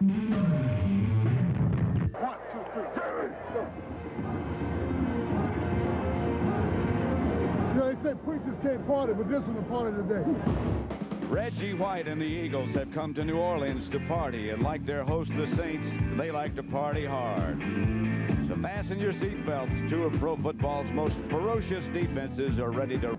1, 2, 3, Jerry! You know, they say preachers can't party, but this is the party today. Reggie White and the Eagles have come to New Orleans to party, and like their host, the Saints, they like to party hard. So fasten your seatbelts. Two of pro football's most ferocious defenses are ready to...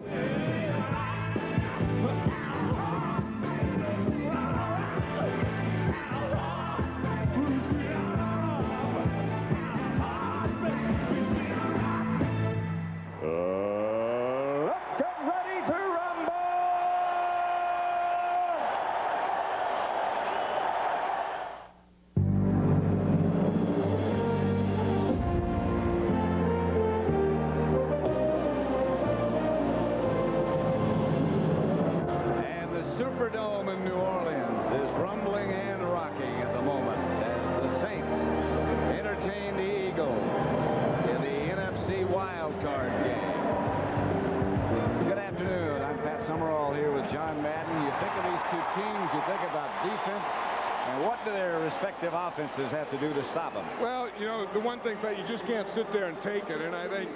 Let's get ready to rumble! And the Superdome in New Orleans is rumbling and rocking at the moment as the Saints entertain the Eagles in the NFC Wild Card game. Good afternoon. I'm Pat Summerall here with John Madden. You think of these two teams, you think about defense, and what do their respective offenses have to do to stop them? Well, you know, the one thing that you just can't sit there and take it, and I think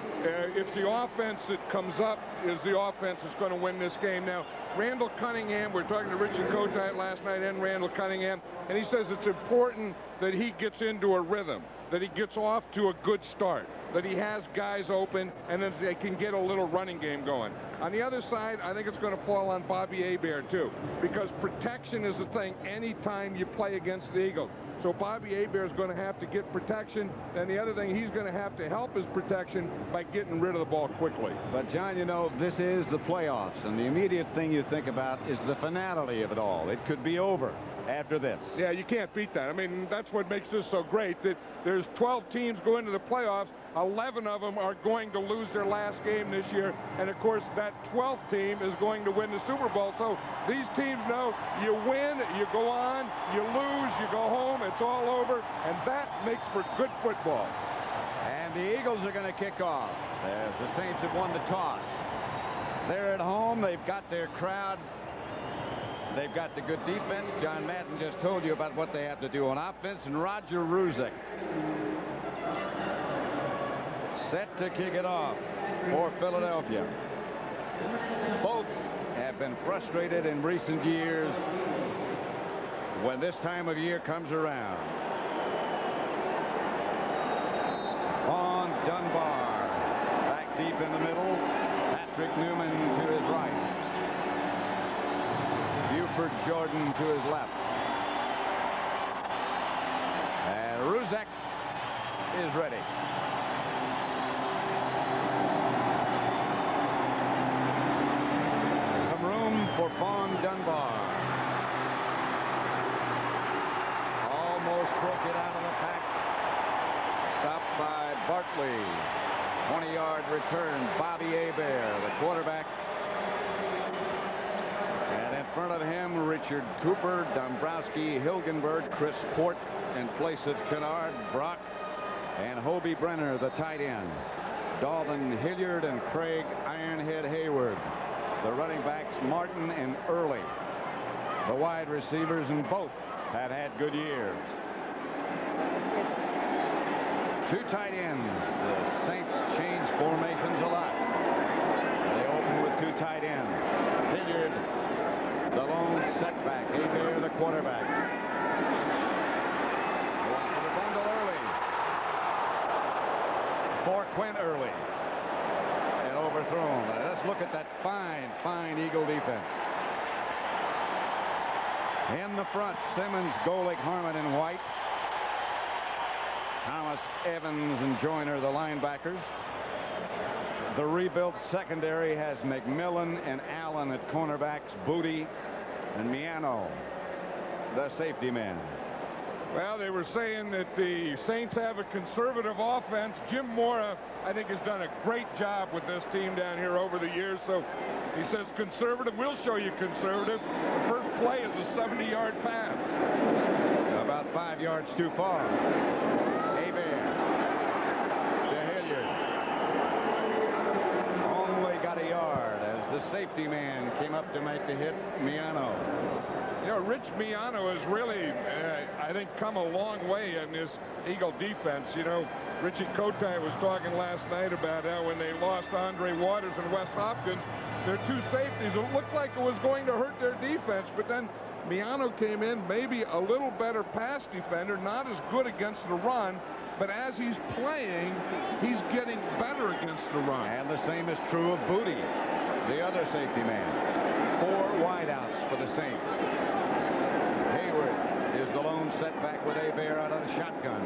if the offense that comes up is the offense that's going to win this game. Now, Randall Cunningham, we're talking to Richard Kotite last night and Randall Cunningham, and he says it's important that he gets into a rhythm, that he gets off to a good start, that he has guys open, and then they can get a little running game going. On the other side, I think it's going to fall on Bobby Hebert, too, because protection is the thing anytime you play against the Eagles. So Bobby Hebert is going to have to get protection, and the other thing, he's going to have to help his protection by getting rid of the ball quickly. But, John, you know, this is the playoffs, and the immediate thing you think about is the finality of it all. It could be over after this. Yeah, you can't beat that. I mean, that's what makes this so great, that there's 12 teams going to the playoffs. 11 of them are going to lose their last game this year, and of course that 12th team is going to win the Super Bowl. So these teams know you win, you go on, you lose, you go home, it's all over, and that makes for good football. And the Eagles are going to kick off as the Saints have won the toss. They're at home, they've got their crowd, they've got the good defense. John Madden just told you about what they have to do on offense, and Roger Ruzek set to kick it off for Philadelphia. Both have been frustrated in recent years when this time of year comes around. Vaughn Dunbar back deep in the middle. Patrick Newman to his right. Buford Jordan to his left. And Ruzek is ready. For Vaughn Dunbar. Almost broke it out of the pack. Stopped by Barkley. 20-yard return. Bobby Hebert, the quarterback. And in front of him, Richard Cooper, Dombrowski, Hilgenberg, Chris Port in place of Kennard, Brock, and Hobie Brenner, the tight end. Dalton Hilliard and Craig Ironhead Hayward. The running backs, Martin and Early. The wide receivers, and both have had good years. Two tight ends. The Saints change formations a lot. They open with two tight ends. Hilliard, the lone setback. Hebert, the quarterback. Going for the bundle early. For Quinn Early. Overthrown. Let's look at that fine Eagle defense. In the front, Simmons, Golick, Harmon, and White. Thomas, Evans, and Joyner, the linebackers. The rebuilt secondary has McMillan and Allen at cornerbacks, Booty and Miano, the safety man. Well, they were saying that the Saints have a conservative offense. Jim Mora, I think, has done a great job with this team down here over the years. So he says conservative. We'll show you conservative. The first play is a 70-yard pass. About 5 yards too far. Hebert to Hilliard. Only got a yard as the safety man came up to make the hit, Miano. You know, Rich Miano has really, I think, come a long way in this Eagle defense. You know, Richie Kotite was talking last night about how when they lost Andre Waters and Wes Hopkins, their two safeties, it looked like it was going to hurt their defense, but then Miano came in, maybe a little better pass defender, not as good against the run, but as he's playing, he's getting better against the run. And the same is true of Booty, the other safety man. 4 wideouts for the Saints. Hayward is the lone setback with Hebert out of the shotgun.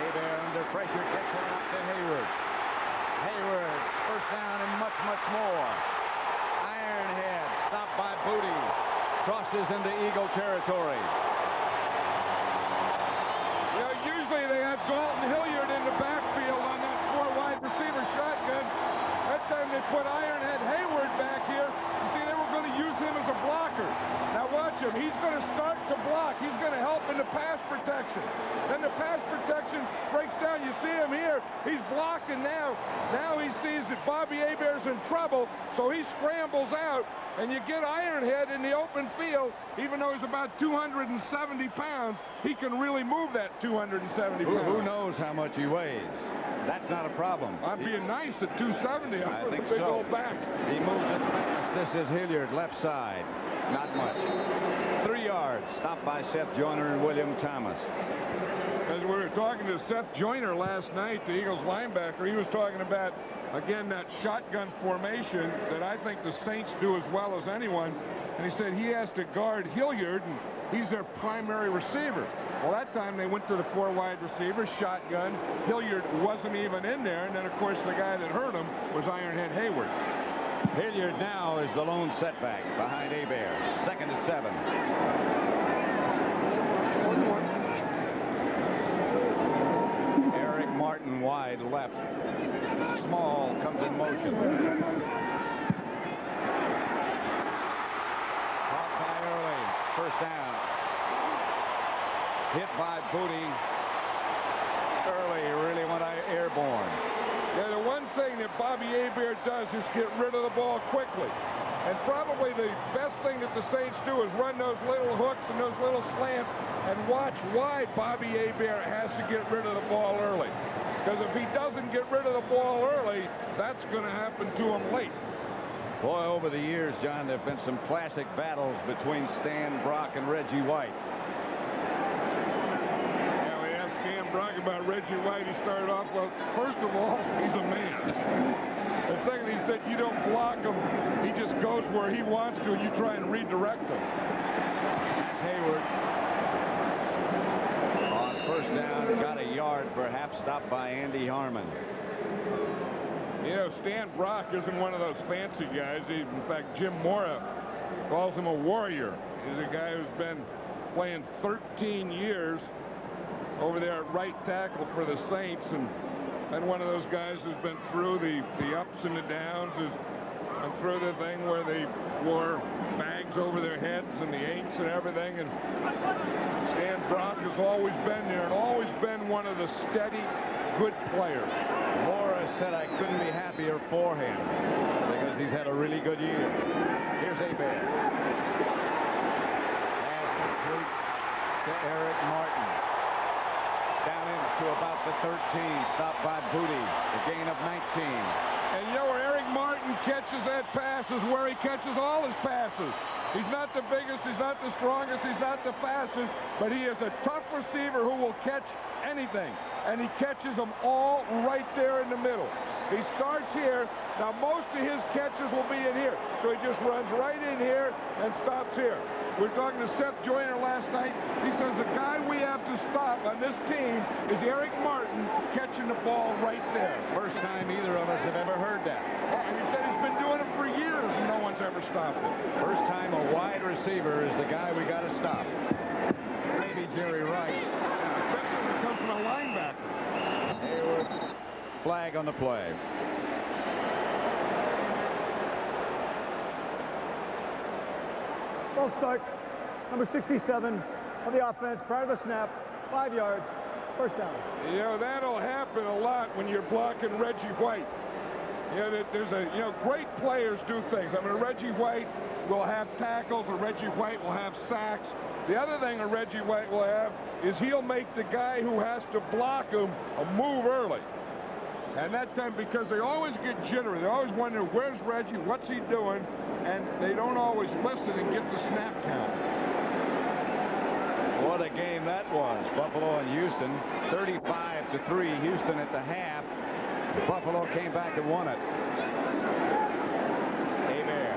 Hebert under pressure gets one up to Hayward. Hayward, first down and much, much more. Ironhead stopped by Booty. Crosses into Eagle territory. You know, usually they have Dalton Hilliard in the backfield on that 4 wide receiver shotgun. That time they put Ironhead Hayward back here. You see, they were going to use him as a blocker. Now watch him. He's going to start to block. He's going to help in the pass protection. Then the pass protection breaks down. You see him here. He's blocking now. Now he sees that Bobby Hebert's in trouble, so he scrambles out. And you get Ironhead in the open field, even though he's about 270 pounds, he can really move that 270 pounds. Who knows how much he weighs? That's not a problem. I'm being nice at 270. I think big so. old back. He moves it fast. This is Hilliard, left side. Not much. 3 yards. Stopped by Seth Joyner and William Thomas. As we were talking to Seth Joyner last night, the Eagles linebacker, he was talking about, again, that shotgun formation that I think the Saints do as well as anyone. And he said he has to guard Hilliard, and he's their primary receiver. Well, that time they went to the 4 wide receiver, shotgun. Hilliard wasn't even in there. And then, of course, the guy that hurt him was Ironhead Hayward. Hilliard now is the lone setback behind Hebert. 2nd and 7. Eric Martin wide left. Small comes in motion. Caught by Early. First down. Hit by Booty. Early really went airborne. Yeah, the one thing that Bobby Hebert does is get rid of the ball quickly. And probably the best thing that the Saints do is run those little hooks and those little slants and watch why Bobby Hebert has to get rid of the ball early. Because if he doesn't get rid of the ball early, that's going to happen to him late. Boy, over the years, John, there have been some classic battles between Stan Brock and Reggie White. Yeah, we asked Stan Brock about Reggie White. He started off, well, first of all, he's a man. And second, he said, you don't block him. He just goes where he wants to, and you try and redirect him. That's Hayward. On first down, got a yard, perhaps stopped by Andy Harmon. You know, Stan Brock isn't one of those fancy guys. In fact, Jim Mora calls him a warrior. He's a guy who's been playing 13 years over there at right tackle for the Saints, and one of those guys who's been through the ups and the downs, and through the thing where they wore bags over their heads and the ain'ts and everything. And Stan Brock has always been there and always been one of the steady, good players. Laura said I couldn't be happier for him because he's had a really good year. Here's Hebert. Pass complete to Eric Martin. Down into about the 13. Stopped by Booty. A gain of 19. And you know where Eric Martin catches that pass is where he catches all his passes. He's not the biggest, he's not the strongest, he's not the fastest, but he is a tough receiver who will catch anything. And he catches them all right there in the middle. He starts here. Now most of his catches will be in here. So he just runs right in here and stops here. We were talking to Seth Joyner last night. He says the guy we have to stop on this team is Eric Martin catching the ball right there. First time either of us have ever heard that. And he said he's been doing it for years and no one's ever stopped it. First time a wide receiver is the guy we got to stop. Maybe Jerry Rice. Especially when it comes from a linebacker. Hayward. Flag on the play. False start, number 67 of the offense, prior to the snap, 5 yards, First down. You know, that'll happen a lot when you're blocking Reggie White. You know, great players do things. I mean, Reggie White will have tackles, or Reggie White will have sacks. The other thing a Reggie White will have is he'll make the guy who has to block him a move early. And that time, because they always get jittery, they always wonder, where's Reggie, what's he doing? And they don't always listen and get the snap count. What a game that was. Buffalo and Houston, 35-3. Houston at the half. Buffalo came back and won it. Hebert.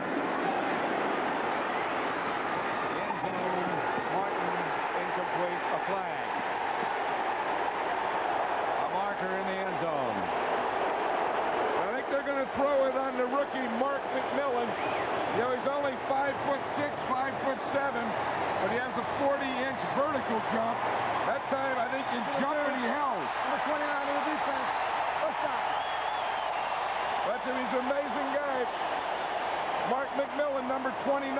End zone. Martin incomplete. A flag. A marker in the end zone. I think they're going to throw it on the rookie Mark McMillan. You know, he's only 5'6", 5'7", but he has a 40-inch vertical jump. That time, I think he jumped and he held. Number 29 in the defense. First down. But he's an amazing guy. Mark McMillan, number 29.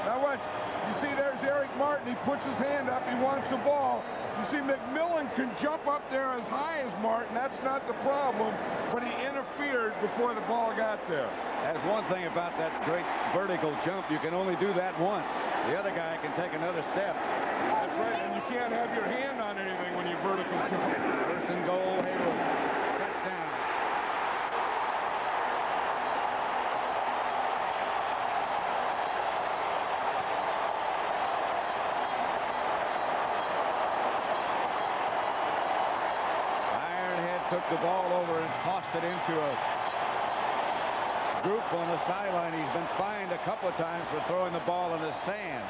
Now watch. You see there's Eric Martin. He puts his hand up. He wants the ball. You see McMillan can jump up there as high as Martin. That's not the problem. But he interfered before the ball got there. That's one thing about that great vertical jump. You can only do that once. The other guy can take another step. That's right. And you can't have your hand on anything when you vertical jump. First and goal, Hayward. Touchdown. Ironhead took the ball over and tossed it into a group on the sideline. He's been fined a couple of times for throwing the ball in the stand.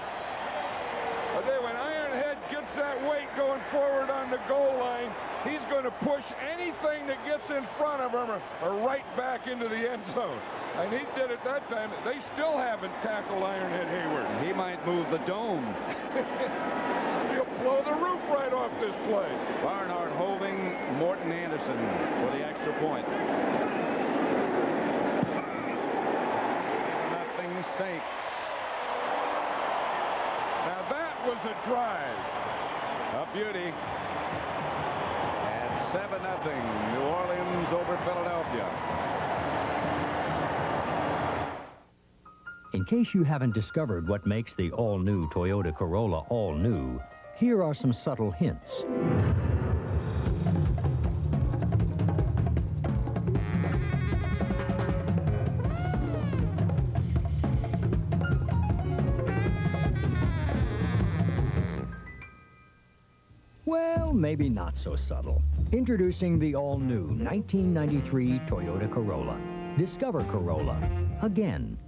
I tell you, when Ironhead gets that weight going forward on the goal line, he's going to push anything that gets in front of him or right back into the end zone. And he did it that time. They still haven't tackled Ironhead Hayward. He might move the dome. He'll blow the roof right off this place. Barnard holding Morton Anderson for the extra point. Nothing Saints. Now that was a drive. A beauty. And 7-0. New Orleans over Philadelphia. In case you haven't discovered what makes the all-new Toyota Corolla all-new, here are some subtle hints. Well, maybe not so subtle. Introducing the all-new 1993 Toyota Corolla. Discover Corolla. Again.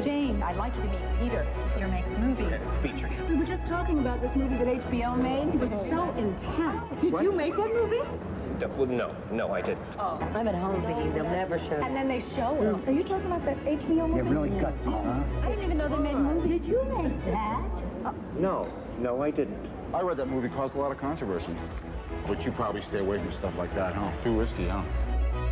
Jane, I'd like you to meet Peter. Peter makes movies. Feature. We were just talking about this movie that HBO made. It was so intense. Did you make that movie? No, I didn't. Oh. I'm at home thinking they'll never show And then they show it. Are you talking about that HBO movie? You're really gutsy, huh? I didn't even know they made movies. Did you make that? No, I didn't. I read that movie caused a lot of controversy. But you probably stay away from stuff like that, huh? Too risky, huh?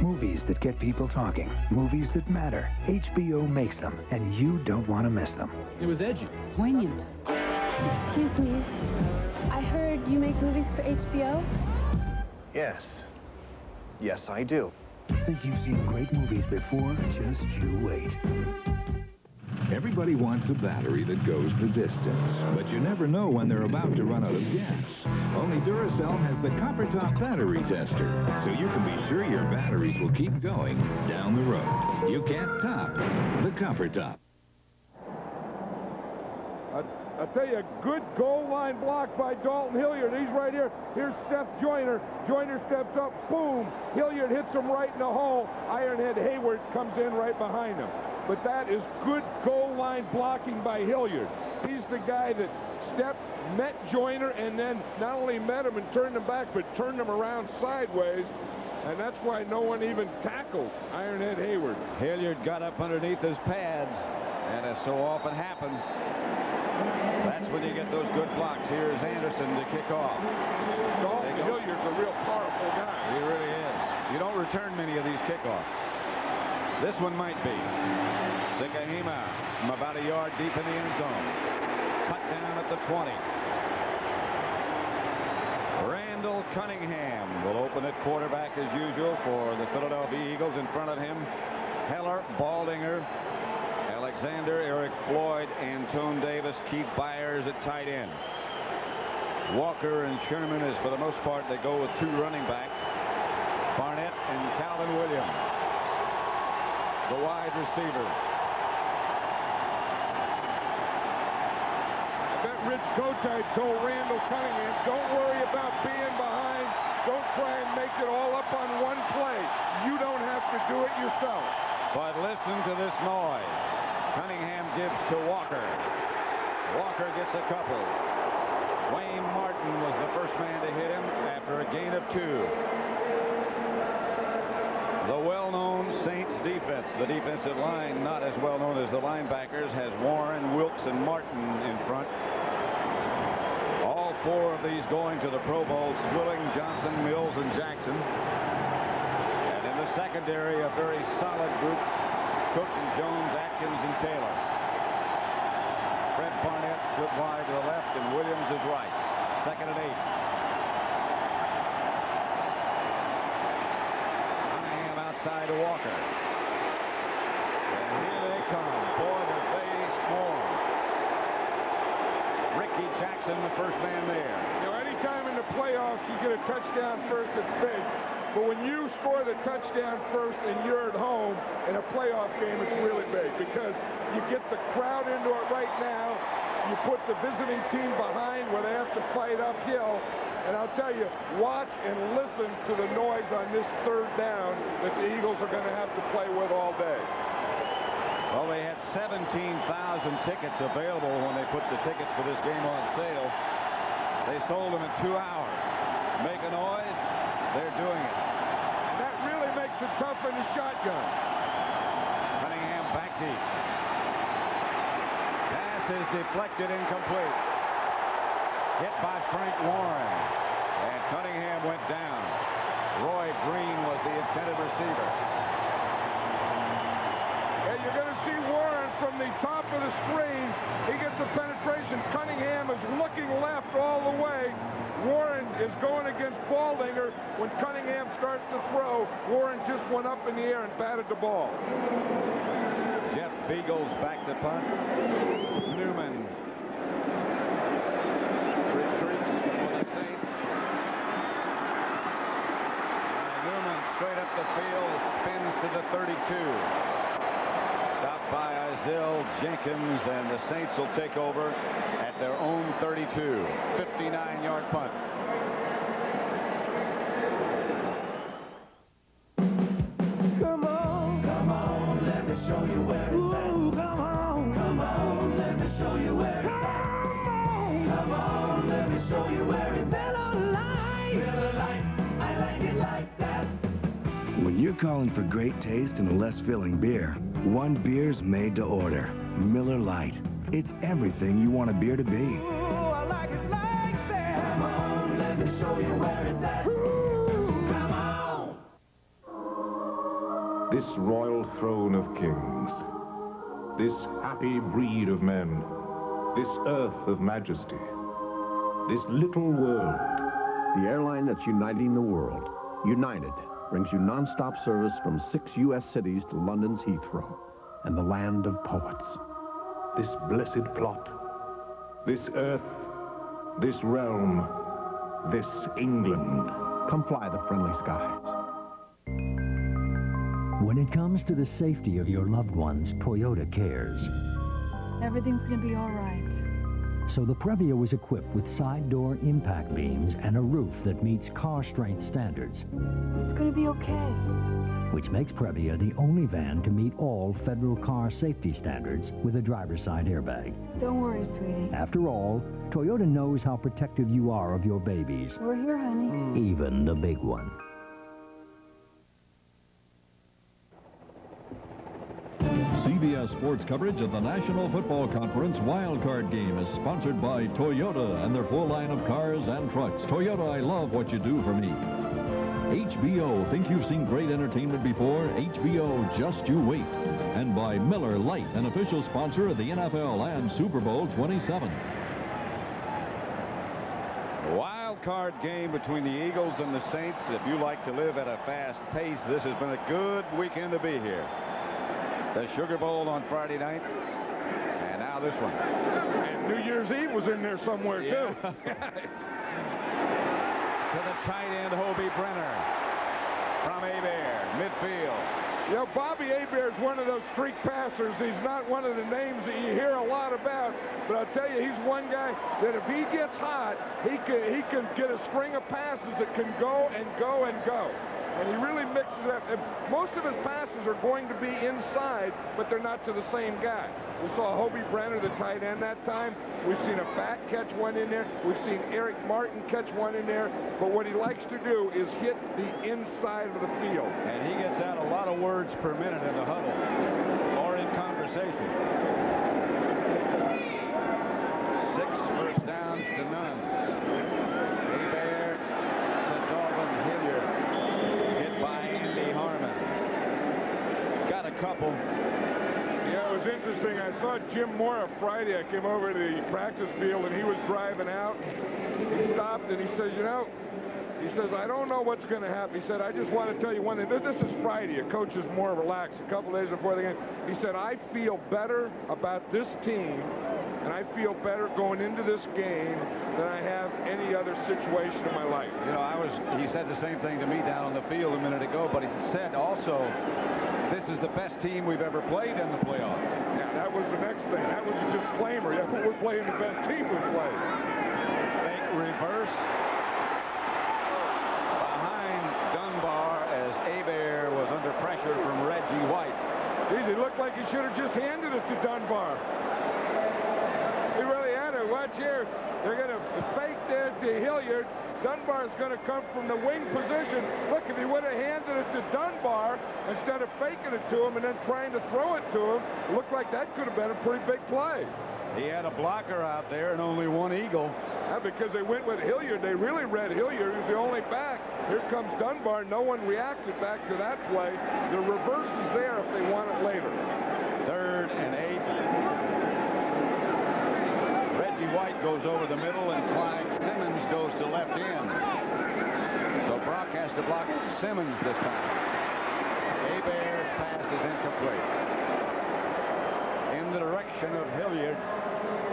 Movies that get people talking. Movies that matter. HBO makes them, and you don't want to miss them. It was edgy. Poignant. Excuse me. I heard you make movies for HBO? Yes, I do. Think you've seen great movies before? Just you wait. Everybody wants a battery that goes the distance, but you never know when they're about to run out of gas. Only Duracell has the Copper Top Battery Tester, so you can be sure your batteries will keep going down the road. You can't top the Copper Top. I tell you, a good goal line block by Dalton Hilliard. He's right here. Here's Seth Joyner. Joyner steps up. Boom. Hilliard hits him right in the hole. Ironhead Hayward comes in right behind him. But that is good goal line blocking by Hilliard. He's the guy that stepped, met Joyner, and then not only met him and turned him back, but turned him around sideways. And that's why no one even tackled Ironhead Hayward. Hilliard got up underneath his pads, and as so often happens, that's when you get those good blocks. Here's Anderson to kick off. Dalton Hilliard's a real powerful guy. He really is. You don't return many of these kickoffs. This one might be. Sikahema from about a yard deep in the end zone. Cut down at the 20. Randall Cunningham will open at quarterback as usual for the Philadelphia Eagles. In front of him, Heller, Baldinger, Alexander, Eric Floyd, Antone Davis, Keith Byers at tight end. Walker and Sherman is, for the most part, they go with two running backs, Barnett and Calvin Williams, the wide receivers. I bet Rich Kotite told Randall Cunningham, don't worry about being behind. Don't try and make it all up on one play. You don't have to do it yourself. But listen to this noise. Cunningham gives to Walker. Walker gets a couple. Wayne Martin was the first man to hit him after a gain of 2. The well-known Saints defense, the defensive line not as well known as the linebackers, has Warren, Wilkes, and Martin in front. All 4 of these going to the Pro Bowl: Swilling, Johnson, Mills, and Jackson. And in the secondary, a very solid group: Cook and Jones, Atkins, and Taylor. Fred Barnett split wide to the left, and Williams is right. 2nd and 8. Cunningham outside to Walker. And here they come. Boy, does they swarm. Ricky Jackson, the first man there. You know, anytime in the playoffs you get a touchdown first, it's big. But when you score the touchdown first and you're at home in a playoff game, it's really big because you get the crowd into it right now. You put the visiting team behind where they have to fight uphill. And I'll tell you, watch and listen to the noise on this 3rd down that the Eagles are going to have to play with all day. Well, they had 17,000 tickets available when they put the tickets for this game on sale. They sold them in 2 hours. Make a noise, they're doing it. And that really makes it tough in the shotgun. Cunningham back deep. Pass is deflected, incomplete. Hit by Frank Warren. And Cunningham went down. Roy Green was the intended receiver. And you're going to see Warren from the top of the screen. He gets the penetration. Cunningham is looking left all the way. Warren is going against Baldinger. When Cunningham starts to throw, Warren just went up in the air and batted the ball. Jeff Beagles back to punt. Newman retreats for the Saints. Newman straight up the field, spins to the 32. Stopped by Isaiah Jenkins, and the Saints will take over at their own 32. 59-yard punt. Come on, let me show you where it's at. Ooh, come on, let me show you where it's at. Come on, let me show you where it's at. Miller Lite, I like it like that. When you're calling for great taste and a less filling beer, one beer's made to order. Miller Lite. It's everything you want a beer to be. Ooh, I like it like that. Come on, let me show you where it's at. Ooh, come on. This royal throne of kings, this happy breed of men, this earth of majesty, this little world. The airline that's uniting the world, United, brings you non-stop service from 6 U.S. cities to London's Heathrow and the land of poets. This blessed plot, this earth, this realm, this England. Come fly the friendly skies. When it comes to the safety of your loved ones, Toyota cares. Everything's going to be all right. So the Previa was equipped with side door impact beams and a roof that meets car strength standards. It's going to be okay. Which makes Previa the only van to meet all federal car safety standards with a driver's side airbag. Don't worry, sweetie. After all, Toyota knows how protective you are of your babies. We're here, honey. Even the big one. CBS Sports coverage of the National Football Conference Wild Card Game is sponsored by Toyota and their full line of cars and trucks. Toyota, I love what you do for me. HBO, think you've seen great entertainment before? HBO, just you wait. And by Miller Lite, an official sponsor of the NFL and Super Bowl 27. Wild card game between the Eagles and the Saints. If you like to live at a fast pace, this has been a good weekend to be here. The Sugar Bowl on Friday night, and now this one. And New Year's Eve was in there somewhere, too. To the tight end, Hobie Brenner. From Hebert, midfield. You know, Bobby Hebert is one of those streak passers. He's not one of the names that you hear a lot about, but I'll tell you, he's one guy that if he gets hot, he can get a string of passes that can go and go and go. And he really mixes up. And most of his passes are going to be inside, but they're not to the same guy. We saw Hobie Brenner, the tight end, that time. We've seen a back catch one in there. We've seen Eric Martin catch one in there. But what he likes to do is hit the inside of the field. And he gets out a lot of words per minute in the huddle or in conversation. 6 first downs to none. Hebert to Dalvin Hilliard. Hit by Andy Harmon. Got a couple. Yeah, it was interesting. I saw Jim Mora Friday. I came over to the practice field, and he was driving out. He stopped, and he says, you know, he says, I don't know what's going to happen. He said, I just want to tell you one thing. This is Friday. A coach is more relaxed a couple days before the game. He said, I feel better about this team, and I feel better going into this game than I have any other situation in my life. You know, he said the same thing to me down on the field a minute ago, but he said also, this is the best team we've ever played in the playoffs. Yeah, that was the next thing. That was a disclaimer. Yeah, we're playing the best team we've played. Fake reverse. Behind Dunbar as Hebert was under pressure from Reggie White. Geez, it looked like he should have just handed it to Dunbar. He really had it. Watch here. They're going to fake there to Hilliard. Dunbar's going to come from the wing position. Look, if he would have handed it to Dunbar instead of faking it to him and then trying to throw it to him, it looked like that could have been a pretty big play. He had a blocker out there and only one Eagle. Yeah, because they went with Hilliard. They really read Hilliard. He was the only back. Here comes Dunbar. No one reacted back to that play. The reverse is there if they want it later. 3rd and 8. Reggie White goes over the middle and Clyde Simmons goes to left end. So Brock has to block Simmons this time. Hebert's pass is incomplete. In the direction of Hilliard,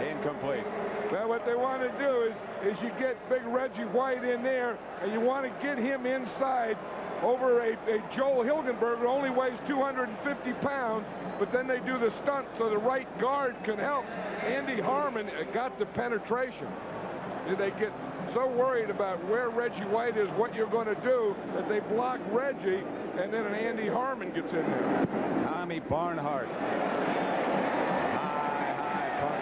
incomplete. Well, what they want to do is you get big Reggie White in there, and you want to get him inside over a Joel Hilgenberg who only weighs 250 pounds, but then they do the stunt so the right guard can help. Andy Harmon got the penetration. They get so worried about where Reggie White is, what you're going to do, that they block Reggie, and then an Andy Harmon gets in there. Tommy Barnhart. High punt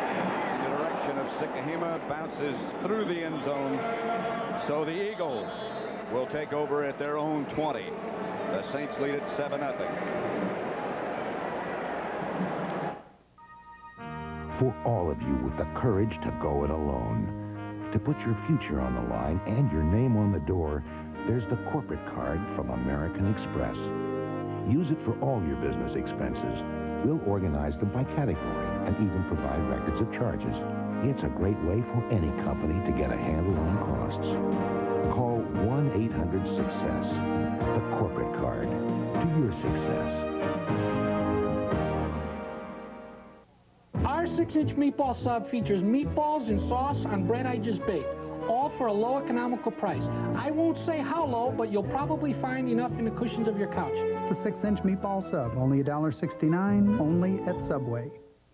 in the direction of Sikahema, bounces through the end zone. So the Eagles will take over at their own 20. The Saints lead it 7-0. For all of you with the courage to go it alone, to put your future on the line and your name on the door, there's the corporate card from American Express. Use it for all your business expenses. We'll organize them by category and even provide records of charges. It's a great way for any company to get a handle on costs. Call 1-800-SUCCESS. The corporate card to your success. Our 6-inch meatball sub features meatballs and sauce on bread I just baked, all for a low economical price. I won't say how low, but you'll probably find enough in the cushions of your couch. The 6-inch meatball sub, only $1.69, only at Subway.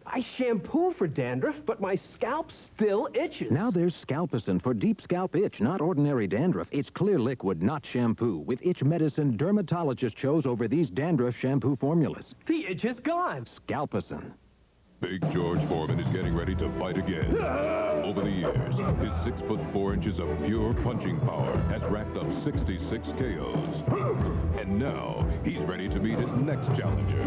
I shampoo for dandruff, but my scalp still itches. Now there's Scalpicin for deep scalp itch, not ordinary dandruff. It's clear liquid, not shampoo. With itch medicine, dermatologists chose over these dandruff shampoo formulas. The itch is gone. Scalpicin. Big George Foreman is getting ready to fight again. Over the years, his 6 foot 4 inches of pure punching power has racked up 66 KOs. And now, he's ready to meet his next challenger.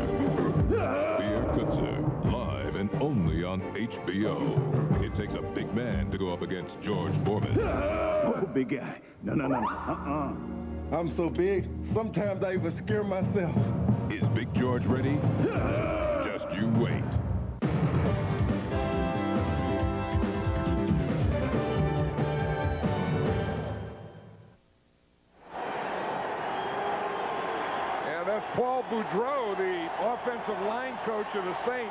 Beer Kutzer, live and only on HBO. It takes a big man to go up against George Foreman. Oh, big guy. No. I'm so big, sometimes I even scare myself. Is Big George ready? Just you wait. with Paul Boudreau, the offensive line coach of the Saints,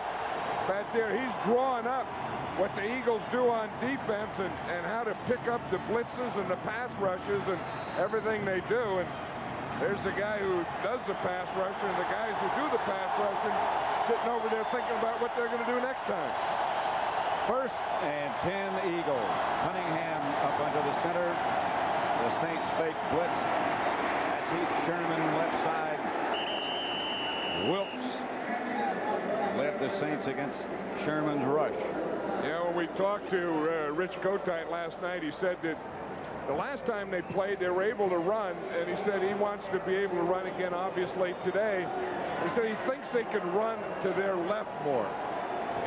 back there. He's drawing up what the Eagles do on defense and how to pick up the blitzes and the pass rushes and everything they do. And there's the guy who does the pass rushing and the guys who do the pass rushing sitting over there thinking about what they're going to do next time. 1st and 10 Eagles. Cunningham up under the center. The Saints fake blitz. That's Heath Sherman left side. Wilkes led the Saints against Sherman's rush. Yeah, when we talked to Rich Kotite last night, he said that the last time they played, they were able to run, and he said he wants to be able to run again, obviously, today. He said he thinks they can run to their left more.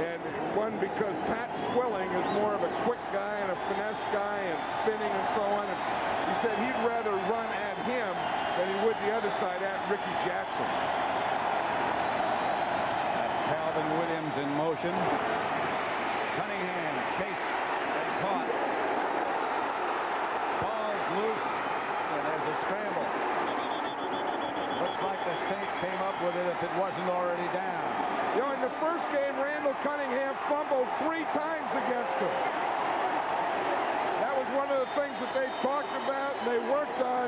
And one, because Pat Swilling is more of a quick guy and a finesse guy and spinning and so on. And he said he'd rather run at him than he would the other side at Ricky Jackson. That's Calvin Williams in motion. Cunningham chased and caught. Ball's loose, and there's a scramble. Looks like the Saints came up with it if it wasn't already down. You know, in the first game, Randall Cunningham fumbled 3 times against him. That was one of the things that they talked about and they worked on.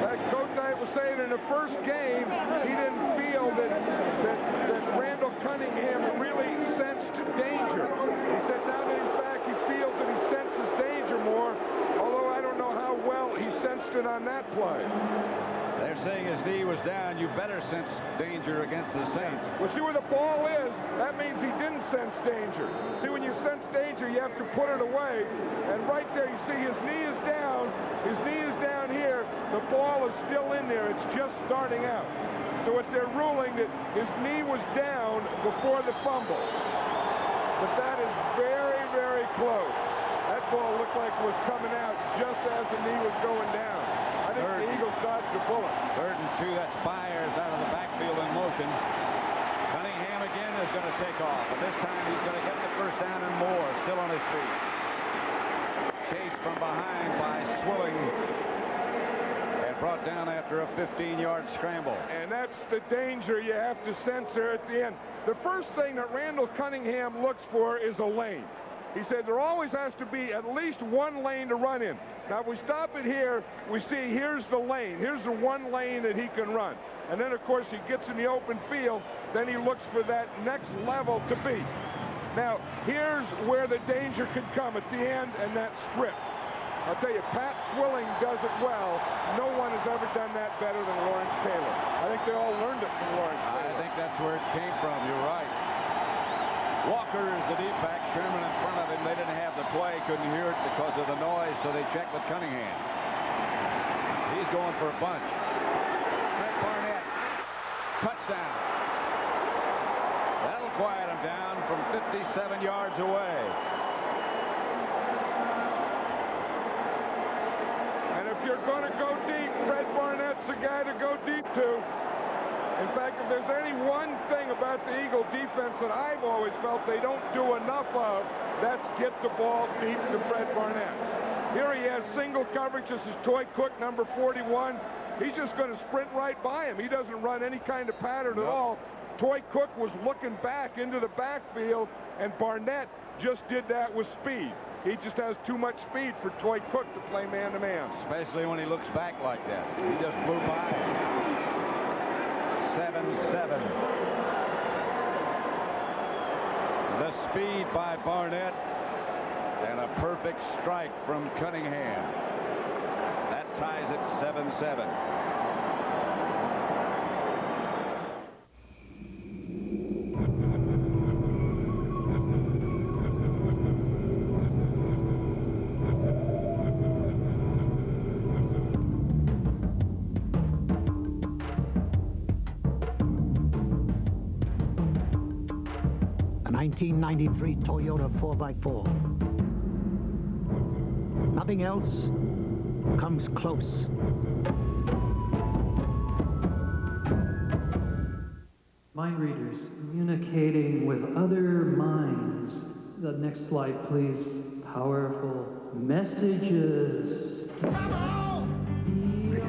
That Kotite was saying in the first game, he didn't feel that Randall Cunningham really sensed danger. He said now that he's back, he feels that he senses danger more, although I don't know how well he sensed it on that play. They're saying his knee was down. You better sense danger against the Saints. Well, see where the ball is? That means he didn't sense danger. See, when you sense danger, you have to put it away. And right there, you see his knee is down. His knee is down here. The ball is still in there. It's just starting out. So what they're ruling that his knee was down before the fumble. But that is very, very close. That ball looked like it was coming out just as the knee was going down. I think the Eagles dodged the bullet. 3rd and 2, that's Byers out of the backfield in motion. Cunningham again is going to take off, but this time he's going to get the first down and more, still on his feet. Chased from behind by Swilling and brought down after a 15-yard scramble. And that's the danger you have to sense there at the end. The first thing that Randall Cunningham looks for is a lane. He said there always has to be at least one lane to run in. Now, if we stop it here, we see here's the lane. Here's the one lane that he can run. And then, of course, he gets in the open field. Then he looks for that next level to beat. Now, here's where the danger could come at the end and that strip. I'll tell you, Pat Swilling does it well. No one has ever done that better than Lawrence Taylor. I think they all learned it from Lawrence Taylor. I think that's where it came from. You're right. Walker is the deep back. Sherman in front of him. They didn't have the play. Couldn't hear it because of the noise, so they checked with Cunningham. He's going for a bunch. Fred Barnett. Touchdown. That'll quiet him down from 57 yards away. And if you're going to go deep, Fred Barnett's the guy to go deep to. In fact, if there's any one thing about the Eagle defense that I've always felt they don't do enough of, that's get the ball deep to Fred Barnett. Here he has single coverage. This is Toy Cook, number 41. He's just going to sprint right by him. He doesn't run any kind of pattern at all. Toy Cook was looking back into the backfield, and Barnett just did that with speed. He just has too much speed for Toy Cook to play man-to-man. Especially when he looks back like that. He just flew by. 7-7. The speed by Barnett and a perfect strike from Cunningham. That ties it 7-7. A 1993 Toyota 4x4. Nothing else comes close. Mind readers communicating with other minds. The next slide, please. Powerful messages. Come on!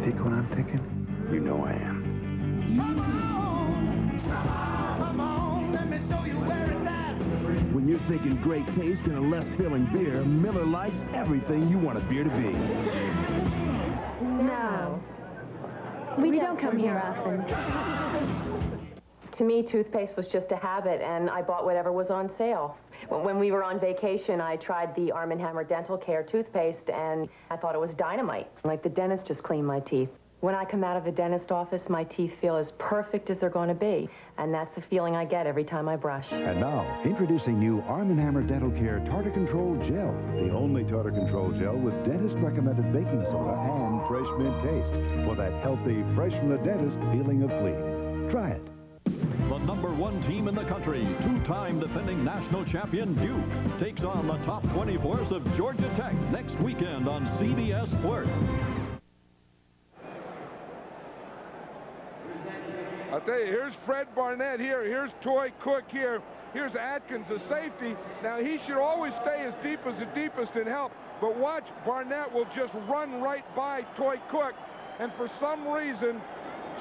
Dig what I'm picking? You know I am. Come on, let me show you where it's at. When you're thinking great taste in a less filling beer, Miller Lite's everything you want a beer to be. No. We don't come here often. To me, toothpaste was just a habit, and I bought whatever was on sale. When we were on vacation, I tried the Arm & Hammer Dental Care toothpaste, and I thought it was dynamite. Like the dentist just cleaned my teeth. When I come out of the dentist office, my teeth feel as perfect as they're going to be, and that's the feeling I get every time I brush. And now, introducing new Arm & Hammer Dental Care Tartar Control Gel. The only tartar control gel with dentist-recommended baking soda and fresh mint taste for that healthy, fresh from the dentist feeling of clean. Try it. The #1 team in the country, two-time defending national champion Duke, takes on the top 20 force of Georgia Tech next weekend on CBS Sports. I'll tell you, here's Fred Barnett here. Here's Toy Cook here. Here's Atkins, the safety. Now, he should always stay as deep as the deepest and help. But watch, Barnett will just run right by Toy Cook. And for some reason,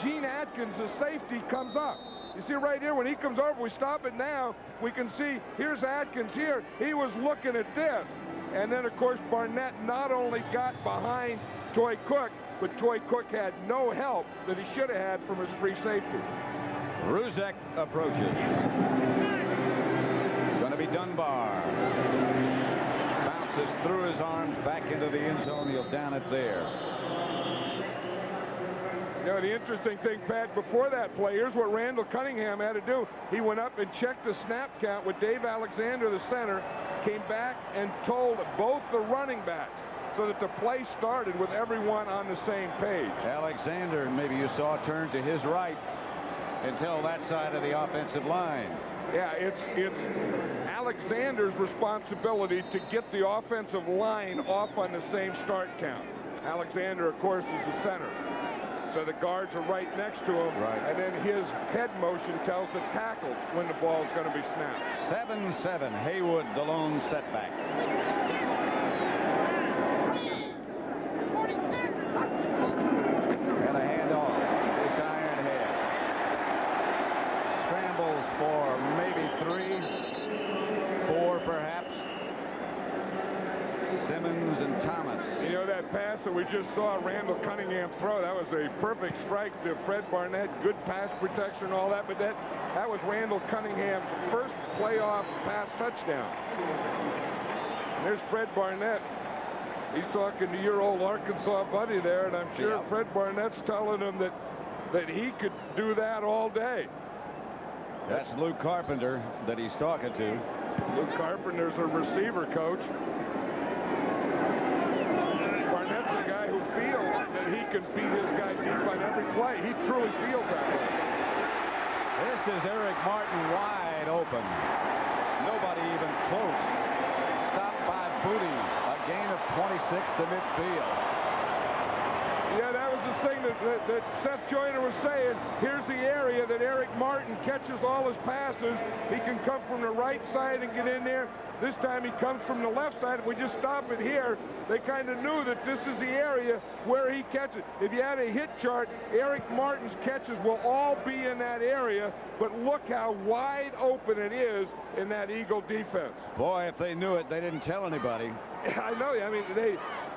Gene Atkins, the safety, comes up. You see right here, when he comes over, we stop it now, we can see, here's Atkins here. He was looking at this. And then, of course, Barnett not only got behind Toy Cook, but Toy Cook had no help that he should have had from his free safety. Ruzek approaches. It's going to be Dunbar. Bounces through his arms back into the end zone. He'll down it there. You know, the interesting thing, Pat, before that play, here's what Randall Cunningham had to do. He went up and checked the snap count with Dave Alexander, the center, came back and told both the running backs so that the play started with everyone on the same page. Alexander, maybe you saw, turned to his right until that side of the offensive line. Yeah, it's Alexander's responsibility to get the offensive line off on the same start count. Alexander, of course, is the center. So the guards are right next to him, and then his head motion tells the tackle when the ball is going to be snapped. 7-7, Haywood, the lone setback. And a handoff. It's Ironhead. Scrambles for maybe 3, 4 perhaps. Simmons and Thomas. You know that pass that we just saw Randall Cunningham throw, that was a perfect strike to Fred Barnett, good pass protection, all that, but that was Randall Cunningham's first playoff pass touchdown. There's Fred Barnett. He's talking to your old Arkansas buddy there, and I'm sure Fred Barnett's telling him that he could do that all day. That's Luke Carpenter that he's talking to. Luke Carpenter's a receiver coach. Barnett's a guy who feels that he can beat his guy deep on every play. He truly feels that way. This is Eric Martin wide open. Nobody even close. Stopped by Booty. A gain of 26 to midfield. Yeah, that was the thing that Seth Joyner was saying. Here's the area that Eric Martin catches all his passes. He can come from the right side and get in there. This time he comes from the left side. If we just stop it here, they kind of knew that this is the area where he catches. If you had a hit chart, Eric Martin's catches will all be in that area, but look how wide open it is in that Eagle defense. Boy, if they knew it, they didn't tell anybody. I know. I mean,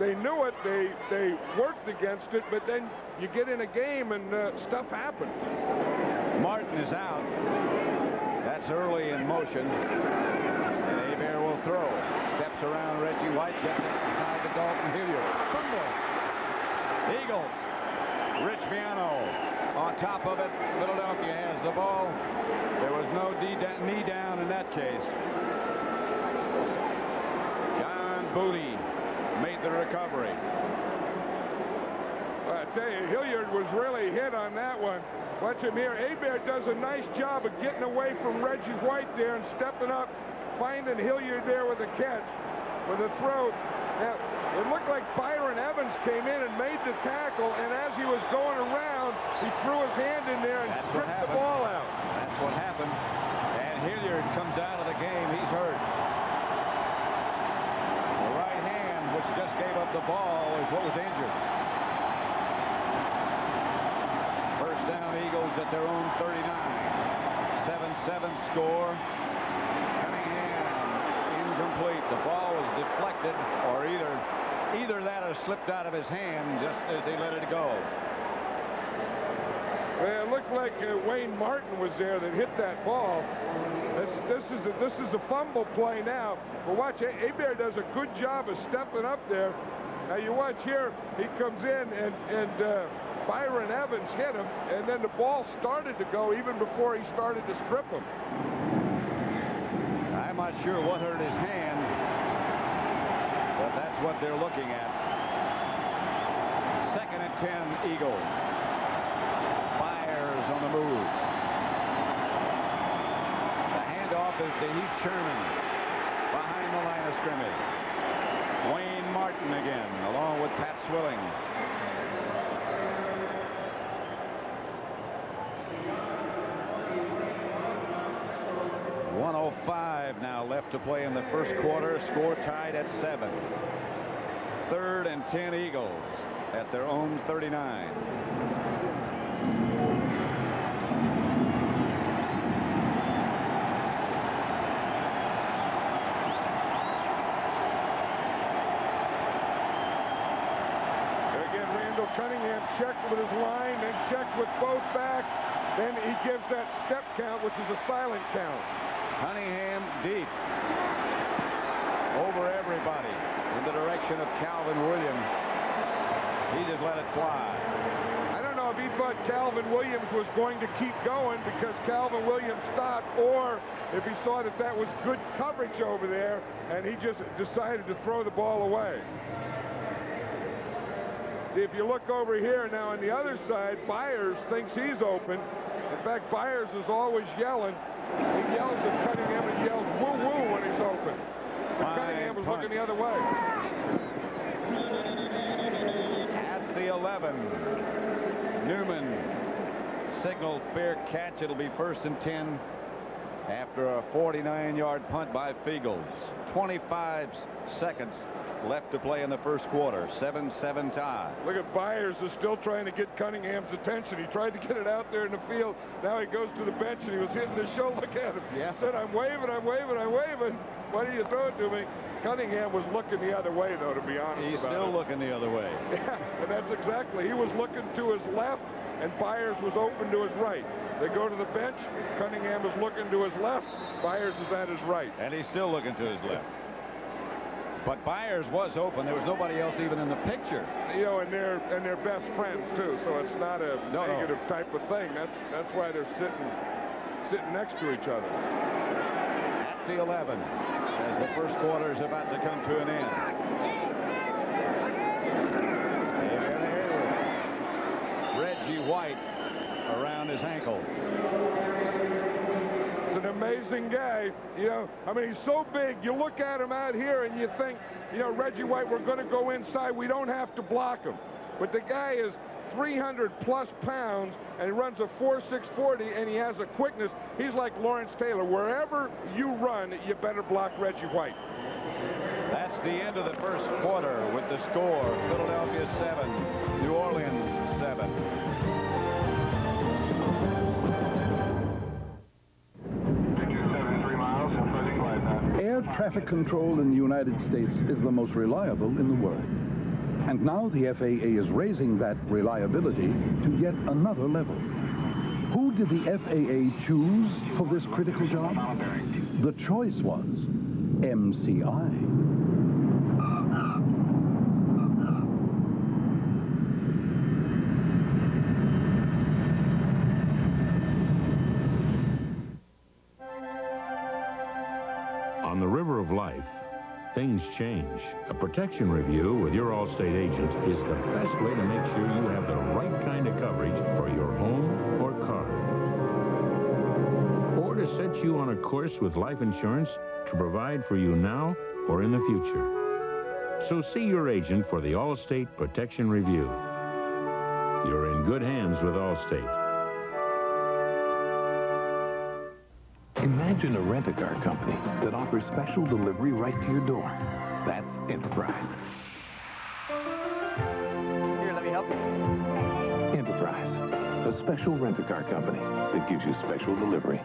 they knew it. They worked against it, but then you get in a game and stuff happens. Martin is out. That's early in motion. And Hebert will throw. Steps around Reggie White, gets it inside to Dalton Hilliard. Fumble. Eagles. Rich Miano on top of it. Philadelphia has the ball. There was no knee down in that case. John Booty made the recovery. I tell you, Hilliard was really hit on that one. Watch him here. Hebert does a nice job of getting away from Reggie White there and stepping up, finding Hilliard there with a catch, with a throw. Now, it looked like Byron Evans came in and made the tackle, and as he was going around, he threw his hand in there and stripped the ball out. That's what happened. And Hilliard comes out of the game. He's hurt. The right hand, which just gave up the ball, is what was injured. at their own 39. 7-7 score. Cunningham incomplete. The ball was deflected, or either that or slipped out of his hand just as he let it go. Well, it looked like Wayne Martin was there that hit that ball. This is a fumble play now. But watch, Hebert does a good job of stepping up there. Now you watch here, he comes in and Byron Evans hit him, and then the ball started to go even before he started to strip him. I'm not sure what hurt his hand, but that's what they're looking at. 2nd and 10, Eagles. Byers on the move. The handoff is to Heath Sherman behind the line of scrimmage. Wayne Martin again, along with Pat Swilling. .105 now left to play in the first quarter. Score tied at 7. 3rd and 10 Eagles at their own 39. Cunningham checked with his line, then checked with both backs. Then he gives that step count, which is a silent count. Cunningham deep over everybody in the direction of Calvin Williams. He just let it fly. I don't know if he thought Calvin Williams was going to keep going because Calvin Williams stopped, or if he saw that that was good coverage over there and he just decided to throw the ball away. If you look over here now on the other side, Byers thinks he's open. In fact, Byers is always yelling. He yells at Cunningham and yells woo-woo when he's open. But Cunningham was looking the other way. At the 11, Newman signaled fair catch. It'll be 1st and 10 after a 49-yard punt by Fiegels. 25 seconds left to play in the first quarter. 7-7 tie. Look at Byers is still trying to get Cunningham's attention. He tried to get it out there in the field. Now he goes to the bench and he was hitting his shoulder. Look at him. Yeah. He said, I'm waving, I'm waving, I'm waving. Why do you throw it to me? Cunningham was looking the other way, though, to be honest. He's still looking the other way. Yeah, and that's exactly. He was looking to his left, and Byers was open to his right. They go to the bench. Cunningham is looking to his left. Byers is at his right. And he's still looking to his left. But Byers was open. There was nobody else even in the picture. You know, and they're best friends too, so it's not a negative type of thing. That's why they're sitting next to each other. At the 11, as the first quarter is about to come to an end. Reggie White around his ankle. An amazing guy, you know. I mean, he's so big. You look at him out here and you think, you know, Reggie White, we're going to go inside. We don't have to block him. But the guy is 300-plus pounds and runs a 4.640, and he has a quickness. He's like Lawrence Taylor. Wherever you run, you better block Reggie White. That's the end of the first quarter with the score. Philadelphia 7, New Orleans 7. Air traffic control in the United States is the most reliable in the world. And now the FAA is raising that reliability to yet another level. Who did the FAA choose for this critical job? The choice was MCI. On the river of life, things change. A protection review with your Allstate agent is the best way to make sure you have the right kind of coverage for your home or car. Or to set you on a course with life insurance to provide for you now or in the future. So see your agent for the Allstate Protection Review. You're in good hands with Allstate. Imagine a rent-a-car company that offers special delivery right to your door. That's Enterprise. Here, let me help you. Enterprise. a special rent-a-car company that gives you special delivery.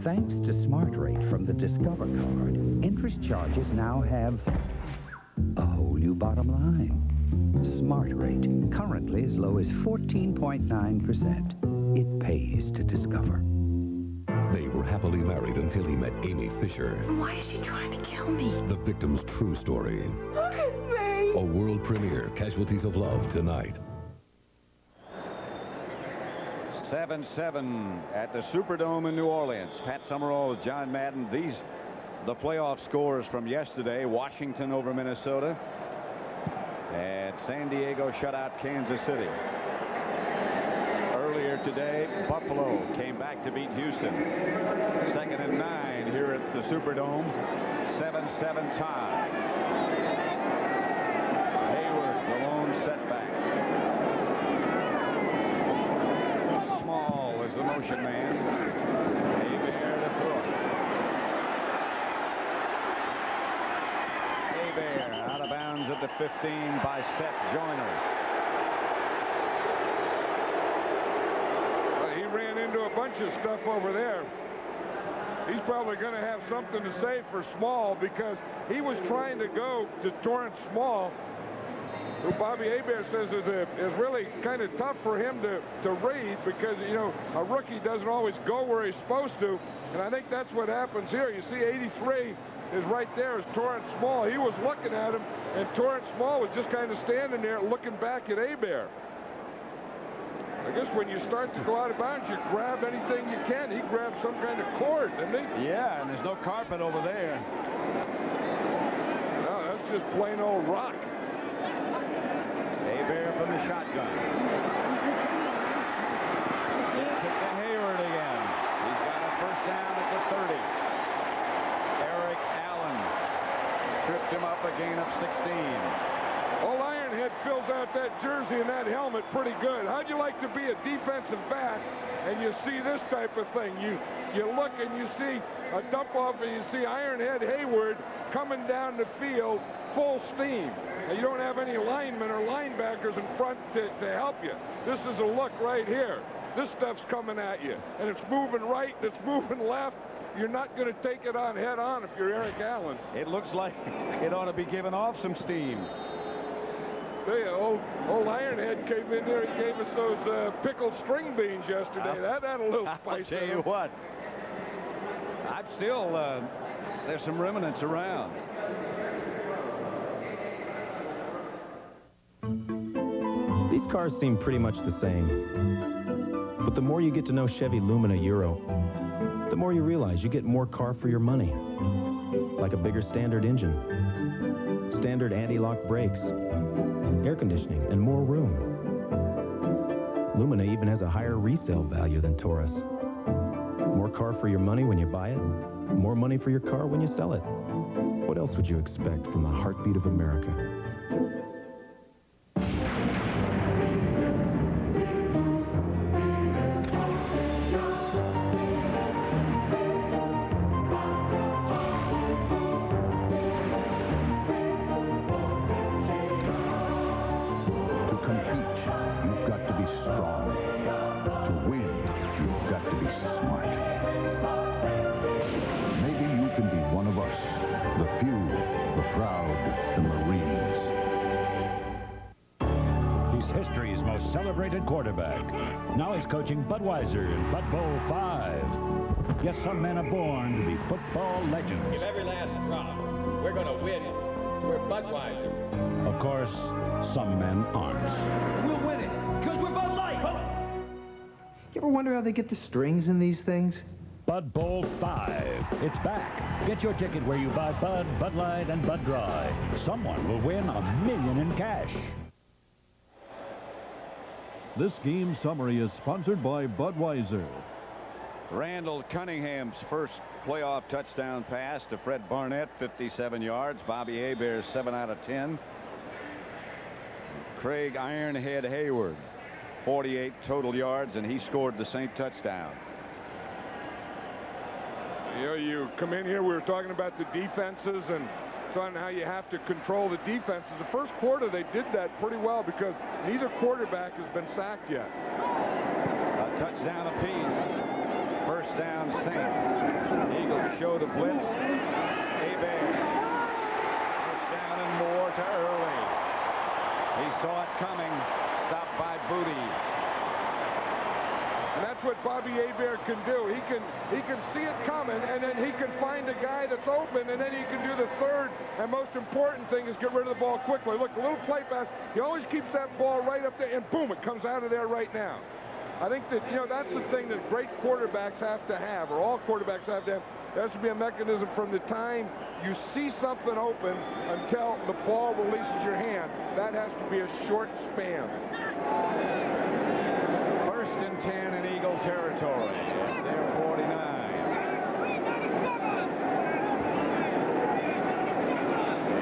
Thanks to Smart Rate from the Discover card, interest charges now have a whole new bottom line. Smart Rate, currently as low as 14.9%. It pays to Discover. They were happily married until he met Amy Fisher. Why is she trying to kill me? The victim's true story. Look at me! A world premiere, Casualties of Love, tonight. 7-7 at the Superdome in New Orleans. Pat Summerall with John Madden. These the playoff scores from yesterday. Washington over Minnesota. And San Diego shut out Kansas City. Earlier today, Buffalo came back to beat Houston. 2nd and 9 here at the Superdome. 7-7 tie. Hayward, the lone setback. Small is the motion man. Hebert to throw. Hebert out of bounds at the 15 by Seth Joyner. He ran into a bunch of stuff over there. He's probably going to have something to say for Small because he was trying to go to Torrance Small, who Bobby Hebert says is really kind of tough for him to read because, you know, a rookie doesn't always go where he's supposed to. And I think that's what happens here. You see 83 is right there is Torrance Small. He was looking at him, and Torrance Small was just kind of standing there looking back at Hebert. I guess when you start to go out of bounds, you grab anything you can. He grabbed some kind of cord, didn't he? Yeah, and there's no carpet over there. No, that's just plain old rock. Hebert from the shotgun. Gets it to Hayward again. He's got a first down at the 30. Eric Allen tripped him up, a gain of 16. Old Ironhead fills out that jersey and that helmet pretty good. How'd you like to be a defensive back and you see this type of thing? You look and you see a dump off and you see Ironhead Hayward coming down the field full steam. And you don't have any linemen or linebackers in front to help you. This is a look right here. This stuff's coming at you. And it's moving right and it's moving left. You're not going to take it on head on if you're Eric Allen. It looks like it ought to be giving off some steam. Old Ironhead came in there. He gave us those pickled string beans yesterday. That had a little spice. I'll tell you what. I'm still, there's some remnants around. These cars seem pretty much the same. But the more you get to know Chevy Lumina Euro, the more you realize you get more car for your money. Like a bigger standard engine, standard anti-lock brakes, air conditioning, and more room. Lumina even has a higher resale value than Taurus. More car for your money when you buy it, more money for your car when you sell it. What else would you expect from the heartbeat of America? Quarterback. Now he's coaching Budweiser in Bud Bowl 5. Yes, some men are born to be football legends. Give every last drop. We're going to win it. We're Budweiser. Of course, some men aren't. We'll win it because we're Bud Light. You ever wonder how they get the strings in these things? Bud Bowl 5. It's back. Get your ticket where you buy Bud, Bud Light, and Bud Dry. Someone will win $1 million in cash. This game summary is sponsored by Budweiser. Randall Cunningham's first playoff touchdown pass to Fred Barnett, 57 yards. Bobby Hebert, 7 out of 10. Craig Ironhead Hayward, 48 total yards, and he scored the same touchdown. You know, you come in here, we were talking about the defenses and on how you have to control the defenses. The first quarter they did that pretty well because neither quarterback has been sacked yet. Touchdown apiece. First down, Saints. Eagles show the blitz. Hebert. First down and more to Early. He saw it coming. Stopped by Booty. And that's what Bobby Hebert can do. He can see it coming, and then he can find a guy that's open, and then he can do the third and most important thing is get rid of the ball quickly. Look, a little play pass. He always keeps that ball right up there, and boom, it comes out of there right now. I think that, that's the thing that great quarterbacks have to have, or all quarterbacks have to have. There has to be a mechanism from the time you see something open until the ball releases your hand. That has to be a short span. First and 10 in Eagle territory. They're 49.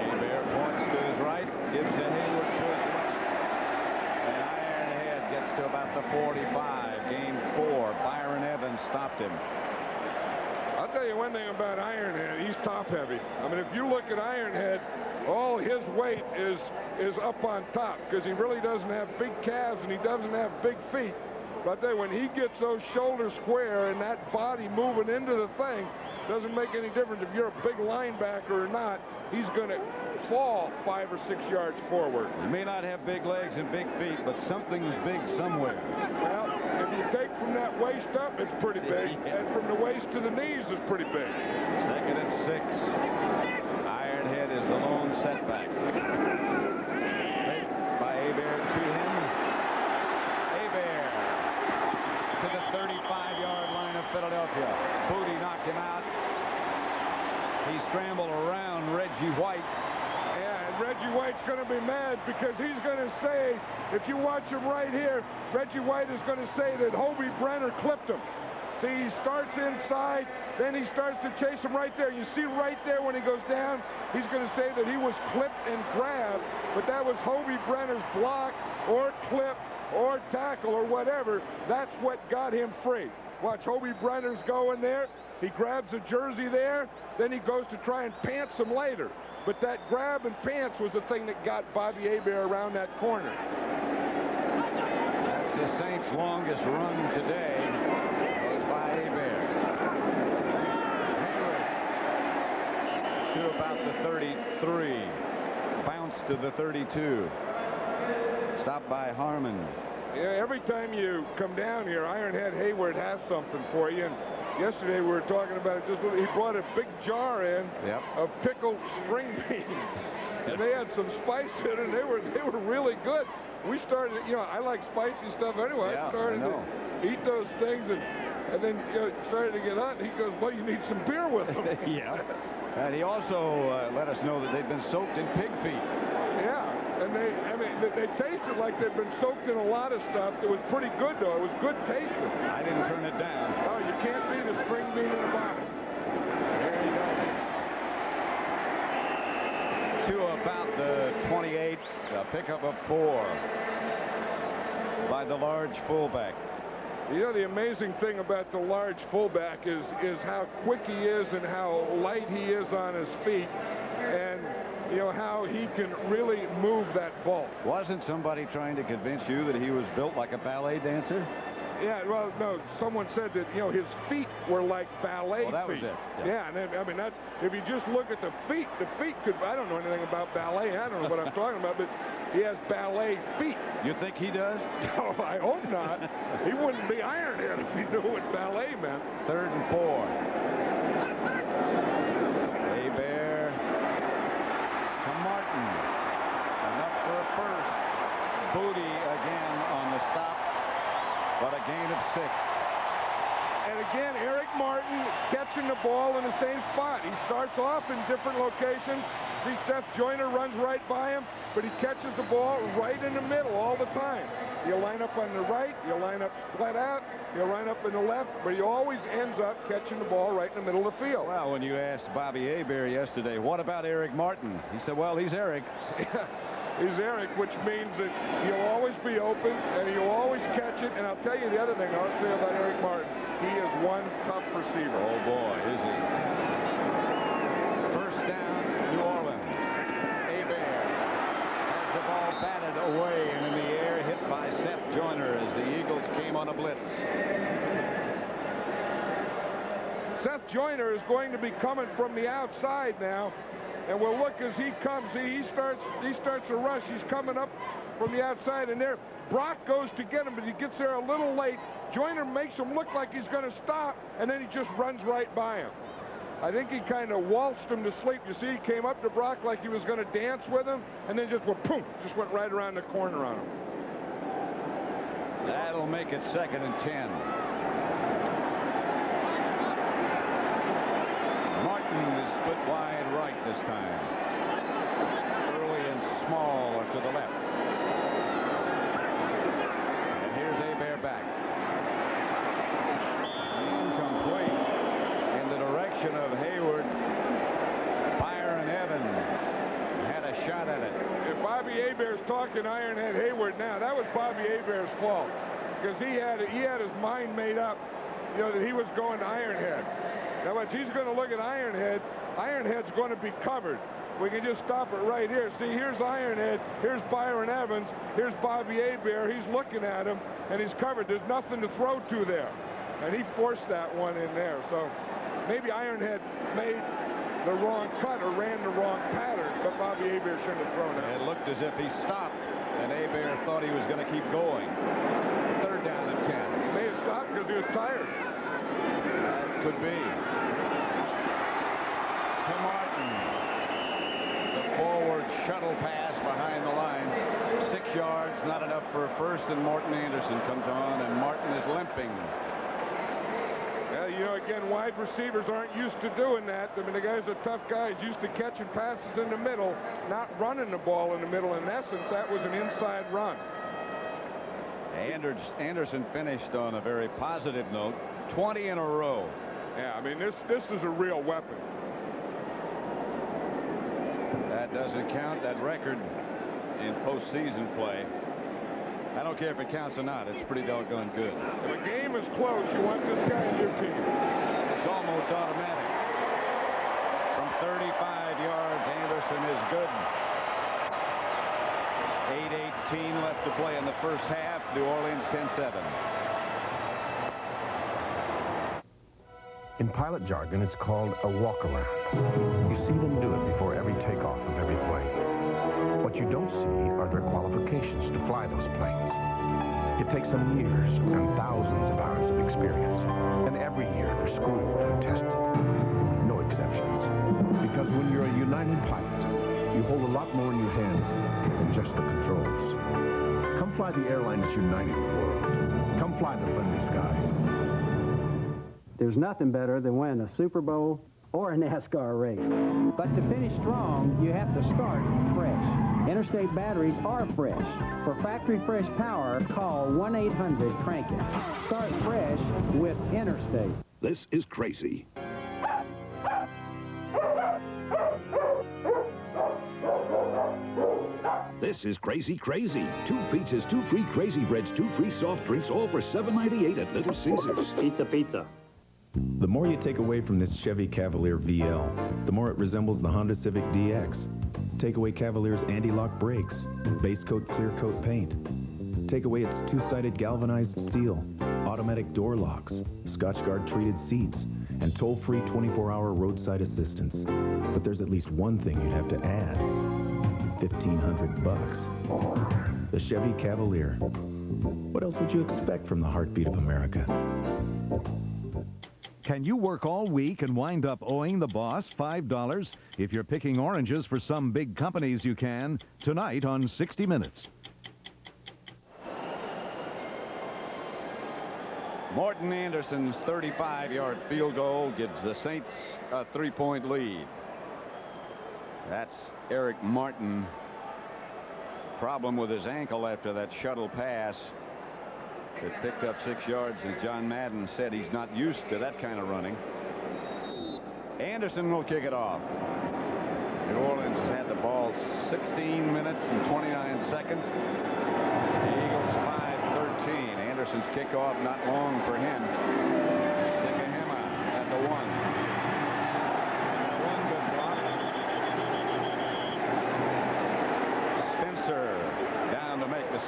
Hebert points to his right, gives to Hayward to his left. And Ironhead gets to about the 45. Gain 4. Byron Evans stopped him. I'll tell you one thing about Ironhead. He's top heavy. I mean, if you look at Ironhead, all his weight is up on top because he really doesn't have big calves and he doesn't have big feet. But then when he gets those shoulders square and that body moving into the thing, doesn't make any difference if you're a big linebacker or not. He's going to fall 5 or 6 yards forward. He may not have big legs and big feet, but something's big somewhere. Well, if you take from that waist up, it's pretty big. And from the waist to the knees is pretty big. Second and 6. Ironhead is the lone setback. By Hebert to him. Hebert to the 35-yard line of Philadelphia. Booty knocked him out. He scrambled around Reggie White. Yeah, and Reggie White's going to be mad because he's going to say, if you watch him right here, Reggie White is going to say that Hobie Brenner clipped him. See, he starts inside, then he starts to chase him right there. You see right there when he goes down, he's going to say that he was clipped and grabbed, but that was Hobie Brenner's block or clip or tackle or whatever. That's what got him free. Watch, Hobie Brenner's going there. He grabs a jersey there. Then he goes to try and pants him later. But that grab and pants was the thing that got Bobby Hebert around that corner. That's the Saints' longest run today. Goes by Hebert. Hayward to about the 33. Bounce to the 32. Stopped by Harmon. Yeah, every time you come down here, Ironhead Hayward has something for you. And yesterday we were talking about it. He brought a big jar in of pickled string beans, and they had some spice in it. And they were really good. We started, I like spicy stuff anyway. I started to eat those things, and then started to get hot. And he goes, "Well, you need some beer with them." Yeah. And he also let us know that they've been soaked in pig feet. Yeah. And they tasted like they'd been soaked in a lot of stuff. It was pretty good, though. It was good tasting. I didn't turn it down. Oh, you can't beat a string bean in a bottle. There you go. To about the 28, a pickup of 4 by the large fullback. The amazing thing about the large fullback is how quick he is and how light he is on his feet. And how he can really move that ball. Wasn't somebody trying to convince you that he was built like a ballet dancer? Yeah, well, no, someone said that, his feet were like ballet feet. Well, that was it. Yeah, and then, that's, if you just look at the feet could, I don't know anything about ballet. I don't know what I'm talking about, but he has ballet feet. You think he does? No, I hope not. He wouldn't be Ironhead if he knew what ballet meant. 3rd and 4. Enough for a first. Booty again on the stop, but a gain of 6. And again, Eric Martin catching the ball in the same spot. He starts off in different locations. See, Seth Joyner runs right by him, but he catches the ball right in the middle all the time. You line up on the right, you line up flat out, you line up in the left, but he always ends up catching the ball right in the middle of the field. Well, when you asked Bobby Hebert yesterday, what about Eric Martin? He said, well, he's Eric. He's Eric, which means that he'll always be open and he'll always catch it. And I'll tell you the other thing I'll say about Eric Martin. He is one tough receiver. Oh, boy, is he. First down, New Orleans. Hebert has the ball. ball batted away and in the air, hit by Seth Joyner as the Eagles came on a blitz. Seth Joyner is going to be coming from the outside now, and we'll look as he comes. He starts to rush. He's coming up from the outside, and there Brock goes to get him, but he gets there a little late. Joyner makes him look like he's going to stop, and then he just runs right by him. I think he kind of waltzed him to sleep. You see, he came up to Brock like he was going to dance with him, and then just went, boom, just went right around the corner on him. That'll make it 2nd and 10. Martin is split wide right this time. Early and small are to the left. And here's Hebert back. Incomplete. In the direction of Hayward. Byron Evans had a shot at it. If Bobby Hebert's talking Ironhead Hayward now, that was Bobby Hebert's fault, because he had his mind made up, that he was going to Ironhead. Now, once he's going to look at Ironhead, Ironhead's going to be covered. We can just stop it right here. See, here's Ironhead, here's Byron Evans, here's Bobby Hebert. He's looking at him, and he's covered. There's nothing to throw to there, and he forced that one in there. So maybe Ironhead made the wrong cut or ran the wrong pattern, but Bobby Hebert shouldn't have thrown it. It looked as if he stopped, and Hebert thought he was going to keep going. 3rd down and 10. He may have stopped because he was tired. That could be. To Martin. The forward shuttle pass behind the line. 6 yards, not enough for a first, and Morton Anderson comes on, and Martin is limping. Well, again, wide receivers aren't used to doing that. I mean, the guy's a tough guy. He's used to catching passes in the middle, not running the ball in the middle. In essence, that was an inside run. Anderson finished on a very positive note. 20 in a row. Yeah, I mean, this is a real weapon. That doesn't count. That record in postseason play. I don't care if it counts or not. It's pretty doggone good. If a game is close, you want this guy in your team. It's almost automatic. From 35 yards, Anderson is good. 8:18 left to play in the first half. New Orleans 10-7. In pilot jargon, it's called a walk-around. You see them do it before every takeoff of every plane. What you don't see are their qualifications to fly those planes. It takes them years and thousands of hours of experience. And every year they're schooled and tested. No exceptions. Because when you're a United pilot, you hold a lot more in your hands than just the controls. Come fly the airline that's uniting the world. Come fly the friendly skies. There's nothing better than winning a Super Bowl or a NASCAR race. But to finish strong, you have to start fresh. Interstate batteries are fresh. For factory fresh power, call 1-800-CRANK-IT. Start fresh with Interstate. This is crazy. This is crazy. 2 pizzas, 2 free Crazy Breads, 2 free soft drinks, all for $7.98 at Little Caesars. Pizza. The more you take away from this Chevy Cavalier VL, the more it resembles the Honda Civic DX. Take away Cavalier's anti-lock brakes, base coat clear coat paint. Take away its 2-sided galvanized steel, automatic door locks, Scotchgard treated seats, and toll-free 24-hour roadside assistance. But there's at least one thing you'd have to add. $1,500. The Chevy Cavalier. What else would you expect from the heartbeat of America? Can you work all week and wind up owing the boss $5? If you're picking oranges for some big companies, you can. Tonight on 60 Minutes. Morton Anderson's 35-yard field goal gives the Saints a 3-point lead. That's Eric Martin. Problem with his ankle after that shuttle pass. It picked up 6 yards, as John Madden said. He's not used to that kind of running. Anderson will kick it off. New Orleans has had the ball 16 minutes and 29 seconds. The Eagles 5-13. Anderson's kickoff not long for him. Sikahema at the 1. One good block. Spencer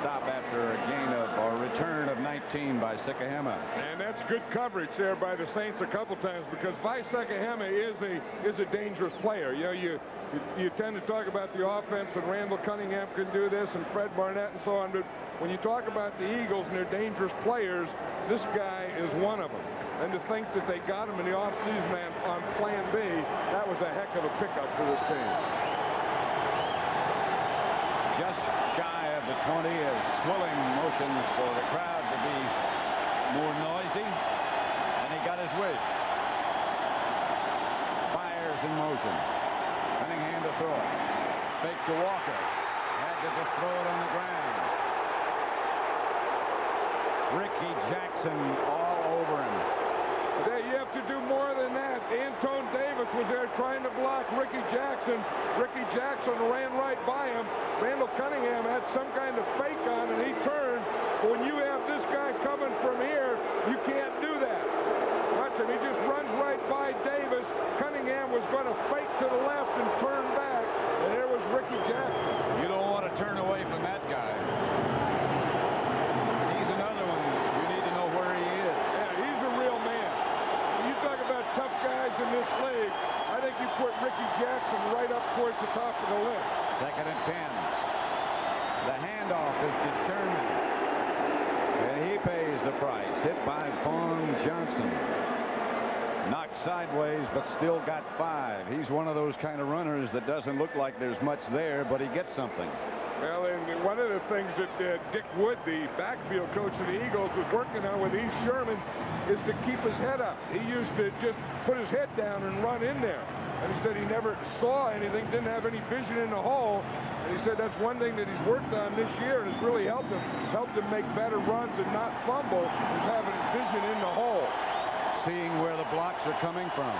stop after a gain of or return of 19 by Sikahema. And that's good coverage there by the Saints a couple times, because Vi Sikahema is a dangerous player. You know, you tend to talk about the offense, and Randall Cunningham can do this, and Fred Barnett and so on, but when you talk about the Eagles and their dangerous players, this guy is one of them. And to think that they got him in the offseason on Plan B, that was a heck of a pickup for this team. Just shy of the 20 as swilling motions for the crowd to be more noisy, and he got his wish. Fires in motion. Cunningham to throw it. Fake to Walker. Had to just throw it on the ground. Ricky Jackson all over him. But you have to do more than that. Antone Davis was there trying to block Ricky Jackson. Ricky Jackson ran right by him. Randall Cunningham had some kind of fake on, and he turned. But when you have this guy coming from here, you can't do that. Watch him. He just runs right by Davis. Cunningham was going to fake to the left and turn back, and there was Ricky Jackson. You don't want to turn away from that guy. He's another one. You need to know where he is. Yeah, he's a real man. When you talk about tough guys in this league, I think you put Ricky Jackson right up towards the top of the list. 2nd and 10. The handoff is determined. And he pays the price. Hit by Vaughn Johnson. Knocked sideways, but still got 5. He's one of those kind of runners that doesn't look like there's much there, but he gets something. Well, and one of the things that Dick Wood, the backfield coach of the Eagles, was working on with East Sherman is to keep his head up. He used to just put his head down and run in there. And he said he never saw anything, didn't have any vision in the hole. And he said that's one thing that he's worked on this year, and it's really helped him make better runs and not fumble, is having vision in the hole. Seeing where the blocks are coming from.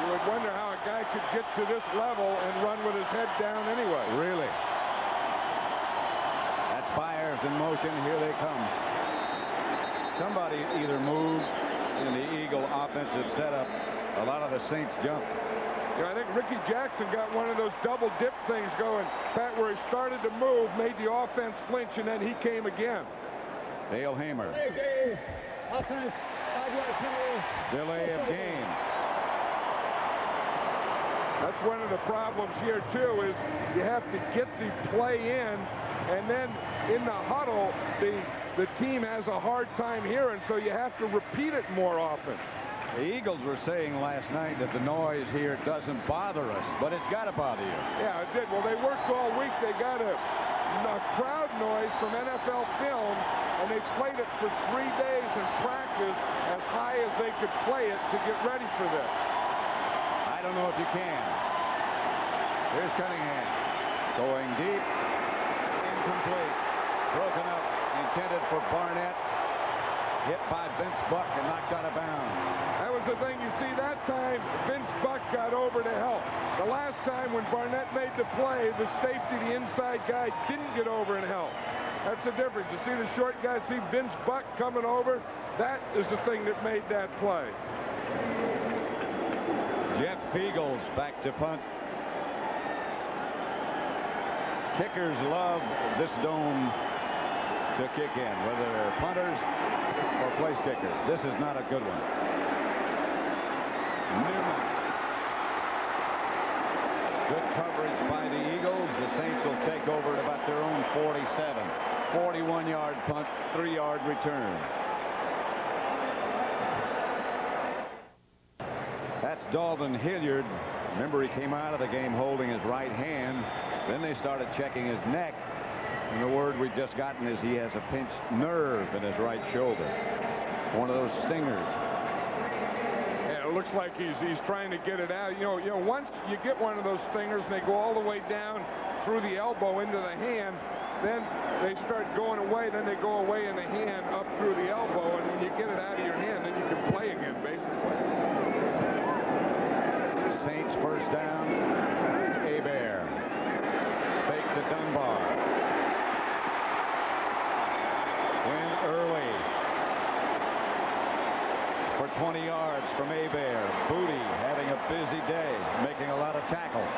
You would wonder how a guy could get to this level and run with his head down anyway. Really? That's Byers in motion. Here they come. Somebody either moved in the Eagle offensive setup. A lot of the Saints jumped. Yeah, I think Ricky Jackson got one of those double dip things going, Pat, where he started to move, made the offense flinch, and then he came again. Dale Hamer. Offense, 5-yard penalty. Delay of game. That's one of the problems here, too, is you have to get the play in, and then in the huddle, the team has a hard time hearing, so you have to repeat it more often. The Eagles were saying last night that the noise here doesn't bother us, but it's got to bother you. Yeah, it did. Well, they worked all week. They got a crowd noise from NFL Film, and they played it for 3 days in practice as high as they could play it to get ready for this. I don't know if you can. Here's Cunningham. Going deep. Incomplete. Broken up. Intended for Barnett. Hit by Vince Buck and knocked out of bounds. That was the thing. You see, that time, Vince Buck got over to help. The last time when Barnett made the play, the safety, the inside guy, didn't get over and help. That's the difference. You see the short guy, see Vince Buck coming over? That is the thing that made that play. Jeff Feagles back to punt. Kickers love this dome to kick in, whether they're punters or place kickers. This is not a good one. Newman. Good coverage by the Eagles. The Saints will take over at about their own 47. 41-yard punt, 3-yard return. That's Dalton Hilliard. Remember, he came out of the game holding his right hand. Then they started checking his neck. And the word we've just gotten is he has a pinched nerve in his right shoulder. One of those stingers. Yeah, it looks like he's trying to get it out. You know, once you get one of those stingers and they go all the way down through the elbow into the hand, then they start going away. Then they go away in the hand up through the elbow. And when you get it out of your hand, then you can play again, basically. Saints first down. Hebert. Fake to Dunbar. Win early. For 20 yards from Hebert. Booty having a busy day, making a lot of tackles.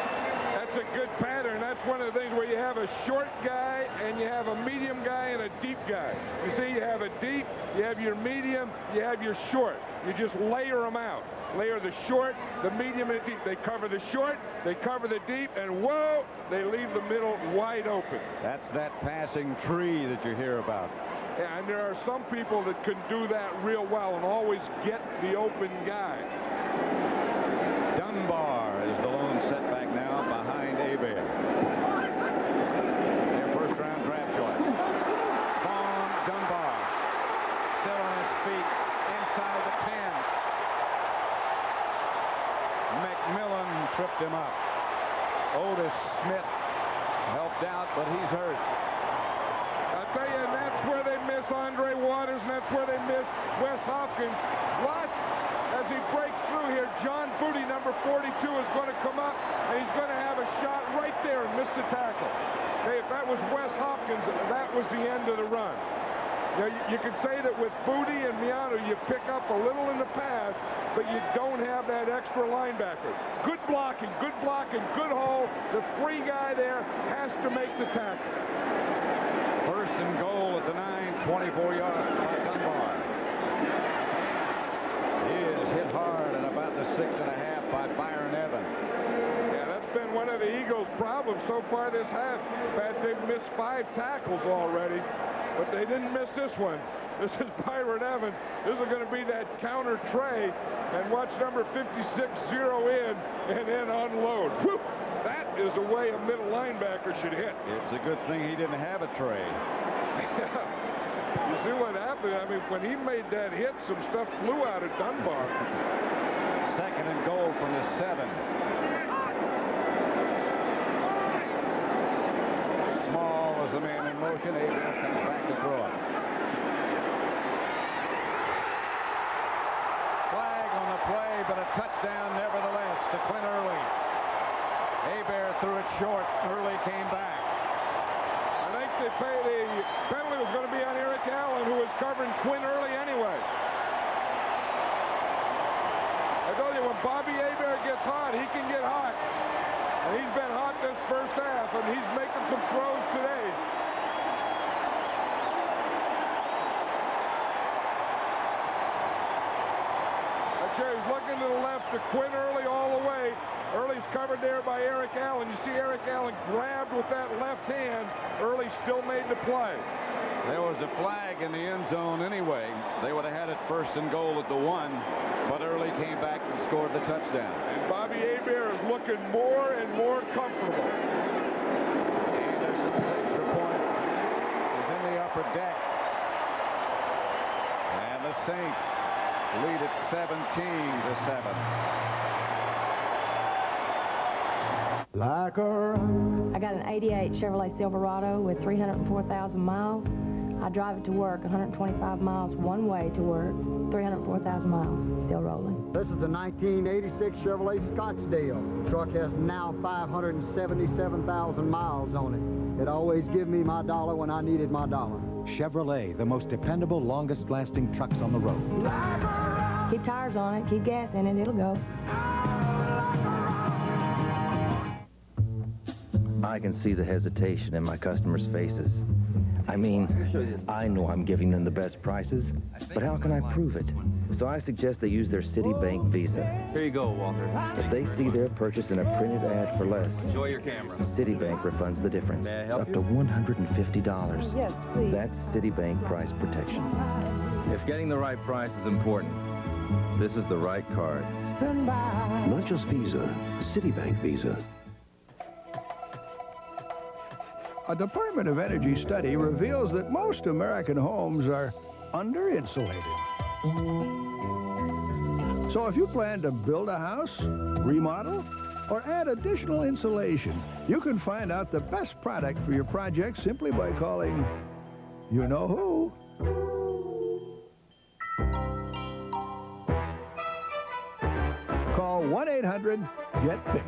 That's a good pattern. that's one of the things where you have a short guy and you have a medium guy and a deep guy. You see, you have a deep, you have your medium, you have your short. You just layer them out. Layer the short, the medium, and the deep. They cover the short, they cover the deep, and whoa, they leave the middle wide open. That's that passing tree that you hear about. Yeah, and there are some people that can do that real well and always get the open guy. Dunbar is the lone setback now behind Hebert. Their first-round draft choice. Vaughn Dunbar still on his feet inside the 10. McMillan tripped him up. Otis Smith helped out, but he's hurt. I tell you, and that's where they miss Andre Waters, and that's where they miss Wes Hopkins. Watch as he breaks through here. John Booty, number 42, is going to come up, and he's going to have a shot right there and miss the tackle. Hey, if that was Wes Hopkins, that was the end of the run. Now, you can say that with Booty and Miano, you pick up a little in the pass, but you don't have that extra linebacker. Good blocking, good hole. The free guy there has to make the tackle. First and goal at the 9, 24 yards by Dunbar. He is hit hard at about the 6.5 by Byron Evans. Yeah, that's been one of the Eagles' problems so far this half. In fact, they've missed 5 tackles already, but they didn't miss this one. This is Byron Evans. This is going to be that counter tray, and watch number 56 zero in and then unload. Whoop! That is the way a middle linebacker should hit. It's a good thing he didn't have a tray. You see what happened? I mean, when he made that hit, some stuff flew out of Dunbar. Second and goal from the 7. Small as the man in motion. Hebert comes back to throw it. Flag on the play, but a touchdown nevertheless to Quinn Early. Hebert threw it short. Early came back. I think the penalty was going to be on Eric Allen, who was covering Quinn Early anyway. I told you, when Bobby Hebert gets hot, he can get hot. And he's been hot this first half, and he's making some throws today. He's looking to the left to Quinn Early all the way. Early's covered there by Eric Allen. You see Eric Allen grabbed with that left hand. Early still made the play. There was a flag in the end zone anyway. They would have had it first and goal at the 1, but Early came back and scored the touchdown. And Bobby Hebert is looking more and more comfortable. Anderson's extra point is in the upper deck. And the Saints lead at 17-7. Like I got an 88 Chevrolet Silverado with 304,000 miles. I drive it to work 125 miles one way to work, 304,000 miles, still rolling. This is a 1986 Chevrolet Scottsdale. The truck has now 577,000 miles on it. It always gives me my dollar when I needed my dollar. Chevrolet, the most dependable, longest-lasting trucks on the road. Keep tires on it, keep gas in it, it'll go. I can see the hesitation in my customers' faces. I mean, I know I'm giving them the best prices, but how can I prove it? So I suggest they use their Citibank Visa. Here you go, Walter. If they see their purchase in a printed ad for less, Enjoy your camera. Citibank refunds the difference. May I help up you? to $150. Yes, please. That's Citibank price protection. If getting the right price is important, this is the right card. Not just Visa, Citibank Visa. A Department of Energy study reveals that most American homes are under-insulated. So if you plan to build a house, remodel, or add additional insulation, you can find out the best product for your project simply by calling you-know-who. Call 1-800-GET-PINK.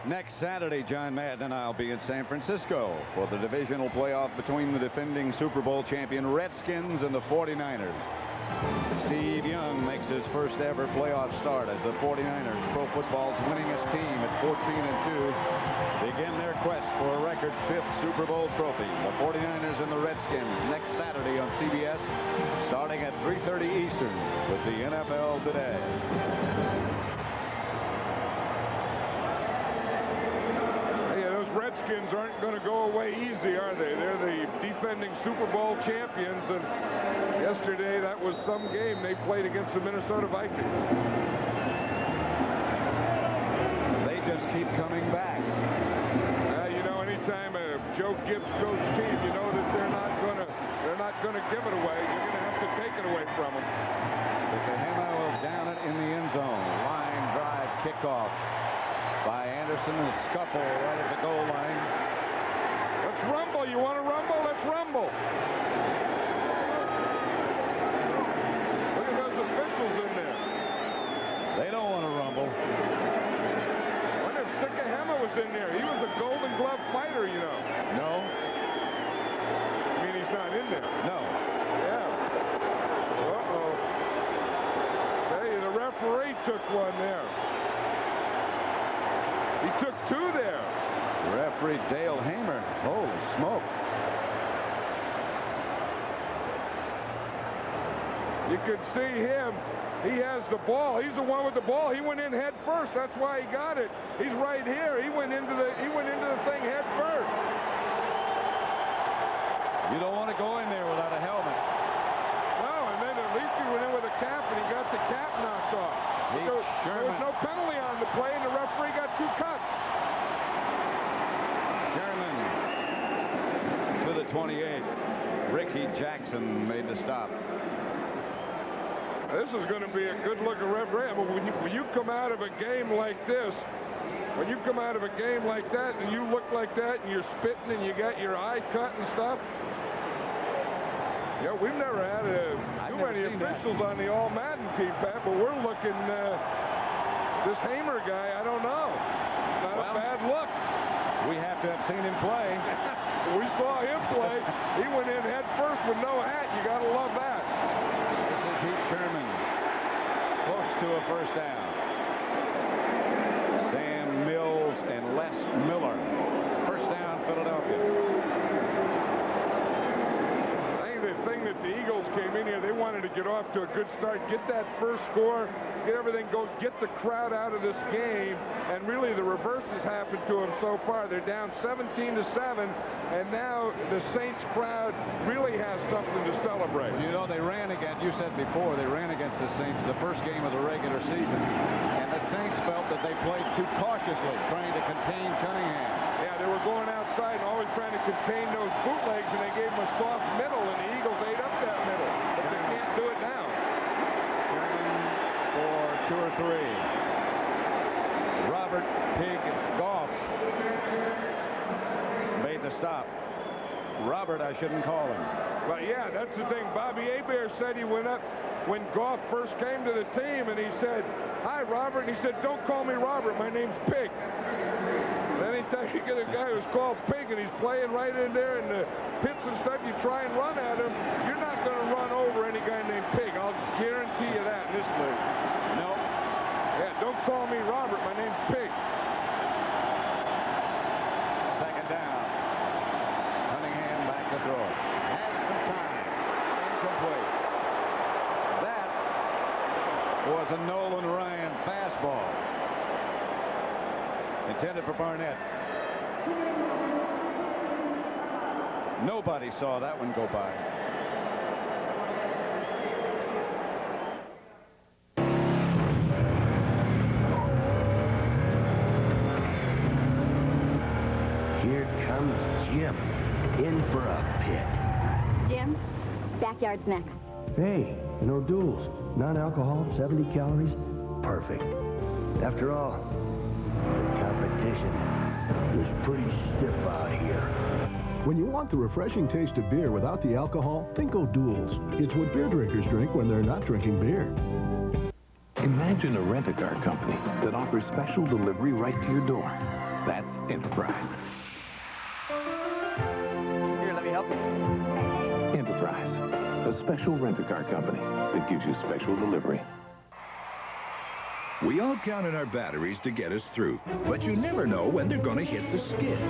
Next Saturday, John Madden and I'll be in San Francisco for the divisional playoff between the defending Super Bowl champion Redskins and the 49ers. Steve Young makes his first ever playoff start as the 49ers, pro football's winningest team at 14-2, begin their quest for a record 5th Super Bowl trophy. The 49ers and the Redskins next Saturday on CBS, starting at 3:30 Eastern with the NFL Today. Redskins aren't going to go away easy, are they? They're the defending Super Bowl champions, and yesterday that was some game they played against the Minnesota Vikings. They just keep coming back. You know, anytime a Joe Gibbs coach team, you know that they're not gonna give it away. You're gonna have to take it away from them. Sikahema will down it in the end zone. Line drive kickoff by Anderson, and scuffle right at the goal line. Let's rumble. You want to rumble? Let's rumble. Look at those officials in there. They don't want to rumble. I wonder if Sikahema was in there. He was a Golden Glove fighter, you know. No. I mean, he's not in there. No. Yeah. Uh-oh. Hey, the referee took one there. He took 2 there. Referee Dale Hamer. Holy smoke. You could see him. He has the ball. He's the one with the ball. He went in head first. That's why he got it. He's right here. He went into the thing head first. You don't want to go in there without a helmet. No, and then at least he went in with a cap and he got the cap knocked off. There was no penalty on the play, and the referee got 2 cuts. Sherman to the 28. Ricky Jackson made the stop. This is going to be a good-looking referee. But when you come out of a game like this, when you come out of a game like that and you look like that and you're spitting and you got your eye cut and stuff, yeah, we've never had too many officials on the All-Madden team, Pat, but we're looking, this Hamer guy, I don't know. Not a bad look. We have to have seen him play. We saw him play. He went in head first with no hat. You got to love that. This is Pete Sherman. Close to a first down. Sam Mills and Les Miller. First down, Philadelphia. The thing that the Eagles came in here, they wanted to get off to a good start, get that first score, get everything going, get the crowd out of this game, and really the reverse has happened to them so far. They're down 17-7, and now the Saints crowd really has something to celebrate. You know, they ran against, you said before, they ran against the Saints the first game of the regular season, and the Saints felt that they played too cautiously, trying to contain Cunningham. Yeah, they were going outside and always trying to contain those bootlegs, and they gave them a soft middle, and the Eagles ate up that middle. But they can't do it now. For 2 or 3. Robert Pig Goff made the stop. Robert, I shouldn't call him. But yeah, that's the thing. Bobby Hebert said he went up when Goff first came to the team, and he said, "Hi, Robert." And he said, "Don't call me Robert. My name's Pig." Anytime you get a guy who's called Pig and he's playing right in there in the pits and stuff, you try and run at him, you're not going to run over any guy named Pig. I'll guarantee you that in this league. No. Yeah, don't call me Robert. My name's Pig. Second down. Cunningham back to throw it. Has some time. Incomplete. That was a Nolan Ryan fastball. Intended for Barnett. Nobody saw that one go by. Here comes Jim, in for a pit. Jim, backyard's next. Hey, no duels. Non-alcohol, 70 calories. Perfect. After all, the competition is pretty stiff out here. When you want the refreshing taste of beer without the alcohol, think O'Doul's. It's what beer drinkers drink when they're not drinking beer. Imagine a rent-a-car company that offers special delivery right to your door. That's Enterprise. Here, let me help you. Enterprise, a special rent-a-car company that gives you special delivery. We all count on our batteries to get us through, but you never know when they're going to hit the skids.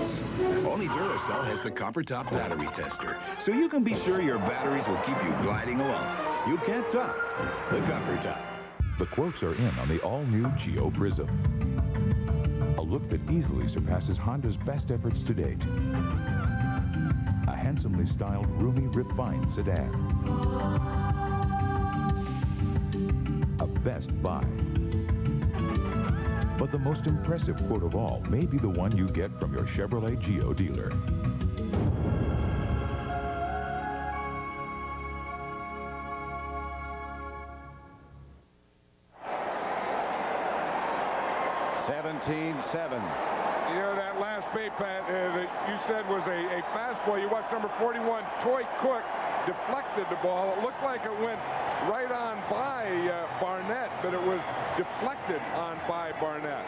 Only Duracell has the Copper Top Battery Tester, so you can be sure your batteries will keep you gliding along. You can't top the Copper Top. The quotes are in on the all-new Geo Prism. A look that easily surpasses Honda's best efforts to date. A handsomely styled, roomy, refined sedan. A best buy. But the most impressive quote of all may be the one you get from your Chevrolet Geo dealer. You know, that last bait, Pat, that you said was a fastball. You watched number 41, Toy Cook, deflected the ball. It looked like it went right on by Barnett, but it was deflected on by Barnett.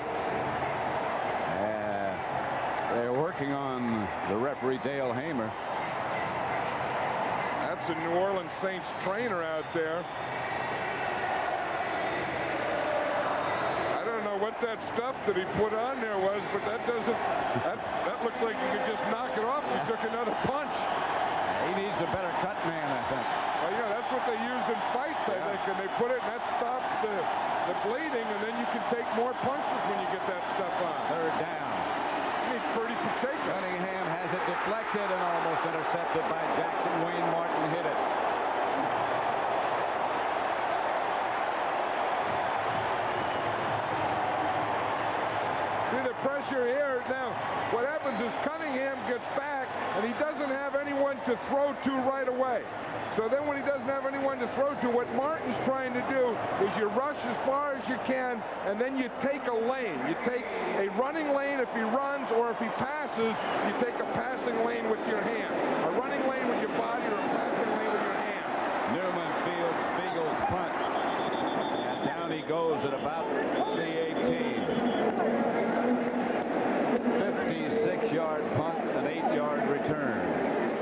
They're working on the referee, Dale Hamer. That's a New Orleans Saints trainer out there. I don't know what that stuff that he put on there was, but that looks like you could just knock it off. He took another punch. He needs a better cut man, I think. Well, yeah, that's what they use in fights, I think, and they put it, and that stops the bleeding, and then you can take more punches when you get that stuff on. Third down. You need Purdy Pacheco. Cunningham has it deflected and almost intercepted by Jackson. Wayne Martin hit it. See the pressure here. Now, what happens is Cunningham gets back, and he doesn't have anyone to throw to right away. So then when he doesn't have anyone to throw to, what Martin's trying to do is you rush as far as you can, and then you take a lane. You take a running lane if he runs, or if he passes, you take a passing lane with your hand. A running lane with your body, or a passing lane with your hand. Newman fields Spiegel's punt. And down he goes at about the 18. 56-yard punt, an 8-yard return.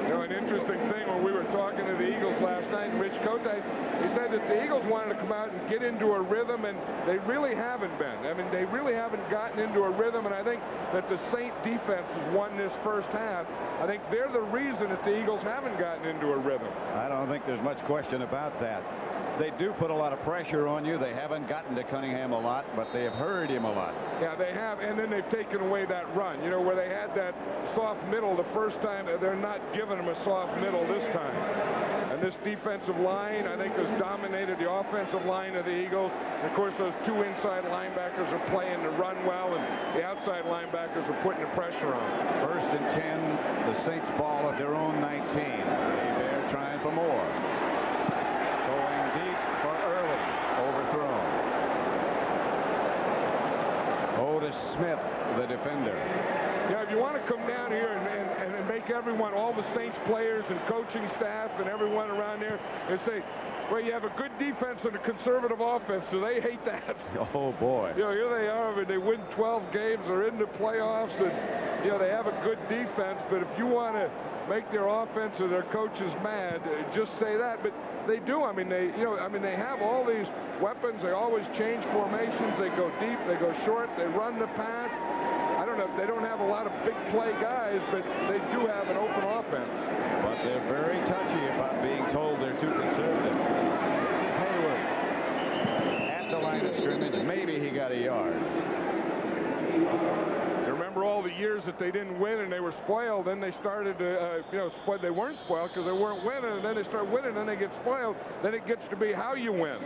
You know, an interesting thing when we were talking to the Eagles last night, Rich Cote, he said that the Eagles wanted to come out and get into a rhythm, and they really haven't been. I mean, they really haven't gotten into a rhythm, and I think that the Saint defense has won this first half. I think they're the reason that the Eagles haven't gotten into a rhythm. I don't think there's much question about that. They do put a lot of pressure on you. They haven't gotten to Cunningham a lot, but they have hurt him a lot. Yeah, they have, and then they've taken away that run. You know, where they had that soft middle the first time, they're not giving them a soft middle this time. And this defensive line, I think, has dominated the offensive line of the Eagles. And of course, those two inside linebackers are playing to run well, and the outside linebackers are putting the pressure on. First and 10, the Saints ball at their own 19. They're trying for more. Going deep for early. Overthrown. Otis Smith, the defender. Yeah, if you want to come down here and make everyone, all the Saints players and coaching staff and everyone around there, and say, well, you have a good defense and a conservative offense. Do they hate that? Oh, boy. You know, here they are. I mean, they win 12 games. They're in the playoffs. And, you know, they have a good defense. But if you want to make their offense or their coaches mad, just say that. But they do. I mean, they have all these weapons. They always change formations. They go deep. They go short. They run the pass. I don't know. They don't have a lot of big play guys, but they do have an open offense. But they're very touchy about being told they're too conservative. This is Hayward. At the line of scrimmage. Maybe he got a yard. You remember all the years that they didn't win and they were spoiled. Then they started to, they weren't spoiled because they weren't winning. And then they start winning, and then they get spoiled. Then it gets to be how you win.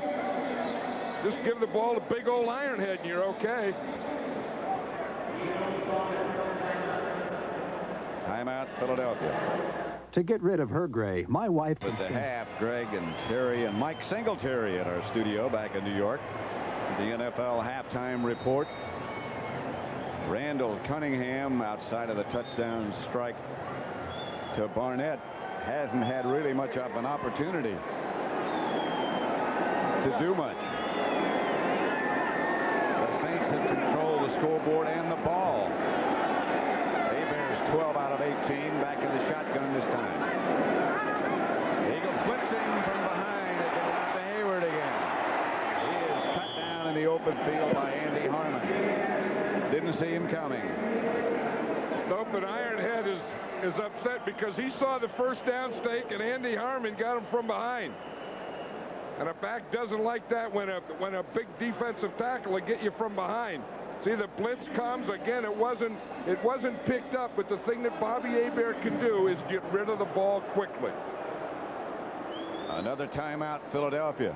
Just give the ball to big old Ironhead and you're okay. Timeout, Philadelphia. To get rid of her gray, my wife... With the half, Greg and Terry and Mike Singletary at our studio back in New York. The NFL halftime report. Randall Cunningham, outside of the touchdown strike to Barnett, hasn't had really much of an opportunity to do much. The Saints have controlled the scoreboard and the ball. 12 out of 18, back in the shotgun this time. Eagles blitzing from behind. They get out to Hayward again. He is cut down in the open midfield by Andy Harmon. Didn't see him coming. No, but Ironhead is upset because he saw the first down stake and Andy Harmon got him from behind. And a back doesn't like that when a big defensive tackle will get you from behind. See, the blitz comes again. It wasn't picked up, but the thing that Bobby Hebert can do is get rid of the ball quickly. Another timeout, Philadelphia.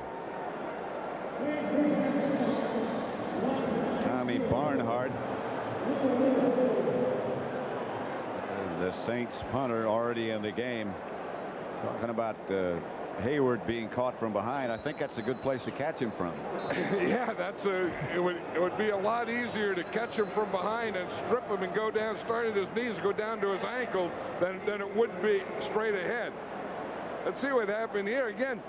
Tommy Barnhart, the Saints punter, already in the game. Talking about Hayward being caught from behind. I think that's a good place to catch him from. Yeah, it would be a lot easier to catch him from behind and strip him and go down, start at his knees, go down to his ankle, than it would be straight ahead. Let's see what happened here. Again,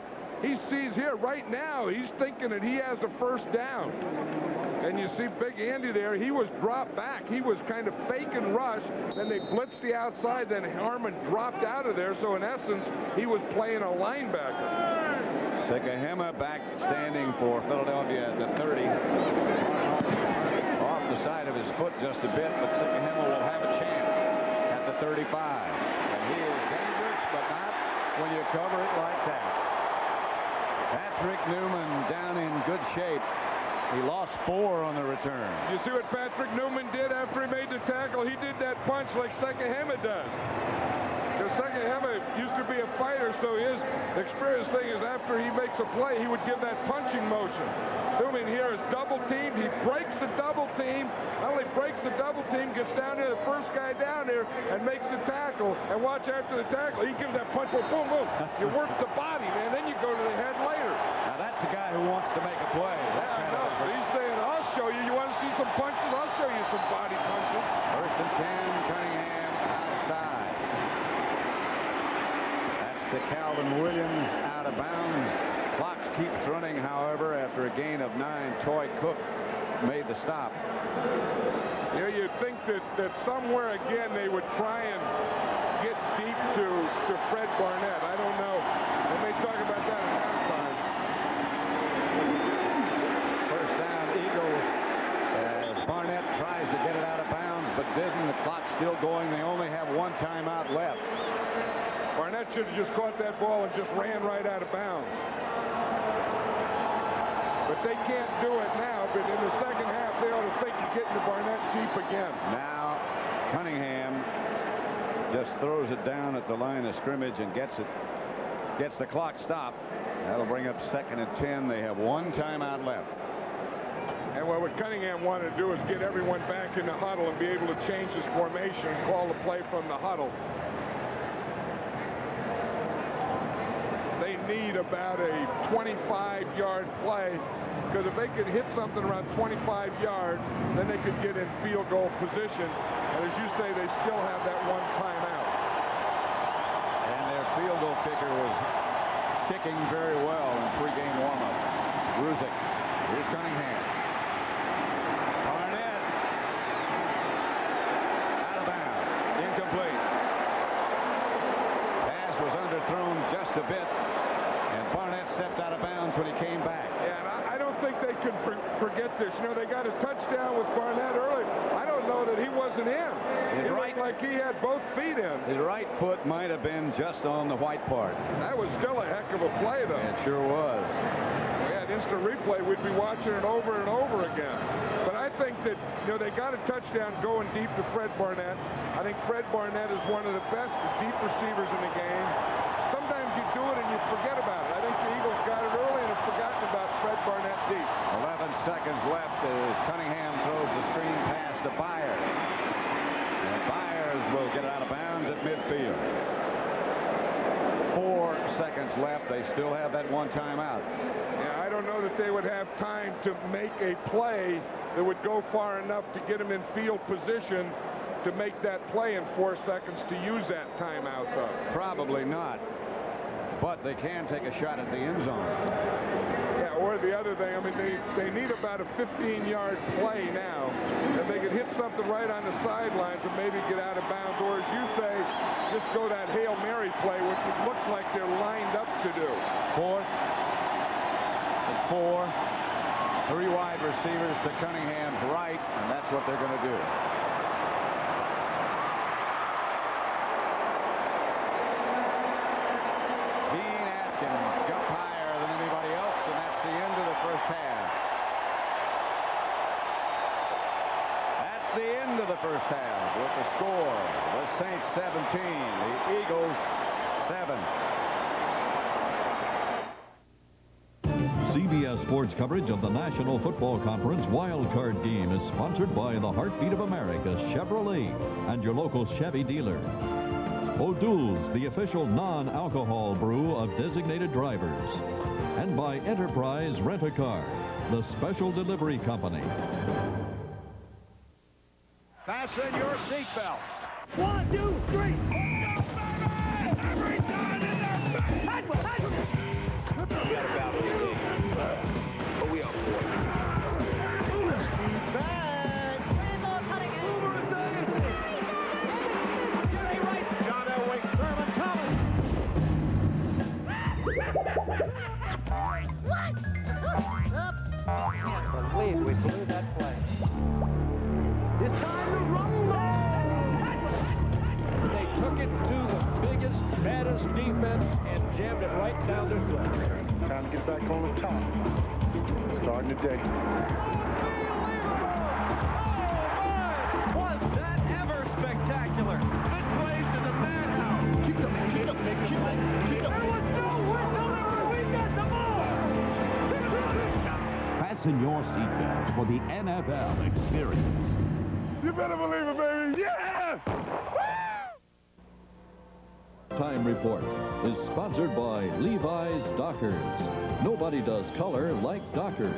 he sees here right now, he's thinking that he has a first down. And you see Big Andy there, he was dropped back. He was kind of fake and rush. Then they blitzed the outside. Then Harmon dropped out of there. So in essence, he was playing a linebacker. Sikahema back standing for Philadelphia at the 30. Off the side of his foot just a bit, but Sikahema will have a chance at the 35. And he is dangerous, but not when you cover it like that. Patrick Newman down in good shape. He lost 4 on the return. You see what Patrick Newman did after he made the tackle? He did that punch like Sikahema does. Because Sikahema used to be a fighter, so his experience thing is after he makes a play, he would give that punching motion. Newman here is double teamed. He breaks the double team. Not only breaks the double team, gets down there, the first guy down there, and makes the tackle. And watch after the tackle. He gives that punch, boom, boom, boom. You work the body, man. Then you go to the head later. Now that's a guy who wants to make a play. He's saying, I'll show you. You want to see some punches? I'll show you some body punches. First and 10, Cunningham outside. That's to Calvin Williams out of bounds. Clock keeps running, however, after a gain of 9. Toy Cook made the stop. Here you'd think that somewhere again they would try and get deep to Fred Barnett. I don't know. They may talk about that at halftime. First down, Eagles. As Barnett tries to get it out of bounds, but didn't. The clock's still going. They only have 1 timeout left. Barnett should have just caught that ball and just ran right out of bounds. But they can't do it now. But in the second half, they ought to think of getting to Barnett deep again. Now, Cunningham just throws it down at the line of scrimmage and gets the clock stopped. That'll bring up 2nd and 10. They have 1 timeout left. And what Cunningham wanted to do is get everyone back in the huddle and be able to change his formation and call the play from the huddle. They need about a 25-yard play, because if they could hit something around 25 yards, then they could get in field goal position. And as you say, they still have that 1 timeout. And their field goal kicker was kicking very well in pregame warm-up. Ruzick. Here's Cunningham. Barnett. Out of bounds. Incomplete. Pass was underthrown just a bit. And Barnett stepped out of bounds when he came back. Yeah, and I don't think they could forget this. You know, they got a touchdown with Barnett early. I don't know that he wasn't in. It looked like he had both feet in. His right foot might have been just on the white part. That was still a heck of a play, though. It sure was. We had instant replay. We'd be watching it over and over again. But I think that, you know, they got a touchdown going deep to Fred Barnett. I think Fred Barnett is one of the best deep receivers in the game. Sometimes you do it and you forget about it. I think the Eagles got it early and have forgotten about Fred Barnett deep. 11 seconds left as Cunningham throws the screen pass to Byers. And Byers will get out of bounds at midfield. 4 seconds left. They still have that 1 timeout. Yeah, I don't know that they would have time to make a play that would go far enough to get them in field position to make that play in 4 seconds to use that timeout, though. Probably not. But they can take a shot at the end zone. Yeah, or the other thing, I mean, they need about a 15-yard play now. If they could hit something right on the sidelines and maybe get out of bounds, or as you say, just go that Hail Mary play, which it looks like they're lined up to do. 4th and 4. Three wide receivers to Cunningham's right, and that's what they're going to do. Gene Atkins jumped higher than anybody else, and that's the end of the first half. That's the end of the first half with the score. The Saints 17, the Eagles 7. CBS Sports coverage of the National Football Conference Wild Card Game is sponsored by the Heartbeat of America, Chevrolet, and your local Chevy dealer. O'Doul's, the official non-alcohol brew of designated drivers. And by Enterprise Rent-A-Car, the special delivery company. Fasten your seatbelt. 1, 2, 3. Every time in there. We got about 15. But we are 40. Back. John Elway, Sherman coming. I can't believe we blew that play. It's time to rumble. They took it to the biggest, baddest defense and jammed it right down their throat. Time to get back on the top. Starting today. Was that ever spectacular? This place is a madhouse. Keep it up, keep it up, keep it up. Keep it up. Let's go. We're delivering. We got the ball. Fasten your seatbelts for the NFL experience. You better believe it, baby. Yes! Time Report is sponsored by Levi's Dockers. Nobody does color like Dockers.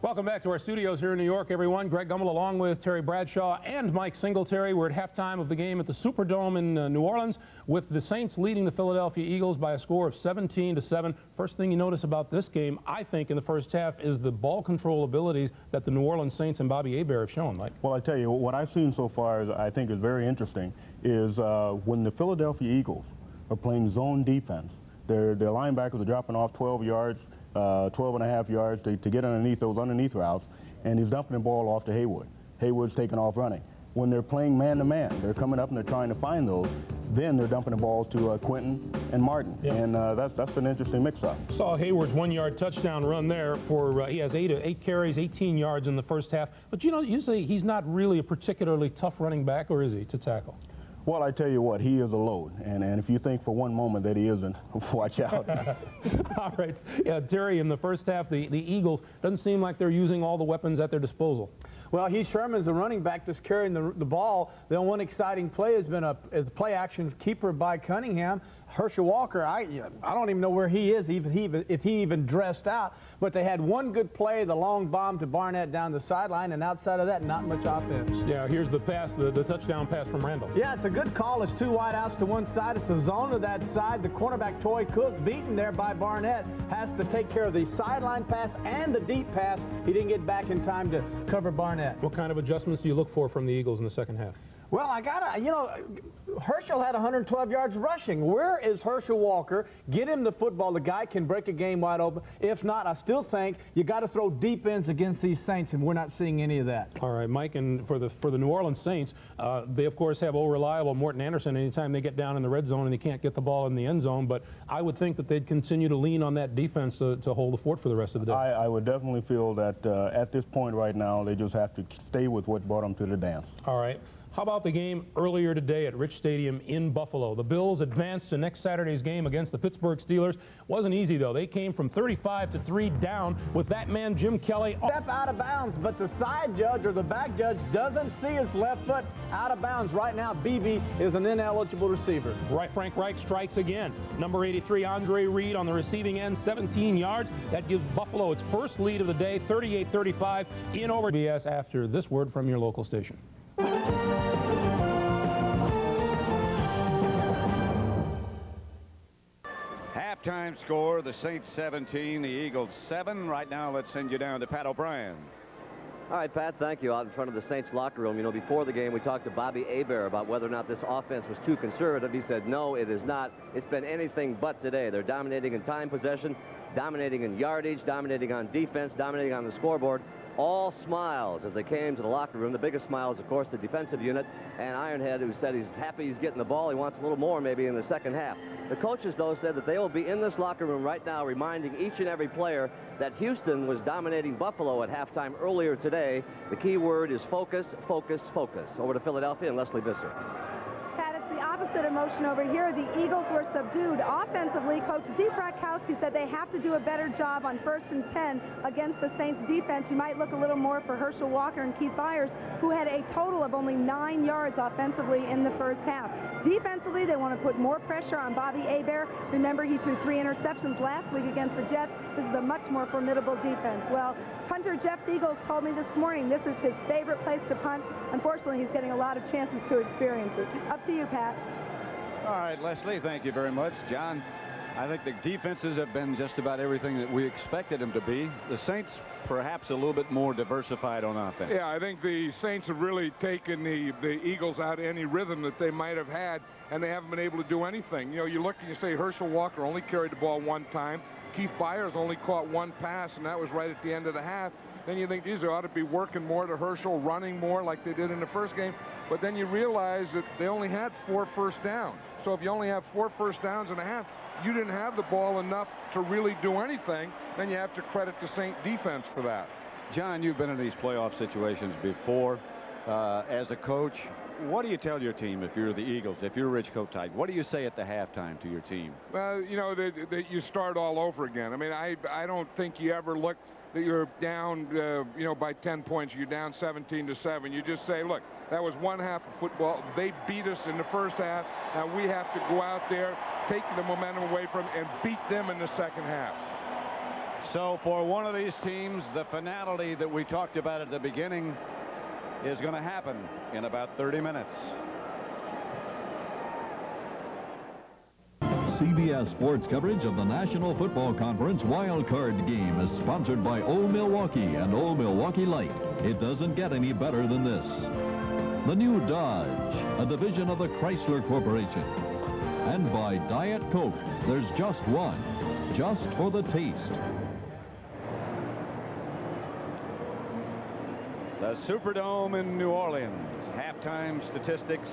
Welcome back to our studios here in New York, everyone. Greg Gumbel along with Terry Bradshaw and Mike Singletary. We're at halftime of the game at the Superdome in New Orleans with the Saints leading the Philadelphia Eagles by a score of 17-7. First thing you notice about this game, I think, in the first half is the ball control abilities that the New Orleans Saints and Bobby Hebert have shown, Mike. Well, I tell you, what I've seen so far, I think is very interesting, is when the Philadelphia Eagles are playing zone defense, their linebackers are dropping off 12 yards, 12 and a half yards to get underneath those underneath routes, and he's dumping the ball off to Haywood. Haywood's taking off running. When they're playing man-to-man, they're coming up and they're trying to find those, then they're dumping the balls to Quentin and Martin. Yep. And that's an interesting mix-up. Saw Hayward's 1-yard touchdown run there for, he has 8 carries, 18 yards in the first half. But, you know, you say he's not really a particularly tough running back, or is he, to tackle? Well, I tell you what, he is a load, and if you think for one moment that he isn't, watch out. All right. Yeah, Terry, in the first half, the Eagles, doesn't seem like they're using all the weapons at their disposal. Well, Heath Sherman's a running back that's carrying the ball. The one exciting play has been a play-action keeper by Cunningham. Herschel Walker, I don't even know where he is, if he even dressed out. But they had one good play, the long bomb to Barnett down the sideline, and outside of that, not much offense. Yeah, here's the pass, the touchdown pass from Randall. Yeah, it's a good call. It's 2 wideouts to one side. It's a zone to that side. The cornerback, Toy Cook, beaten there by Barnett, has to take care of the sideline pass and the deep pass. He didn't get back in time to cover Barnett. What kind of adjustments do you look for from the Eagles in the second half? Well, I gotta, Herschel had 112 yards rushing. Where is Herschel Walker? Get him the football. The guy can break a game wide open. If not, I still think you got to throw deep ends against these Saints, and we're not seeing any of that. All right, Mike, and for the New Orleans Saints, they of course have reliable Morton Anderson anytime they get down in the red zone and they can't get the ball in the end zone. But I would think that they'd continue to lean on that defense to hold the fort for the rest of the day. I would definitely feel that at this point right now, they just have to stay with what brought them to the dance. All right. How about the game earlier today at Rich Stadium in Buffalo? The Bills advanced to next Saturday's game against the Pittsburgh Steelers. Wasn't easy, though. They came from 35-3 down with that man, Jim Kelly. Step out of bounds, but the side judge or the back judge doesn't see his left foot out of bounds. Right now, BB is an ineligible receiver. Right, Frank Reich strikes again. Number 83, Andre Reed on the receiving end, 17 yards. That gives Buffalo its first lead of the day, 38-35 in over BS after this word from your local station. Halftime score, the Saints 17, the Eagles 7. Right now, let's send you down to Pat O'Brien. All right, Pat, thank you. Out in front of the Saints locker room, before the game, we talked to Bobby Hebert about whether or not this offense was too conservative. He said, no, it is not. It's been anything but today. They're dominating in time possession. dominating in yardage, dominating on defense, dominating on the scoreboard. All smiles as they came to the locker room. The biggest smile is, of course, the defensive unit, and Ironhead, who said he's happy he's getting the ball. He wants a little more maybe in the second half. The coaches, though, said that they will be in this locker room right now reminding each and every player that Houston was dominating Buffalo at halftime earlier today. The key word is focus, focus, focus. Over to Philadelphia and Leslie Visser. Pat, it's the opposite emotion over here. The Eagles were subdued. Offensively, Coach Zeke Bratkowski said they have to do a better job on 1st and 10 against the Saints defense. You might look a little more for Herschel Walker and Keith Byers, who had a total of only 9 yards offensively in the first half. Defensively, they want to put more pressure on Bobby Hebert. Remember, he threw 3 interceptions last week against the Jets. This is a much more formidable defense. Well, punter Jeff Eagles told me this morning this is his favorite place to punt. Unfortunately, he's getting a lot of chances to experience it. Up to you, Pat. All right, Leslie, thank you very much. John, I think the defenses have been just about everything that we expected them to be. The Saints, perhaps a little bit more diversified on offense. Yeah, I think the Saints have really taken the Eagles out of any rhythm that they might have had, and they haven't been able to do anything. You know, you look and you say Herschel Walker only carried the ball 1 time. Keith Byers only caught 1 pass, and that was right at the end of the half. Then you think, geez, they ought to be working more to Herschel, running more like they did in the first game. But then you realize that they only had 4 first downs. So if you only have 4 first downs and a half, you didn't have the ball enough to really do anything. Then you have to credit the Saint defense for that. John, you've been in these playoff situations before. As a coach, what do you tell your team if you're the Eagles, if you're Rich Kotite? What do you say at the halftime to your team? Well, you know, that you start all over again. I mean, I don't think you ever look that you're down, you know, by 10 points. You're down 17-7. You just say, look, that was 1 half of football. They beat us in the first half. Now we have to go out there, take the momentum away from them, and beat them in the second half. So for one of these teams, the finality that we talked about at the beginning is going to happen in about 30 minutes. CBS Sports coverage of the National Football Conference Wild Card game is sponsored by Old Milwaukee and Old Milwaukee Light. It doesn't get any better than this. The new Dodge, a division of the Chrysler Corporation. And by Diet Coke, there's just one, just for the taste. The Superdome in New Orleans. Halftime statistics.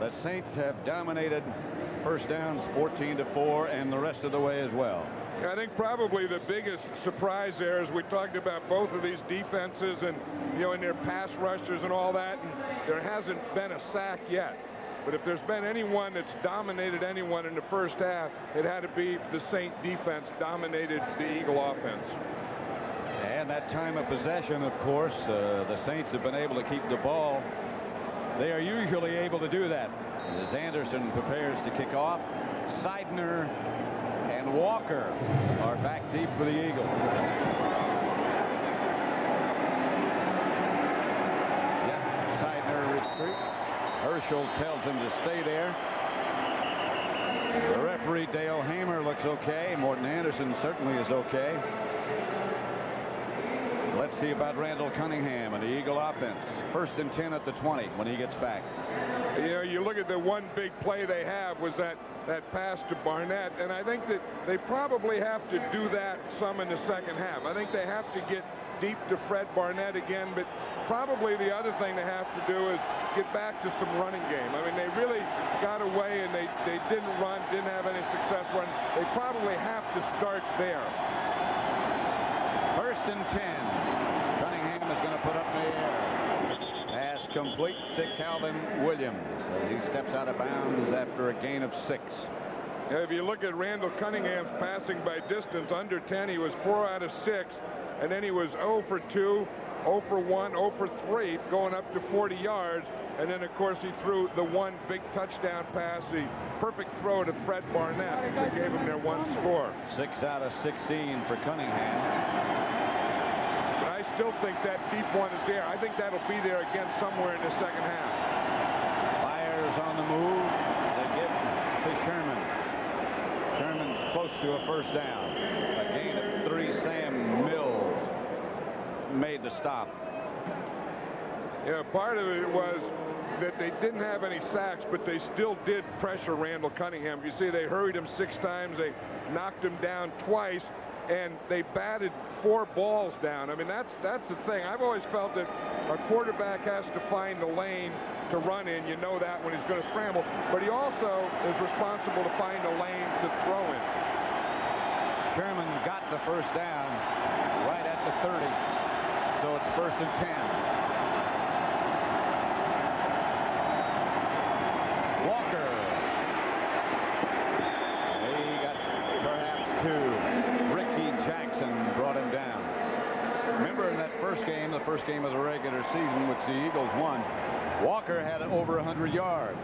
The Saints have dominated first downs 14-4 and the rest of the way as well. I think probably the biggest surprise there is we talked about both of these defenses and, you know, in their pass rushers and all that, and there hasn't been a sack yet. But if there's been anyone that's dominated anyone in the first half, it had to be the Saint defense dominated the Eagle offense. And that time of possession, of course, the Saints have been able to keep the ball. They are usually able to do that. As Anderson prepares to kick off, Seidner and Walker are back deep for the Eagles. Yep, Seidner retreats. Herschel tells him to stay there. The referee, Dale Hamer, looks okay. Morton Anderson certainly is okay. Let's see about Randall Cunningham and the Eagle offense. 1st and 10 at the 20 when he gets back. You know, you look at the one big play they have was that pass to Barnett, and I think that they probably have to do that some in the second half. I think they have to get deep to Fred Barnett again, but probably the other thing they have to do is get back to some running game. I mean, they really got away and they didn't run, didn't have any success running. They probably have to start there. 1st and 10. Cunningham is going to put up in the air. Pass complete to Calvin Williams as he steps out of bounds after a gain of 6. If you look at Randall Cunningham's passing by distance under 10, he was 4 out of 6, and then he was 0 for 2, 0 for 1, 0 for 3, going up to 40 yards. And then, of course, he threw the one big touchdown pass, the perfect throw to Fred Barnett that gave him their one score. 6 out of 16 for Cunningham. But I still think that deep one is there. I think that'll be there again somewhere in the second half. Byers on the move. They give to Sherman. Sherman's close to a first down. A gain of 3. Sam Mills made the stop. Yeah, part of it was that they didn't have any sacks, but they still did pressure Randall Cunningham. You see, they hurried him 6 times. They knocked him down twice, and they batted 4 balls down. I mean, that's the thing. I've always felt that a quarterback has to find the lane to run in. You know that when he's going to scramble. But he also is responsible to find a lane to throw in. Sherman got the first down right at the 30. So it's 1st and 10. Walker. He got perhaps 2. Ricky Jackson brought him down. Remember in that first game, the first game of the regular season, which the Eagles won, Walker had over 100 yards.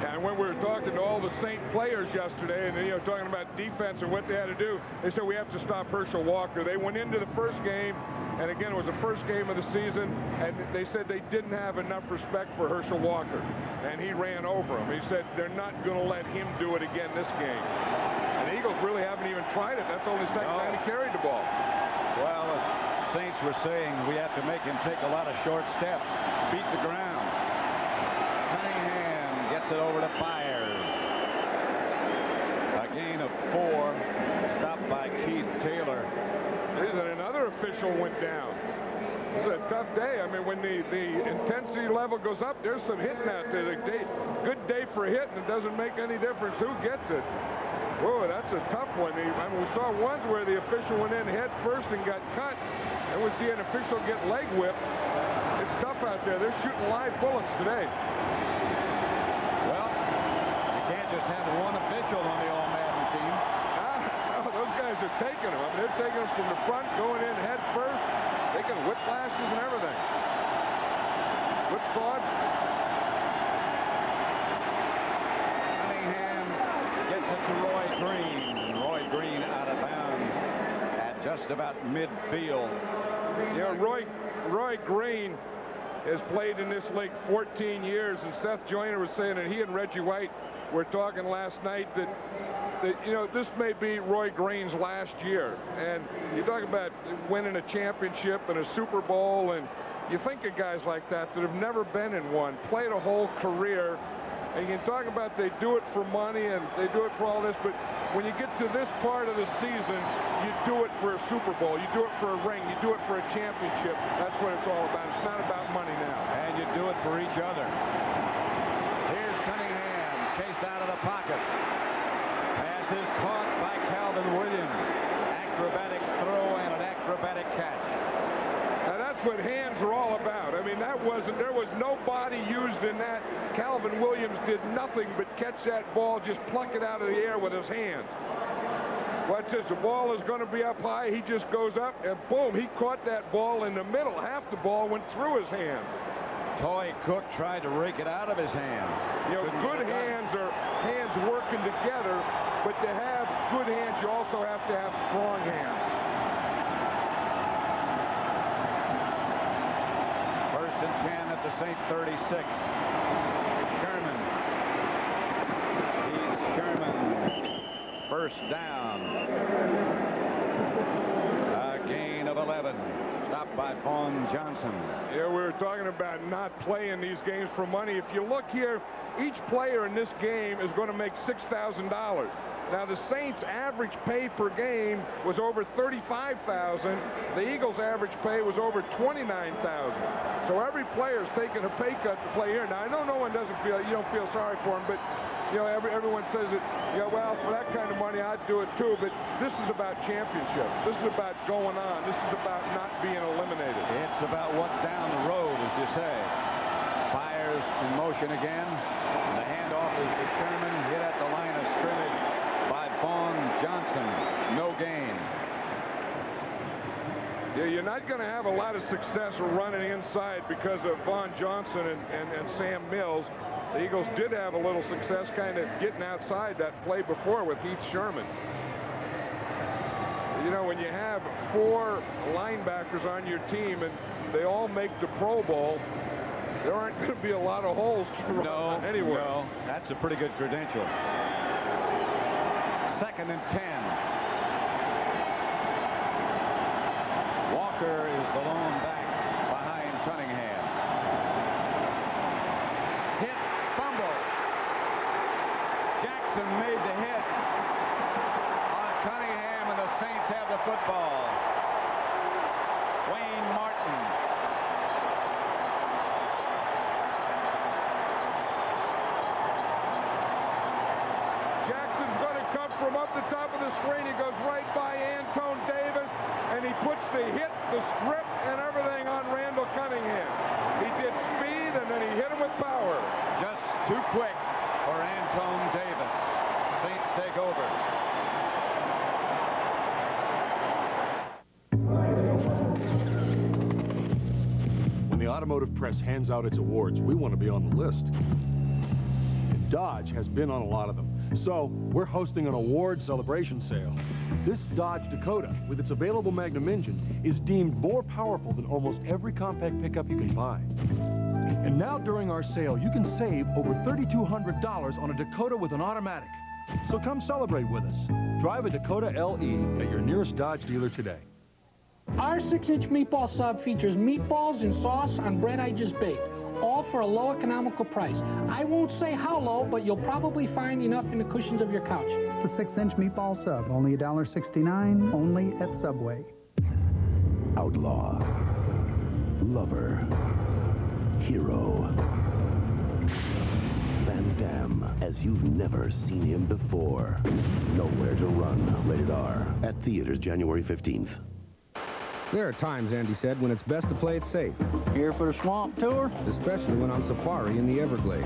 And when we were talking to all the Saint players yesterday, and talking about defense and what they had to do, they said we have to stop Herschel Walker. They went into the first game, and again, it was the first game of the season, and they said they didn't have enough respect for Herschel Walker, and he ran over him. He said they're not going to let him do it again this game. And the Eagles really haven't even tried it. That's the only second time he carried the ball. Well, the Saints were saying we have to make him take a lot of short steps, beat the ground. Cunningham gets it over to Byers. A gain of 4, stopped by Keith Taylor. Another official went down. This is a tough day. I mean, when the intensity level goes up, there's some hitting out there. Good day for hitting. It doesn't make any difference who gets it. Whoa, that's a tough one. I mean, we saw ones where the official went in head first and got cut. And we see an official get leg whipped. It's tough out there. They're shooting live bullets today. Well, you can't just have one official on the All-Madden team. No, those guys are taking them. I mean, they're taking them from the front, going in head first, taking whiplashes and everything. Whipsaw. Cunningham gets it to Roy Green. And Roy Green out of bounds at just about midfield. Roy Green has played in this league 14 years, and Seth Joyner was saying, and he and Reggie White were talking last night, that this may be Roy Green's last year. And you talk about winning a championship and a Super Bowl, and you think of guys like that have never been in one, played a whole career, and you can talk about they do it for money and they do it for all this, but when you get to this part of the season, you do it for a Super Bowl, you do it for a ring, you do it for a championship. That's what it's all about. It's not about money now. And you do it for each other. Here's Cunningham, chased out of the pocket. Pass is caught by Calvin Williams. Acrobatic throw and an acrobatic catch. Now that's what hands are all about. I mean, there was no body used in that. Calvin Williams did nothing but catch that ball, just pluck it out of the air with his hands. Watch this, the ball is going to be up high. He just goes up and boom, he caught that ball in the middle. Half the ball went through his hand. Toy Cook tried to rake it out of his hands. Good hands are hands working together, but to have good hands, you also have to have strong hands. First and 10 at the St. 36. Sherman. Heath Sherman. First down. A gain of 11. Stopped by Vaughn Johnson. Yeah, we were talking about not playing these games for money. If you look here, each player in this game is going to make $6,000. Now, the Saints' average pay per game was over $35,000. The Eagles' average pay was over $29,000. So every player is taking a pay cut to play here. Now, I know no one doesn't feel, you don't feel sorry for him, but everyone says that, well, for that kind of money, I'd do it too. But this is about championships. This is about going on. This is about not being eliminated. It's about what's down the road, as you say. Fires in motion again. The handoff is to Sherman, hit at the line of scrimmage by Vaughn Johnson. No gain. Yeah, you're not going to have a lot of success running inside because of Vaughn Johnson and Sam Mills. The Eagles did have a little success kind of getting outside that play before with Heath Sherman. When you have 4 linebackers on your team and they all make the Pro Bowl, there aren't going to be a lot of holes to run anywhere. No, that's a pretty good credential. Second and 10. Walker is the lone back behind Cunningham. Hit, fumble. Jackson made the hit on Cunningham, and the Saints have the football. Wayne Martin. Jackson's going to come from up the top of the screen. He goes right by Antone Davis, and he puts the hit, the strip, and everything on Randall Cunningham. He did speed, and then he hit him with power. Just too quick for Antone Davis. Saints take over. When the automotive press hands out its awards, we want to be on the list. And Dodge has been on a lot of them. So we're hosting an award celebration sale. This Dodge Dakota, with its available Magnum engine, is deemed more powerful than almost every compact pickup you can buy. And now during our sale, you can save over $3,200 on a Dakota with an automatic. So come celebrate with us. Drive a Dakota LE at your nearest Dodge dealer today. Our 6-inch meatball sub features meatballs and sauce on bread I just baked, all for a low economical price. I won't say how low, but you'll probably find enough in the cushions of your couch. The 6-inch meatball sub, only $1.69, only at Subway. Outlaw. Lover. Hero. Van Damme, as you've never seen him before. Nowhere to Run, rated R. At theaters January 15th. There are times, Andy said, when it's best to play it safe. Here for the swamp tour? Especially when on safari in the Everglades.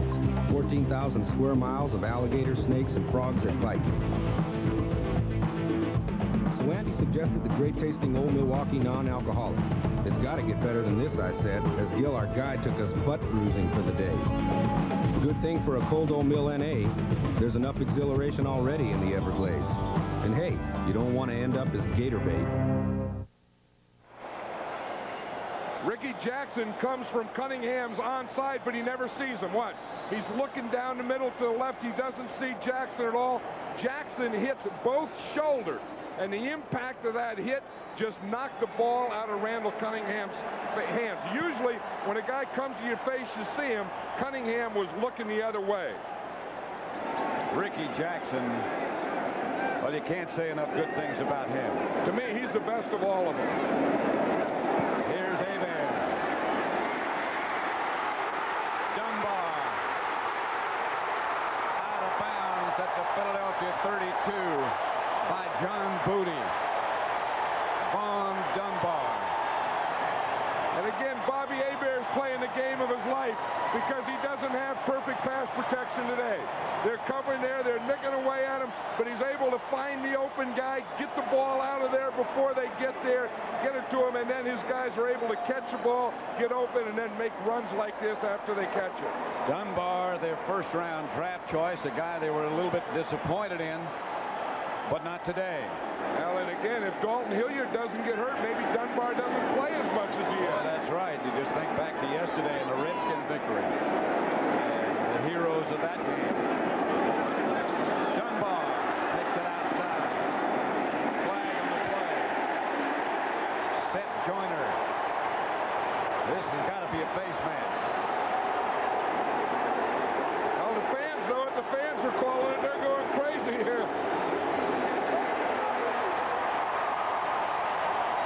14,000 square miles of alligators, snakes, and frogs that fight. So Andy suggested the great-tasting Old Milwaukee non-alcoholic. It's got to get better than this, I said, as Gil, our guide, took us butt cruising for the day. Good thing for a cold Old Mill NA, there's enough exhilaration already in the Everglades. And hey, you don't want to end up as gator bait. Ricky Jackson comes from Cunningham's onside, but he never sees him. What? He's looking down the middle to the left. He doesn't see Jackson at all. Jackson hits both shoulders, and the impact of that hit just knocked the ball out of Randall Cunningham's hands. Usually, when a guy comes to your face, you see him. Cunningham was looking the other way. Ricky Jackson, well, you can't say enough good things about him. To me, he's the best of all of them. Here's Hebert. Dunbar. Out of bounds at the Philadelphia 32 by John Booty. Vaughn Dunbar. And again, Bobby Hebert's playing the game of his life because he doesn't have perfect pass protection today. They're covering there, they're nicking away at him, but he's able to find the open guy, get the ball out of there before they get there, get it to him, and then his guys are able to catch the ball, get open, and then make runs like this after they catch it. Dunbar, their first-round draft choice, a guy they were a little bit disappointed in, but not today. Well, and again, if Dalton Hilliard doesn't get hurt, maybe Dunbar doesn't play as much as he is. Yeah, that's right. You just think back to yesterday in the Redskin victory. And the heroes of that game. Dunbar takes it outside. Flag on the play. Seth Joyner. This has got to be a face mask. Well, the fans know it. The fans are calling it. They're going crazy here.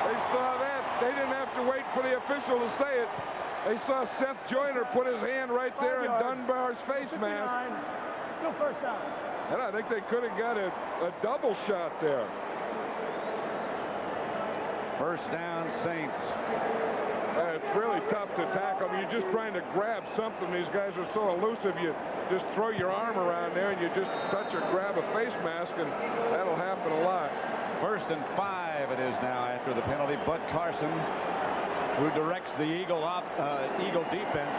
They saw that. They didn't have to wait for the official to say it. They saw Seth Joyner put his hand right there in Dunbar's face mask. No first down. And I think they could have got a double shot there. First down, Saints. It's really tough to tackle. I mean, you're just trying to grab something. These guys are so elusive. You just throw your arm around there and you just touch or grab a face mask, and that'll happen a lot. First and 5 it is now after the penalty. Bud Carson, who directs the Eagle defense.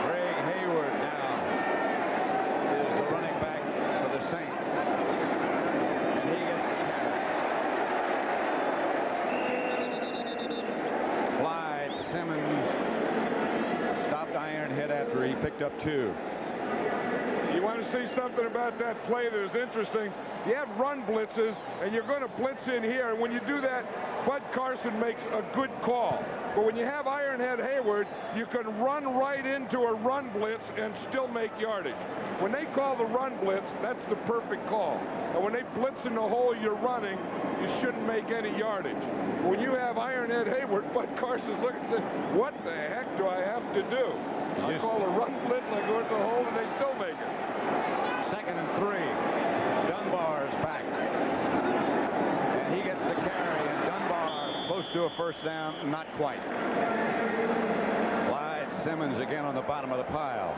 Greg Hayward now is the running back for the Saints. And he gets the carry. Clyde Simmons stopped Ironhead after he picked up 2. You want to see something about that play that is interesting? You have run blitzes, and you're going to blitz in here. And when you do that, Bud Carson makes a good call. But when you have Ironhead Hayward, you can run right into a run blitz and still make yardage. When they call the run blitz, that's the perfect call. And when they blitz in the hole you're running, you shouldn't make any yardage. But when you have Ironhead Hayward, Bud Carson's looking and saying, what the heck do I have to do? I call a run blitz, and I go into the hole, and they still make it. 2nd and 3. Dunbar's back. And he gets the carry, and Dunbar close to a first down, not quite. Clyde Simmons again on the bottom of the pile.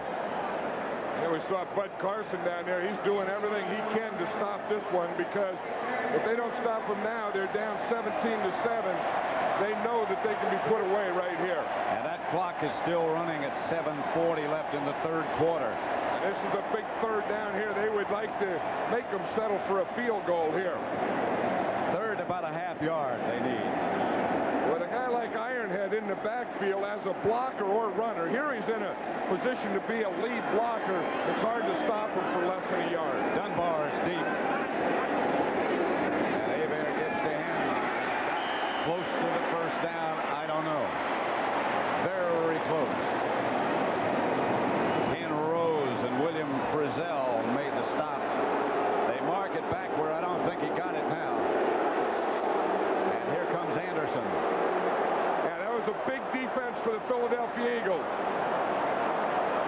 Yeah, we saw Bud Carson down there. He's doing everything he can to stop this one, because if they don't stop him now, they're down 17-7. They know that they can be put away right here. And that clock is still running at 7:40 left in the 3rd quarter. This is a big 3rd down here. They would like to make them settle for a field goal here. 3rd, about a half yard they need. With a guy like Ironhead in the backfield as a blocker or runner, here he's in a position to be a lead blocker. It's hard to stop him for less than a yard. Dunbar is deep. And Hebert gets to him. Close to the first down, I don't know. Very close. Ken Rose and William Frizzell made the stop. They mark it back where I don't think he got it now. And here comes Anderson. Yeah, that was a big defense for the Philadelphia Eagles.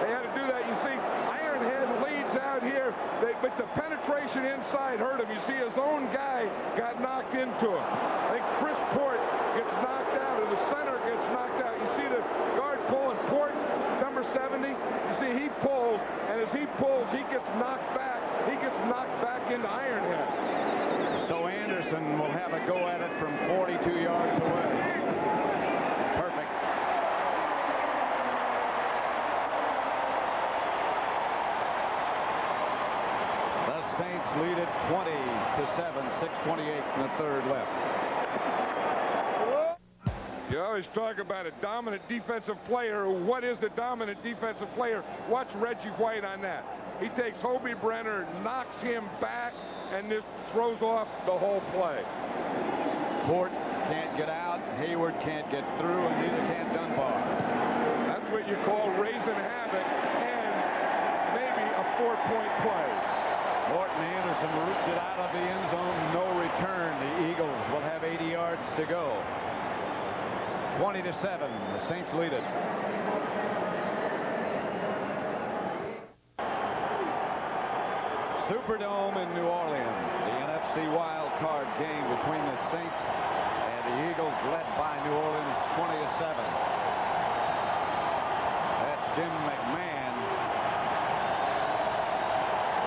They had to do that. You see, Ironhead leads out here, but the penetration inside hurt him. You see, his own guy got knocked into him. I think Chris Port gets knocked out, and the center gets knocked out. You see the guard pulling Port, number 70. You see, he pulls, and as he pulls, he gets knocked back. He gets knocked back into Ironhead. So Anderson will have a go at it from 42 yards away. Perfect. The Saints lead it 20-7, 6:28 in the 3rd left. You always talk about a dominant defensive player. What is the dominant defensive player? Watch Reggie White on that. He takes Hobie Brenner, knocks him back, and this throws off the whole play. Port can't get out, Hayward can't get through, and neither can Dunbar. That's what you call raising havoc and maybe a 4-point play. Morton Anderson roots it out of the end zone, no return. The Eagles will have 80 yards to go. 20-7, the Saints lead it. Superdome in New Orleans, the NFC wild card game between the Saints and the Eagles, led by New Orleans 20-7. That's Jim McMahon.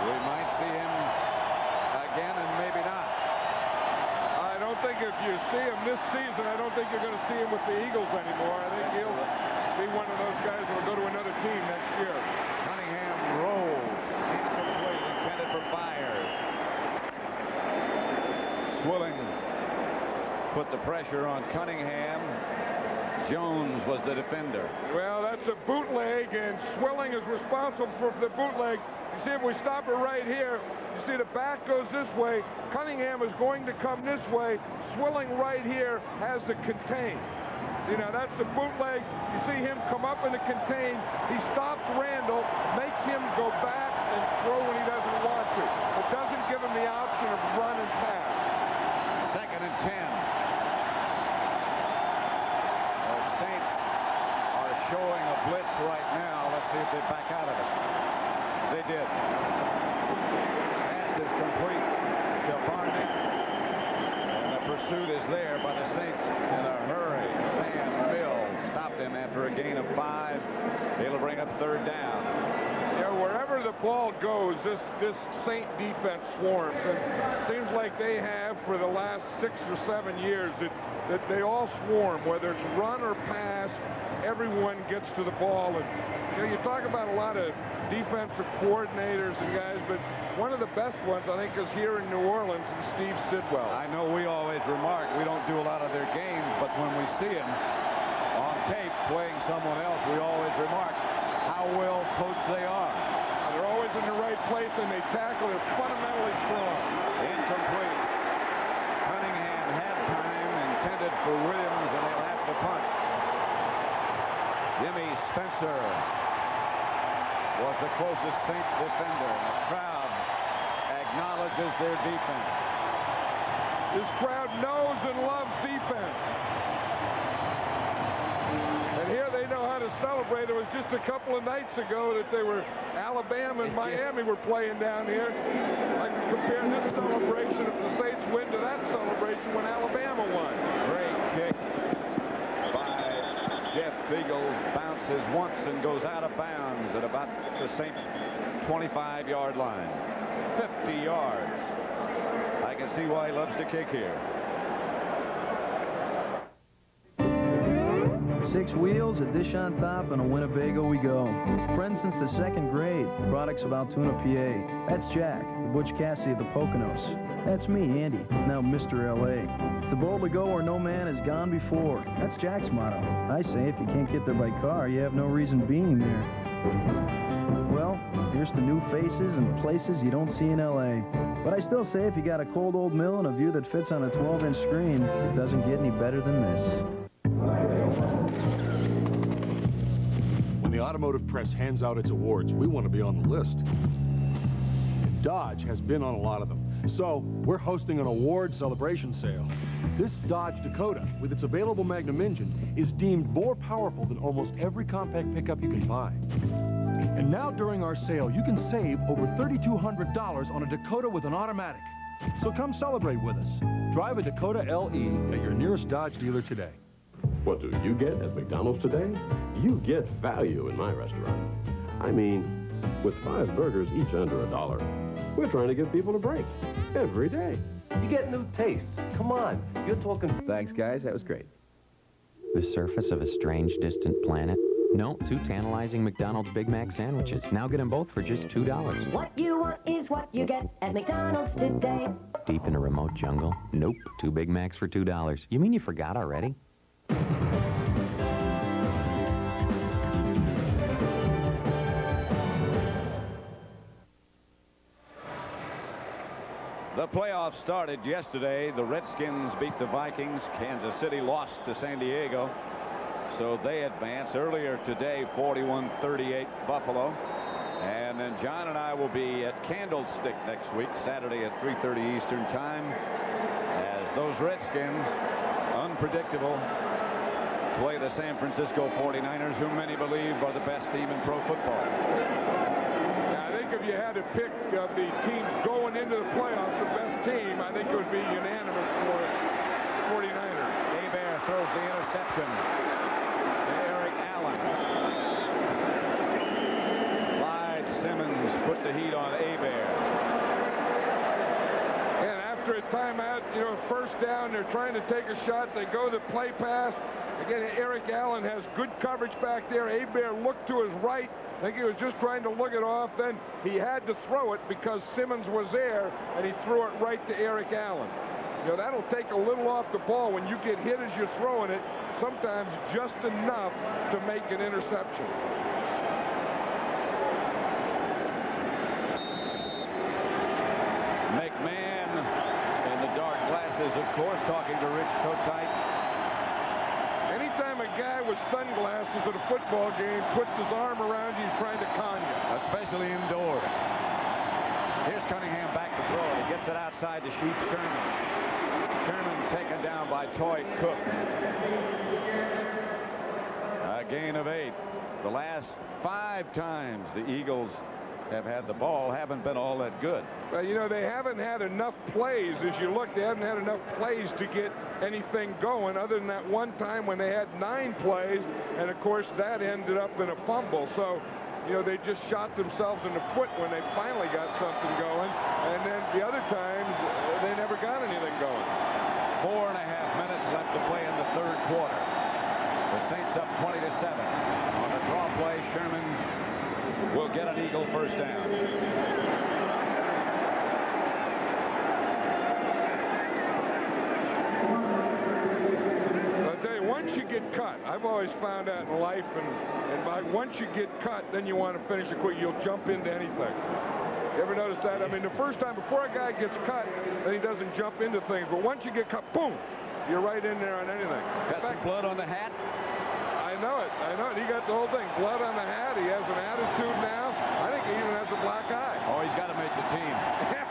We might see him again, and maybe not. I don't think if you see him this season, I don't think you're going to see him with the Eagles anymore. I think he'll be one of those guys who will go to another team next year. Cunningham rolls. Incomplete, intended for Byers. Swilling put the pressure on Cunningham. Jones was the defender. Well, that's a bootleg, and Swilling is responsible for the bootleg. You see, if we stop it right here, you see the back goes this way. Cunningham is going to come this way. Swilling right here has the contain. You know, that's the bootleg. You see him come up in the contain. He stops Randall, makes him go back and throw when he doesn't want to. It doesn't give him the option of run and pass. 2nd and 10. The Saints are showing a blitz right now. Let's see if they back out of it. They did. Pass is complete to Barnett. And the pursuit is there by the Saints in a hurry. Sam Mills stopped him after a gain of 5. It'll bring up 3rd down. Yeah, wherever the ball goes, this Saint defense swarms. And it seems like they have for the last 6 or 7 years that they all swarm, whether it's run or pass. Everyone gets to the ball. And you know, you talk about a lot of defensive coordinators and guys, but one of the best ones, I think, is here in New Orleans, and Steve Sidwell. I know we always remark we don't do a lot of their games, but when we see him on tape playing someone else, we always remark how well coached they are. They're always in the right place, and they tackle. They're fundamentally strong. Incomplete. Cunningham had time intended for Williams, and they'll have to punt. Jimmy Spencer was the closest Saints defender. The crowd acknowledges their defense. This crowd knows and loves defense. And here they know how to celebrate. It was just a couple of nights ago that they were Alabama and Miami were playing down here. I can compare this celebration if the Saints win to that celebration when Alabama won. Great kick by Jeff Beagles. Bounces once and goes out of bounds at about the Saints 25-yard line. 50 yards. I can see why he loves to kick here. 6 wheels, a dish on top, and a Winnebago we go. Friends since the 2nd grade. Products of Altoona, PA. That's Jack, the Butch Cassidy of the Poconos. That's me, Andy, now Mr. L.A. The bold to go where no man has gone before. That's Jack's motto. I say if you can't get there by car, you have no reason being there. Well, here's to new faces and places you don't see in L.A. But I still say if you got a cold old mill and a view that fits on a 12-inch screen, it doesn't get any better than this. When the automotive press hands out its awards, we want to be on the list. And Dodge has been on a lot of them. So we're hosting an award celebration sale. This Dodge Dakota, with its available Magnum engine, is deemed more powerful than almost every compact pickup you can buy. And now during our sale, you can save over $3,200 on a Dakota with an automatic. So come celebrate with us. Drive a Dakota LE at your nearest Dodge dealer today. What do you get at McDonald's today? You get value in my restaurant. I mean, with 5 burgers each under $1, we're trying to give people a break every day. You get new tastes. Come on. You're talking... Thanks, guys. That was great. The surface of a strange, distant planet? No, 2 tantalizing McDonald's Big Mac sandwiches. Now get them both for just $2. What you want is what you get at McDonald's today. Deep in a remote jungle? Nope. 2 Big Macs for $2. You mean you forgot already? The playoffs started yesterday. The Redskins beat the Vikings. Kansas City lost to San Diego. So they advance. Earlier today, 41-38 Buffalo. And then John and I will be at Candlestick next week, Saturday at 3:30 Eastern Time, as those Redskins, unpredictable, play the San Francisco 49ers, who many believe are the best team in pro football. I think if you had to pick the teams going into the playoffs, the best team, I think it would be unanimous for 49ers. Hebert throws the interception to Eric Allen. Clyde Simmons put the heat on Hebert. And after a timeout, first down, they're trying to take a shot. They go the play pass. Again, Eric Allen has good coverage back there. Hebert looked to his right. I think he was just trying to look it off. Then he had to throw it because Simmons was there, and he threw it right to Eric Allen. That'll take a little off the ball when you get hit as you're throwing it, sometimes just enough to make an interception. McMahon in the dark glasses, of course, talking to Rich Kotite. Anytime a guy with sunglasses at a football game puts his arm around you, he's trying to con you. Especially indoors. Here's Cunningham back to throw it. He gets it outside to Sheep Sherman. Sherman taken down by Toy Cook. A gain of 8. The last 5 times the Eagles have had the ball haven't been all that good. Well, they haven't had enough plays. As you look, they haven't had enough plays to get anything going other than that one time when they had 9 plays, and of course that ended up in a fumble. So they just shot themselves in the foot when they finally got something going, and then the other times they never got anything going. 4.5 minutes left to play in the 3rd quarter. The Saints up 20-7. On the draw play, Sherman will get an Eagle first down. I'll tell you, once you get cut, I've always found out in life, and once you get cut, then you want to finish it quick. You'll jump into anything. You ever notice that? I mean, the first time before a guy gets cut, then he doesn't jump into things. But once you get cut, boom, you're right in there on anything. Got some blood on the hat? I I know it. I know it. He got the whole thing. Blood on the hat. He has an attitude now. I think he even has a black eye. Oh, he's got to make the team. Yeah.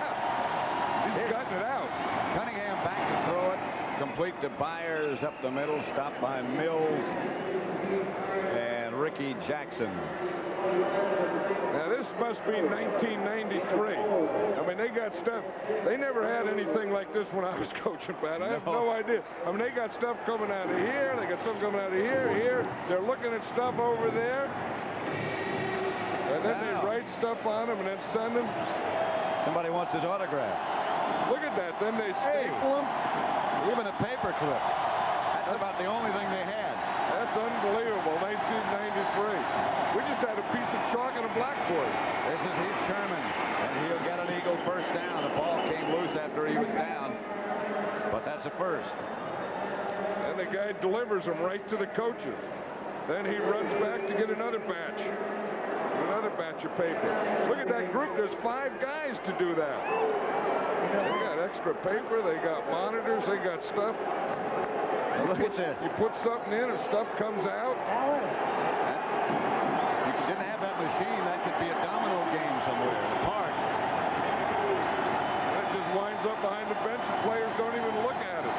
He's cutting it out. Cunningham back to throw it. Complete to Byers up the middle. Stopped by Mills and Ricky Jackson. Now, this must be 1993. I mean, they got stuff. They never had anything like this when I was coaching, Pat. I have no idea. I mean, they got stuff coming out of here. They got stuff coming out of here. They're looking at stuff over there. And then they write stuff on them and then send them. Somebody wants his autograph. Look at that. Then they staple them. Even a paper clip. That's about the only thing they had. That's unbelievable. 1993. We just had a piece of chalk and a blackboard. This is Heath Sherman, and he'll get an Eagle first down. The ball came loose after he was down, but that's a first. And the guy delivers them right to the coaches. Then he runs back to get another batch. Another batch of paper. Look at that group. There's 5 guys to do that. They got extra paper. They got monitors. They got stuff. Look at this. You put something in and stuff comes out. If you didn't have that machine, that could be a domino game somewhere in the park. It just winds up behind the bench and players don't even look at it.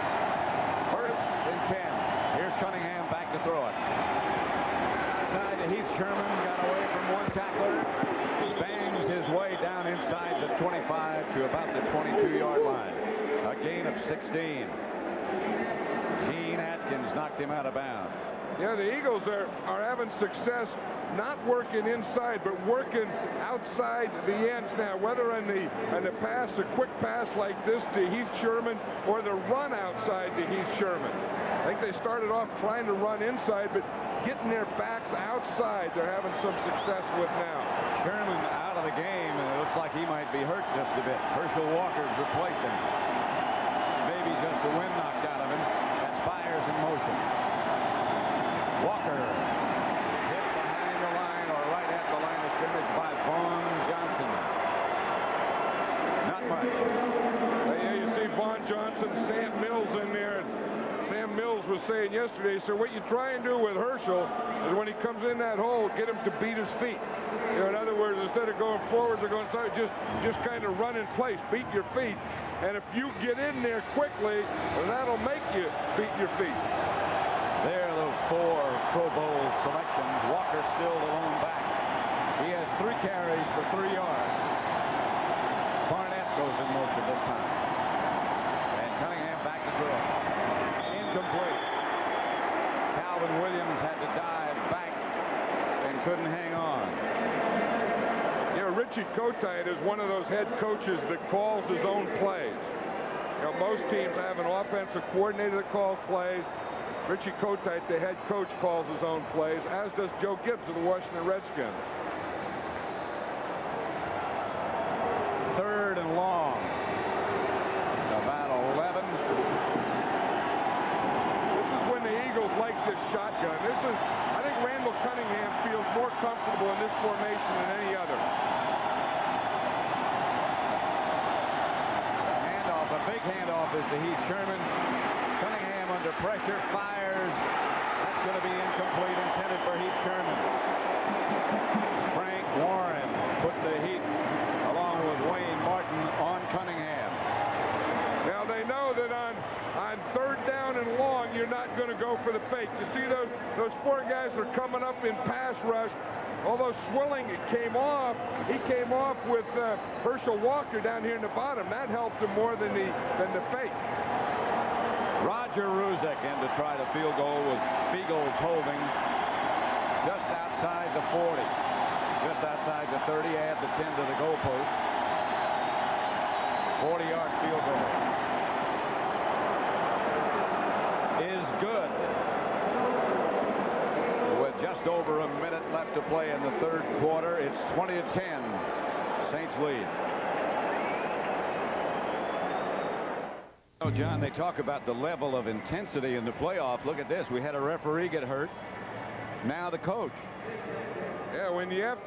First and 10. Here's Cunningham back to throw it. Outside to Heath Sherman. Got away from one tackler. Bangs his way down inside the 25 to about the 22-yard line. A gain of 16. Gene Atkins knocked him out of bounds. Yeah, the Eagles are having success not working inside, but working outside the ends now, whether on the pass, a quick pass like this to Heath Sherman, or the run outside to Heath Sherman. I think they started off trying to run inside, but getting their backs outside, they're having some success with now. Sherman out of the game, and it looks like he might be hurt just a bit. Herschel Walker's replaced him. Maybe just the wind knocked out of him. That's Byers in motion. Walker hit behind the line, or right at the line of scrimmage by Vaughn Johnson. Not much. Yeah, you see Vaughn Johnson, Sam Mills in there. Sam Mills was saying yesterday, so what you try and do with Herschel is when he comes in that hole, get him to beat his feet. You know, in other words, instead of going forwards or going side, just kind of run in place, beat your feet. And if you get in there quickly, well, that'll make you beat your feet. There are those 4 Pro Bowl selections. Walker still the lone back. He has 3 carries for 3 yards. Barnett goes in motion this time. And Cunningham back to throw. Incomplete. Calvin Williams had to dive back and couldn't hang on. You know, Richie Kotite is one of those head coaches that calls his own plays. You know, most teams have an offensive coordinator that calls plays. Richie Kotite, the head coach, calls his own plays, as does Joe Gibbs of the Washington Redskins. 3rd and long. About 11. This is when the Eagles like this shotgun. I think Randall Cunningham feels more comfortable in this formation than any other. Handoff, a big handoff is to Heath Sherman. Cunningham under pressure, fires. That's going to be incomplete, intended for Heath Sherman. Frank Warren put the heat, along with Wayne Martin, on Cunningham. Now they know that on 3rd down and long, you're not going to go for the fake. You see those 4 guys are coming up in pass rush. Although Swilling came off, he came off with Herschel Walker down here in the bottom. That helped him more than the fake. Roger Ruzek in to try the field goal with Beagles holding just outside the 40. Just outside the 30, add the 10 to the goalpost. 40-yard field goal is good. With just over a minute left to play in the 3rd quarter, it's 20-10. Saints lead. Oh, John, they talk about the level of intensity in the playoff. Look at this. We had a referee get hurt. Now the coach. Yeah, when you have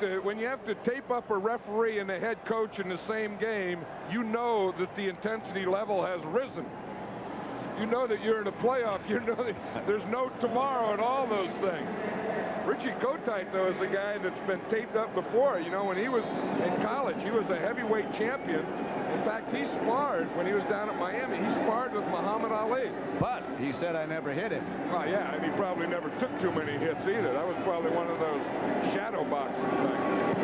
to tape up a referee and the head coach in the same game, you know that the intensity level has risen. you know that you're in a playoff. You know that there's no tomorrow and all those things. Richie Kotite, though, is a guy that's been taped up before. You know, when he was in college, he was a heavyweight champion. In fact, he sparred when he was down at Miami. He sparred with Muhammad Ali. But he said, I never hit him. Well, yeah, and he probably never took too many hits either. That was probably one of those shadow boxing things.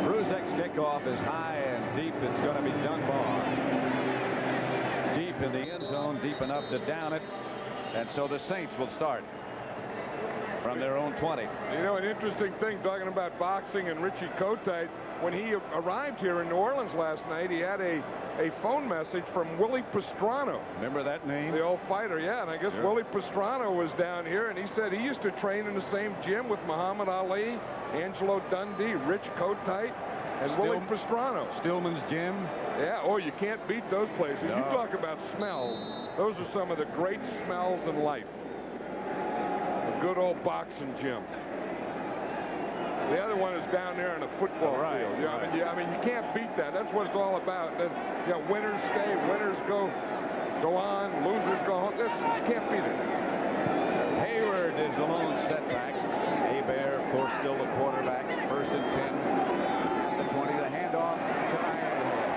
Bruzek's kickoff is high and deep. It's going to be Dunbar. Deep in the end zone, deep enough to down it. And so the Saints will start from their own 20. You know, an interesting thing, talking about boxing and Richie Kotite, when he arrived here in New Orleans last night, he had a phone message from Willie Pastrana. Remember that name? The old fighter, yeah. And I guess Willie Pastrana was down here, and he said he used to train in the same gym with Muhammad Ali, Angelo Dundee, Rich Kotite, and Willie Pastrana. Stillman's gym? Yeah, oh, you can't beat those places. No. You talk about smells. Those are some of the great smells in life. A good old boxing gym. The other one is down there in a football field. Yeah, I mean, you can't beat that. That's what it's all about. Then, you know, winners stay, winners go on, losers go home. You can't beat it. Hayward is the lone setback. Hebert, of course, still the quarterback. 1st and 10. At the 20, the handoff to Ironhead.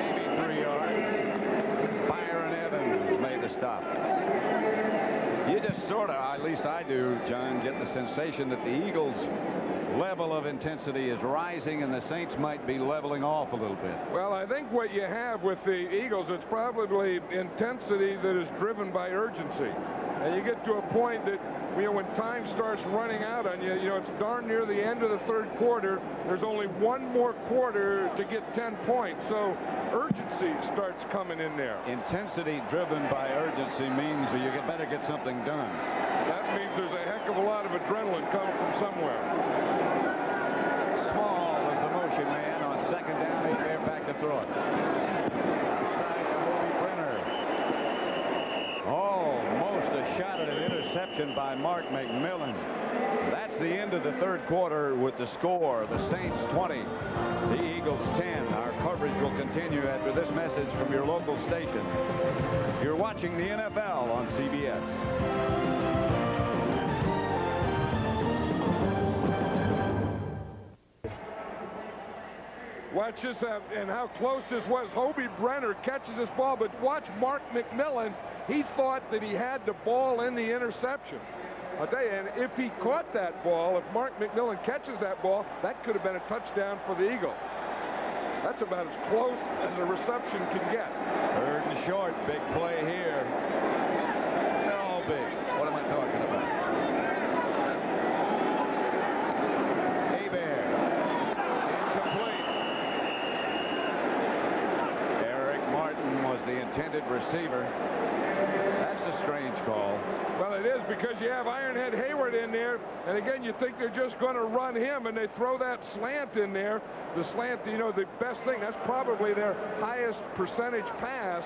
Maybe 3 yards. Byron Evans made the stop. You just sort of, at least I do, John, get the sensation that the Eagles' level of intensity is rising and the Saints might be leveling off a little bit. Well, I think what you have with the Eagles, it's probably intensity that is driven by urgency. And you get to a point that, you know, when time starts running out on you, you know, it's darn near the end of the 3rd quarter. There's only one more quarter to get 10 points. So urgency starts coming in there. Intensity driven by urgency means that you better get something done. That means there's a heck of a lot of adrenaline coming from somewhere. Small is the motion man on 2nd down. Hebert back to throw it. Side to Hobie Brenner. Almost a shot at an interception by Mark McMillan. That's the end of the 3rd quarter with the score. The Saints 20, the Eagles 10. Our coverage will continue after this message from your local station. You're watching the NFL on CBS. Watch this and how close this was. Hobie Brenner catches this ball, but watch Mark McMillan. He thought that he had the ball in the interception. I'll tell you, and if he caught that ball, if Mark McMillan catches that ball, that could have been a touchdown for the Eagles. That's about as close as a reception can get. 3rd and short, big play here. They're all big. What am I talking about? Hebert. Incomplete. Eric Martin was the intended receiver. That's a strange call. Well, it is, because you have Ironhead Hayward in there, and again, you think they're just going to run him, and they throw that slant in there. The slant, you know, the best thing, that's probably their highest percentage pass.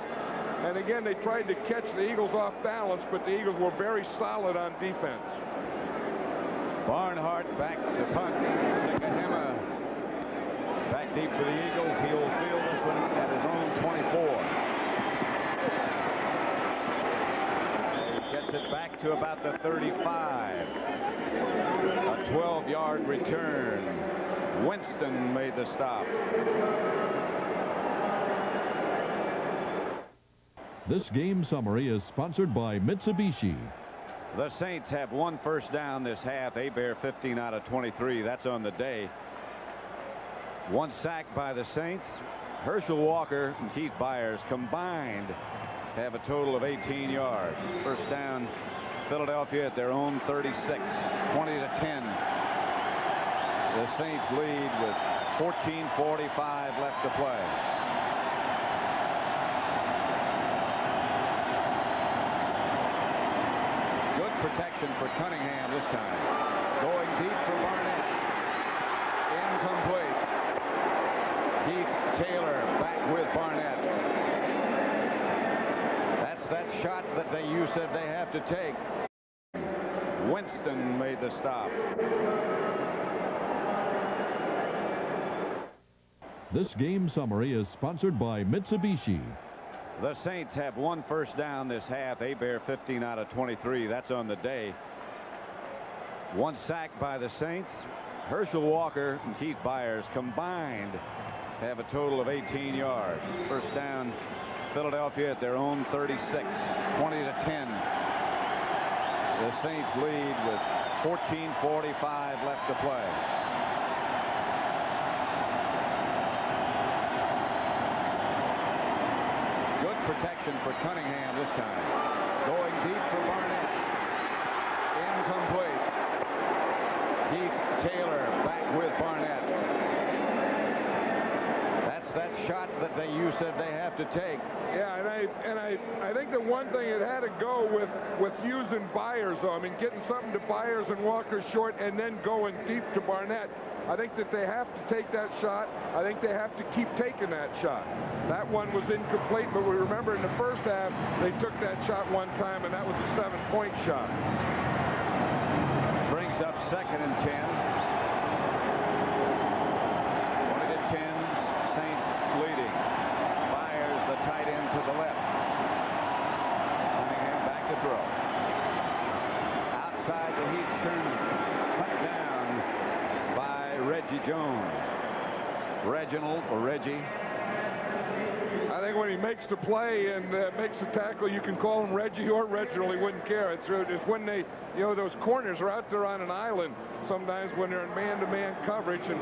And again, they tried to catch the Eagles off balance, but the Eagles were very solid on defense. Barnhart back to punt. Sikahema back deep for the Eagles. He'll field this one at his own 24. Gets it back to about the 35. A 12-yard return. Winston made the stop. This game summary is sponsored by Mitsubishi. The Saints have 1 first down this half. Hebert 15 out of 23. That's on the day. 1 sack by the Saints. Herschel Walker and Keith Byers combined have a total of 18 yards. First down, Philadelphia at their own 36, 20-10. The Saints lead with 14:45 left to play. Good protection for Cunningham this time. Going deep for Barnett. Incomplete. Keith Taylor back with Barnett. That's that shot that you said they have to take. Winston made the stop. This game summary is sponsored by Mitsubishi. The Saints have 1 first down this half. Hebert 15 out of 23. That's on the day. 1 sack by the Saints. Herschel Walker and Keith Byers combined have a total of 18 yards. First down, Philadelphia at their own 36, 20-10. The Saints lead with 14:45 left to play. Good protection for Cunningham this time. Going deep for Barnett. Incomplete. Keith Taylor back with Barnett. That's that shot that you said they have to take. Yeah, and I think the one thing it had to go with using Byers, though. I mean, getting something to Byers and Walker short and then going deep to Barnett. I think that they have to take that shot. I think they have to keep taking that shot. That one was incomplete, but we remember in the first half, they took that shot one time, and that was a 7-point shot. Brings up 2nd and 10. 20-10, Saints leading. Byers, the tight end, to the left. Cunningham back to throw. Outside to Heath Sherman. Cut down by Reggie Jones. Reginald or Reggie. I think when he makes the play and makes the tackle, you can call him Reggie or Reginald. He wouldn't care. It's when they, those corners are out there on an island sometimes when they're in man-to-man coverage, and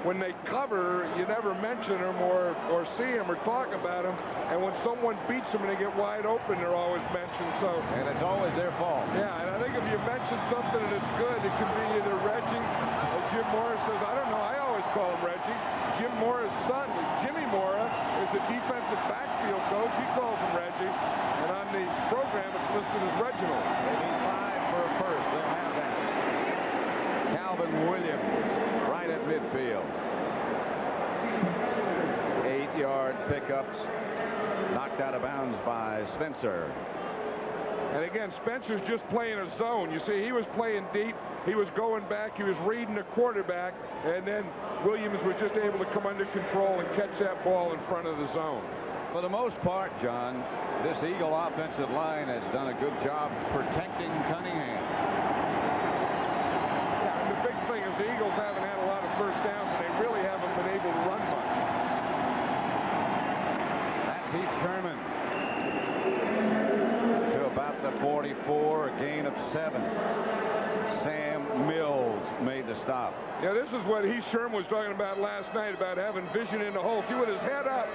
when they cover, you never mention them or see them or talk about them. And when someone beats them and they get wide open, they're always mentioned. So, and it's always their fault. Yeah, and I think if you mention something and it's good, it can be either Reggie or Jim Morris says, I don't know, I always call him Reggie. Jim Morris' son, Jimmy Mora, is the defensive backfield coach. He calls him Reggie. And on the program, it's listed as Reginald. They need 5 for a first. They'll have that. Calvin Williams right at midfield. 8-yard pickups. Knocked out of bounds by Spencer. And again, Spencer's just playing a zone. You see, he was playing deep. He was going back. He was reading the quarterback. And then Williams was just able to come under control and catch that ball in front of the zone. For the most part, John, this Eagle offensive line has done a good job protecting Cunningham. Yeah, and the big thing is the Eagles haven't had a lot of first downs, and they really haven't been able to run much. That's Heath Sherman. To about the 44, a gain of 7. Sam Mills made the stop. Yeah, this is what Heath Sherman was talking about last night, about having vision in the hole. See, with his head up,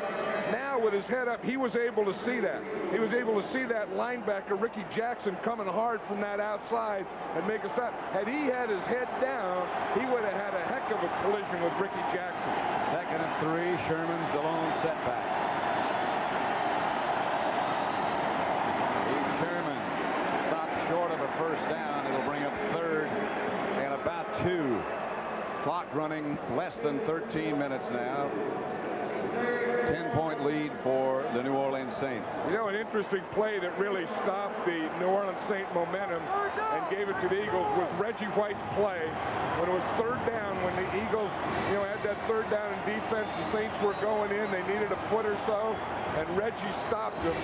now with his head up, he was able to see that. He was able to see that linebacker, Ricky Jackson, coming hard from that outside and make a stop. Had he had his head down, he would have had a heck of a collision with Ricky Jackson. 2nd and 3, Sherman's the lone setback. Heath Sherman stopped short of a first down. It'll bring up 3rd and about 2. Clock running less than 13 minutes now. 10-point lead for the New Orleans Saints. You know, an interesting play that really stopped the New Orleans Saint momentum and gave it to the Eagles was Reggie White's play when it was 3rd down, when the Eagles, had that 3rd down in defense. The Saints were going in. They needed a foot or so, and Reggie stopped them.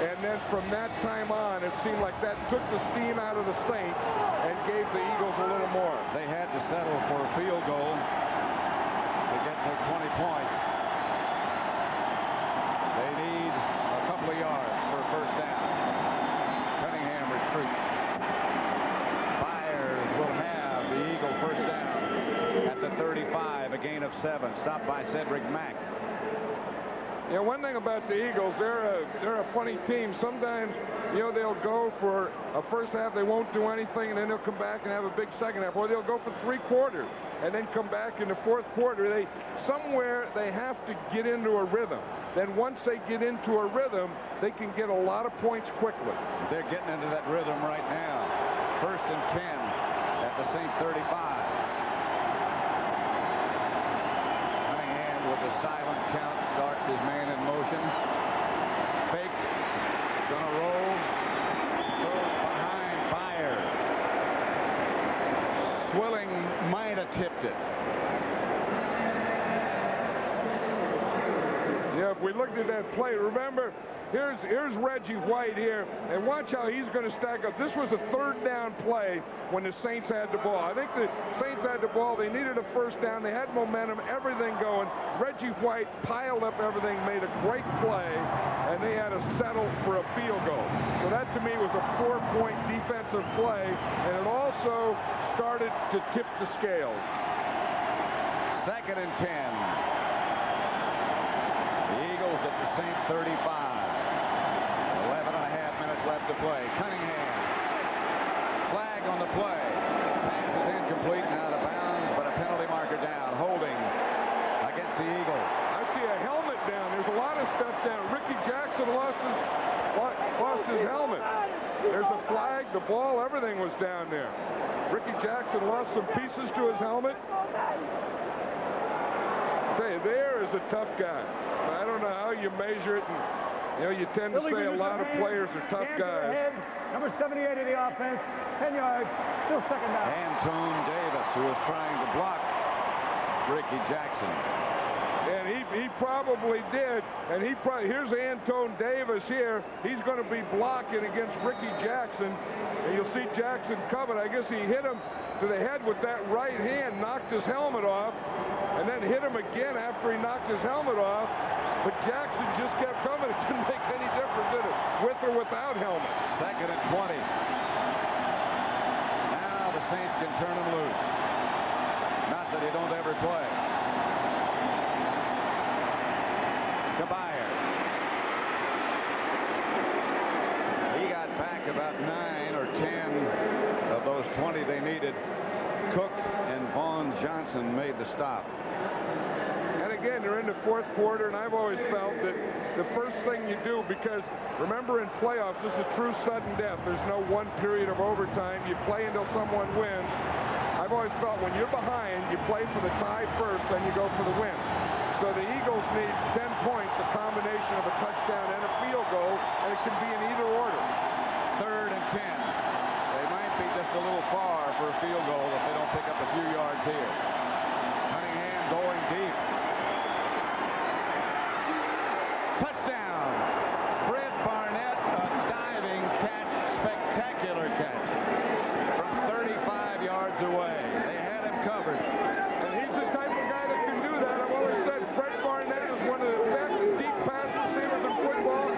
And then from that time on, it seemed like that took the steam out of the Saints and gave the Eagles a little more. They had to settle for a field goal to get to 20 points. They need a couple of yards for a first down. Cunningham retreats. Byers will have the Eagle first down at the 35, a gain of 7, stopped by Cedric Mack. Yeah, one thing about the Eagles, they're a funny team. Sometimes, they'll go for a first half, they won't do anything, and then they'll come back and have a big second half. Or they'll go for 3 quarters and then come back in the 4th quarter. Somewhere they have to get into a rhythm. Then once they get into a rhythm, they can get a lot of points quickly. They're getting into that rhythm right now. 1st and 10 at the Saint 35. Cunningham with a silent count starts his man in motion. Fake. Gonna roll. Goes behind Byers. Swilling might have tipped it. Yeah, if we looked at that play, remember Here's Reggie White here, and watch how he's going to stack up. This was a third down play when the Saints had the ball. I think the Saints had the ball. They needed a first down. They had momentum, everything going. Reggie White piled up everything, made a great play, and they had to settle for a field goal. So that, to me, was a 4-point defensive play, and it also started to tip the scales. 2nd and 10. The Eagles at the Saints 35. 11 and a half minutes left to play. Cunningham. Flag on the play. Pass is incomplete and out of bounds, but a penalty marker down. Holding against the Eagles. I see a helmet down. There's a lot of stuff down. Ricky Jackson lost his helmet. There's a flag, the ball, everything was down there. Ricky Jackson lost some pieces to his helmet. There is a tough guy. I don't know how you measure it. And, you know, you tend to say a lot of players are tough guys. Number 78 of the offense, 10 yards, still 2nd down. Antone Davis, who was trying to block Ricky Jackson. And he probably did. And here's Antone Davis here. He's going to be blocking against Ricky Jackson. And you'll see Jackson coming. I guess he hit him to the head with that right hand, knocked his helmet off, and then hit him again after he knocked his helmet off. But Jackson just kept coming. It didn't make any difference, did it? With or without helmet. 2nd and 20. Now the Saints can turn him loose. Not that he don't ever play. Kabire. He got back about 9 or 10 of those 20 they needed. Cook and Vaughn Johnson made the stop. And again, they're in the 4th quarter, and I've always felt that the first thing you do, because remember in playoffs, this is true sudden death. There's no one period of overtime. You play until someone wins. I've always felt when you're behind, you play for the tie first, then you go for the win. So the Eagles need 10 points, a combination of a touchdown and a field goal, and it can be in either order. 3rd and 10. They might be just a little far for a field goal if they don't pick up a few yards here. Cunningham going deep. Touchdown. Fred Barnett, a diving catch, spectacular catch. From 35 yards away. They had him covered. And he's the type of guy that can do that. I've always said Fred Barnett is one of the best deep pass receivers in football.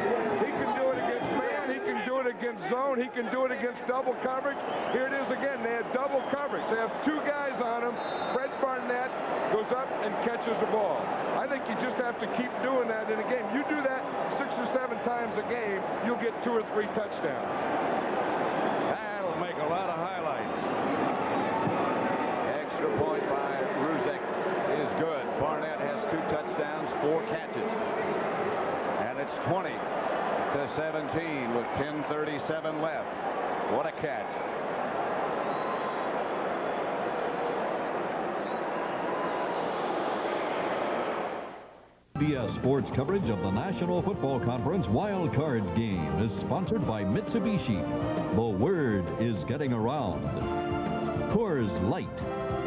He can do it against man. He can do it against zone. He can do it against double coverage. Here it is again. They had double coverage. They have 2 guys on him. Fred Barnett goes up and catches the ball. I think you just have to keep doing that in a game. You do that 6 or 7 times a game, you'll get 2 or 3 touchdowns. That'll make a lot of highlights. Extra point by Ruzek is good. Barnett has 2 touchdowns, 4 catches. And it's 20-17 with 10:37 left. What a catch. CBS Sports coverage of the National Football Conference Wild Card game is sponsored by Mitsubishi. The word is getting around. Coors Light.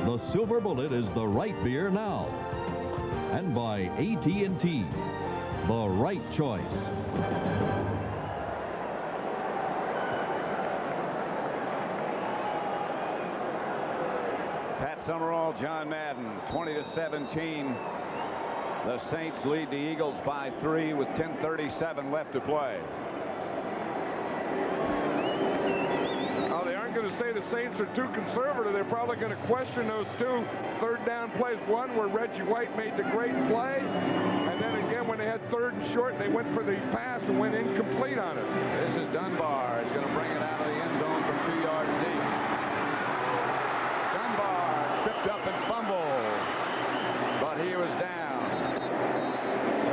The silver bullet is the right beer now. And by AT&T. The right choice. Pat Summerall, John Madden, 20-17. The Saints lead the Eagles by 3 with 10:37 left to play. Oh, they aren't going to say the Saints are too conservative. They're probably going to question those 2 third down plays. One where Reggie White made the great play, and then again when they had 3rd and short, they went for the pass and went incomplete on it. This is Dunbar. He's going to bring it out of the end zone from 2 yards deep. Dunbar tripped up and fumbled, but he was down.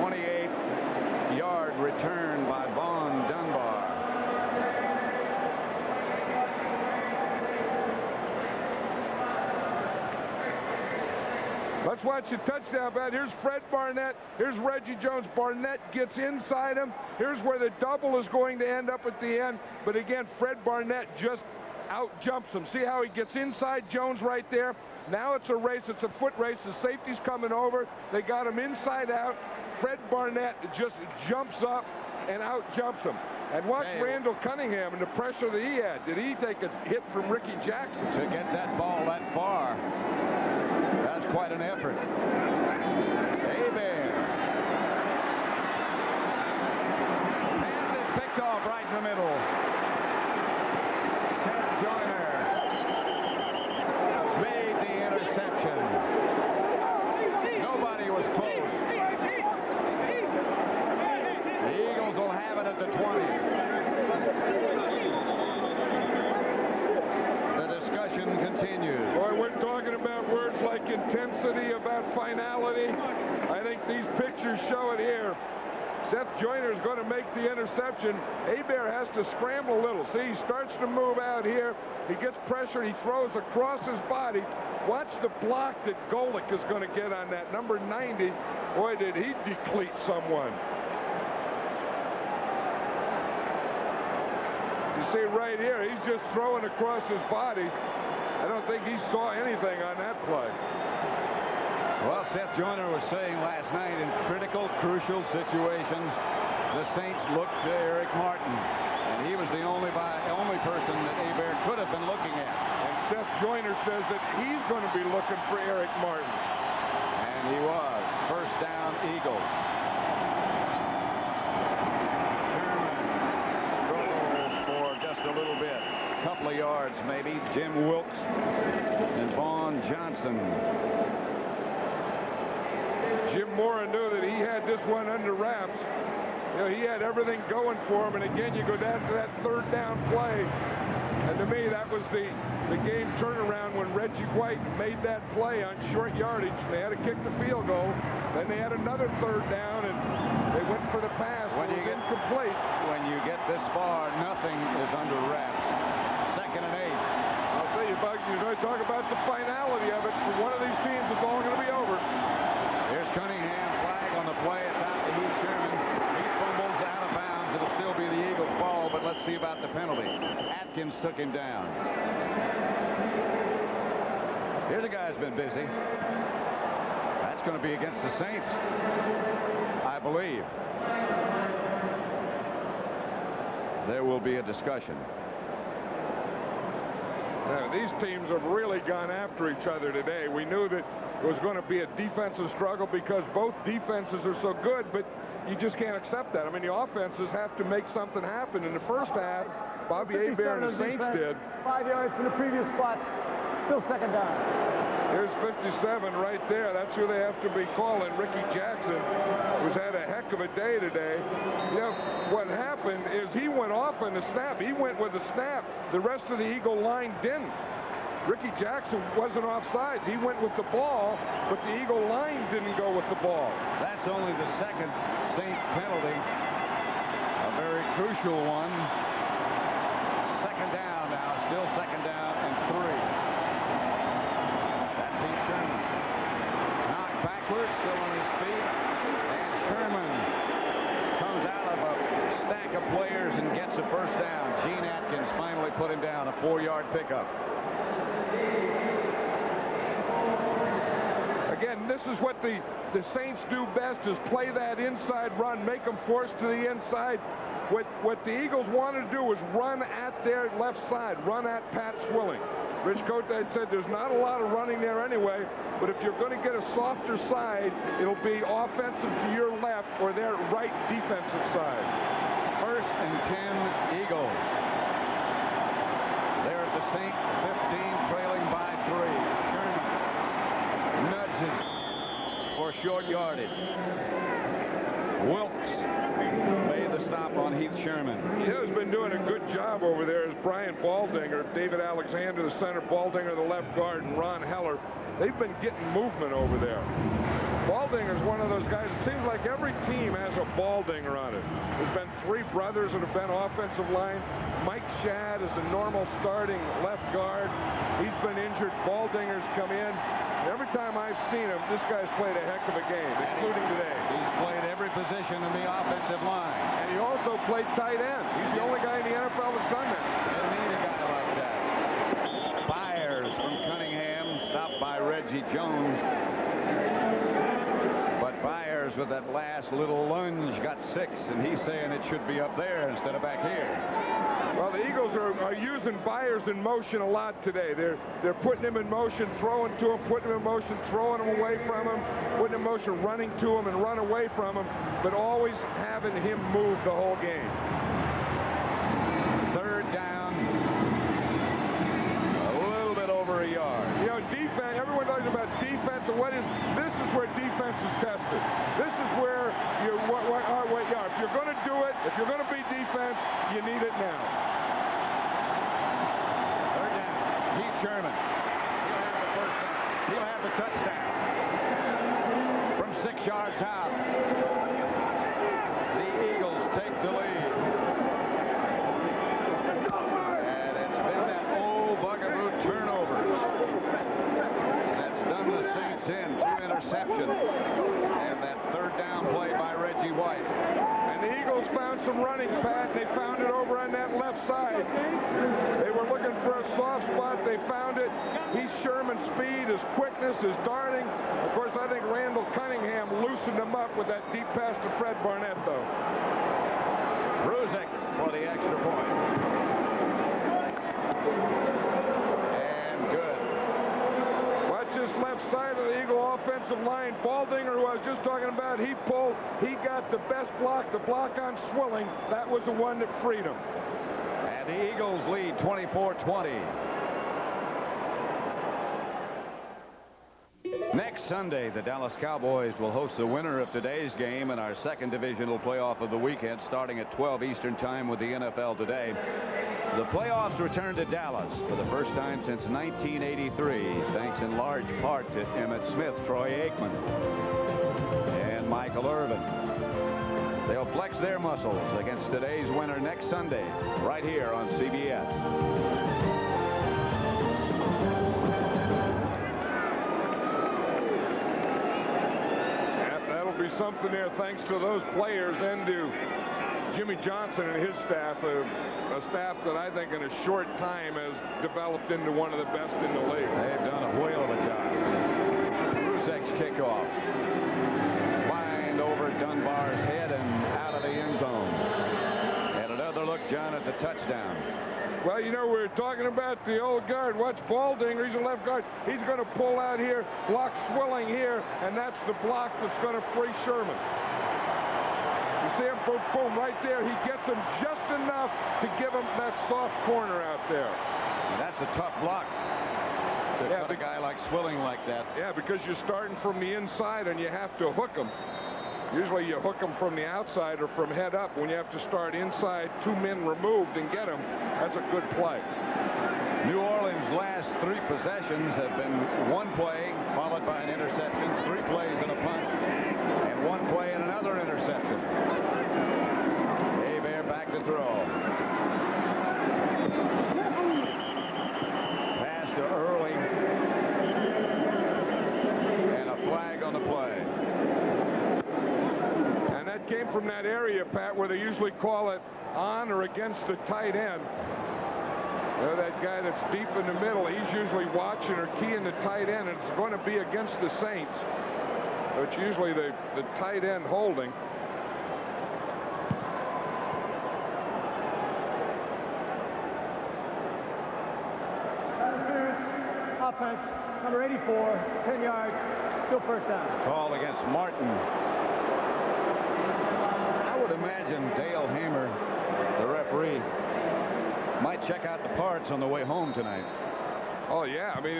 28-yard return by Vaughn Dunbar. Let's watch the touchdown, Pat. Here's Fred Barnett. Here's Reggie Jones. Barnett gets inside him. Here's where the double is going to end up at the end. But again, Fred Barnett just out-jumps him. See how he gets inside Jones right there? Now it's a race. It's a foot race. The safety's coming over. They got him inside out. Fred Barnett just jumps up and out jumps him. And watch Randall Cunningham and the pressure that he had. Did he take a hit from Ricky Jackson? To get that ball that far, that's quite an effort. Hebert. Passes picked off right in the middle. Seth Joyner made the interception. Nobody was close. The Eagles will have it at the 20. The discussion continues. Boy, we're talking about words like intensity, about finality. I think these pictures show it here. Seth Joyner is going to make the interception. Hebert has to scramble a little. See, he starts to move out here. He gets pressure. He throws across his body. Watch the block that Golick is going to get on that. Number 90. Boy, did he deplete someone. You see right here, he's just throwing across his body. I don't think he saw anything on that play. Well, Seth Joyner was saying last night, in critical, crucial situations, the Saints looked to Eric Martin, and he was the only person that Hebert could have been looking at. And Seth Joyner says that he's going to be looking for Eric Martin. And he was. First down, Eagles. Sherman struggles for just a little bit. Couple of yards, maybe. Jim Wilkes and Vaughn Johnson. Jim Mora knew that he had this one under wraps. You know, he had everything going for him, and again, you go down to that third down play. And to me, that was the game turnaround when Reggie White made that play on short yardage. They had to kick the field goal. Then they had another third down, and they went for the pass. When you get incomplete. When you get this far, nothing is under wraps. 2nd and 8. I'll tell you, Bugs, you know, talk about the finality of it. For one of these teams, it's all going to be over. Here's Cunningham, flag on the play. It's out to Heath Sherman. He fumbles out of bounds. It'll still be the Eagles' ball, but let's see about the penalty. Atkins took him down. Here's a guy who's been busy. That's going to be against the Saints, I believe. There will be a discussion. Yeah, these teams have really gone after each other today. We knew that it was going to be a defensive struggle because both defenses are so good, but you just can't accept that. I mean, the offenses have to make something happen. In the first half, Bobby Hebert and the Saints did. 5 yards from the previous spot. Still second down. Here's 57 right there. That's who they have to be calling. Ricky Jackson, who's had a heck of a day today. You know, what happened is he went off on the snap. He went with the snap. The rest of the Eagle line didn't. Ricky Jackson wasn't offside. He went with the ball, but the Eagle line didn't go with the ball. That's only the second Saints penalty. A very crucial one. Second down now. Still second down and 3. That's Heath Sherman. Knocked backwards, still on his feet. And Sherman comes out of a stack of players and gets a first down. Gene Atkins finally put him down. A 4-yard pickup. Again, this is what the Saints do best, is play that inside run, make them force to the inside. What the Eagles want to do is run at their left side, run at Pat Swilling. Rich Kotite said there's not a lot of running there anyway, but if you're going to get a softer side, it'll be offensive to your left or their right defensive side. 1st and 10 Eagles. They're at the Saint 15, trailing by 3. Sherman nudges for short yardage. Wilkes made the stop on Heath Sherman. He has been doing a good job over there as Brian Baldinger, David Alexander, the center, Baldinger, the left guard, and Ron Heller. They've been getting movement over there. Baldinger's one of those guys. It seems like every team has a Baldinger on it. There's been 3 brothers that have been offensive line. Mike Shad is the normal starting left guard. He's been injured. Baldinger's come in. Every time I've seen him, this guy's played a heck of a game, including today. He's played every position in the offensive line. And he also played tight end. He's the only guy in the NFL that's done that. They need a guy like that. Byers from Cunningham, stopped by Reggie Jones. But Byers Sanders with that last little lunge got 6, and he's saying it should be up there instead of back here. Well, the Eagles are using Byers in motion a lot today. They're putting him in motion, throwing to him, putting him in motion, throwing him away from him, putting him in motion, running to him and run away from him, but always having him move the whole game. 3rd down, a little bit over a yard. You know, defense, everyone talks about defense, and this is where defense is tested. This is where if you're going to do it, if you're going to be defense, you need it now. 3rd down, Heath Sherman. He'll have the first down. He'll have the touchdown. From 6 yards out, the Eagles take the lead. And it's been that old bugaboo turnover that's done the Saints in through interception. And that 3rd down play by Reggie White. And the Eagles found some running, Pat. They found it over on that left side. They were looking for a soft spot. They found it. He's Sherman's speed, his quickness, his darting. Of course, I think Randall Cunningham loosened him up with that deep pass to Fred Barnett, though. Ruzek for the extra point. And good. Watch this left side of the Eagle offensive line. Baldinger, who I was just talking about, he got the best block, the block on Swilling. That was the one that freed him. And the Eagles lead 24-20. Next Sunday, the Dallas Cowboys will host the winner of today's game in our 2nd divisional playoff of the weekend, starting at 12 Eastern Time with the NFL Today. The playoffs return to Dallas for the first time since 1983, thanks in large part to Emmitt Smith, Troy Aikman, and Michael Irvin. They'll flex their muscles against today's winner next Sunday, right here on CBS. That'll be something there, thanks to those players and to Jimmy Johnson and his staff, a staff that I think in a short time has developed into one of the best in the league. They've done a whale of a job. Ruzek's kickoff. Flying over Dunbar's head and out of the end zone. And another look, John, at the touchdown. Well, you know, we're talking about the old guard. Watch Baldinger. He's a left guard. He's going to pull out here, block Swilling here, and that's the block that's going to free Sherman. You see him, boom, boom, right there. He gets him just enough to give him that soft corner out there. And that's a tough block to cut a guy like Swilling like that. Yeah, because you're starting from the inside and you have to hook him. Usually you hook them from the outside or from head up. When you have to start inside, 2 men removed and get them, that's a good play. New Orleans' last 3 possessions have been 1 play followed by an interception, 3 plays and a punt, and 1 play and another interception. Hebert back to throw. Pass to Early. And a flag on the play. And that came from that area, Pat, where they usually call it on or against the tight end. You know, that guy that's deep in the middle, he's usually watching or keying the tight end, and it's going to be against the Saints. So it's usually the tight end holding. Offense, number 84, 10 yards, still first down. Call against Martin. I would imagine Dale Hamer, the referee, might check out the parts on the way home tonight. Oh yeah, I mean,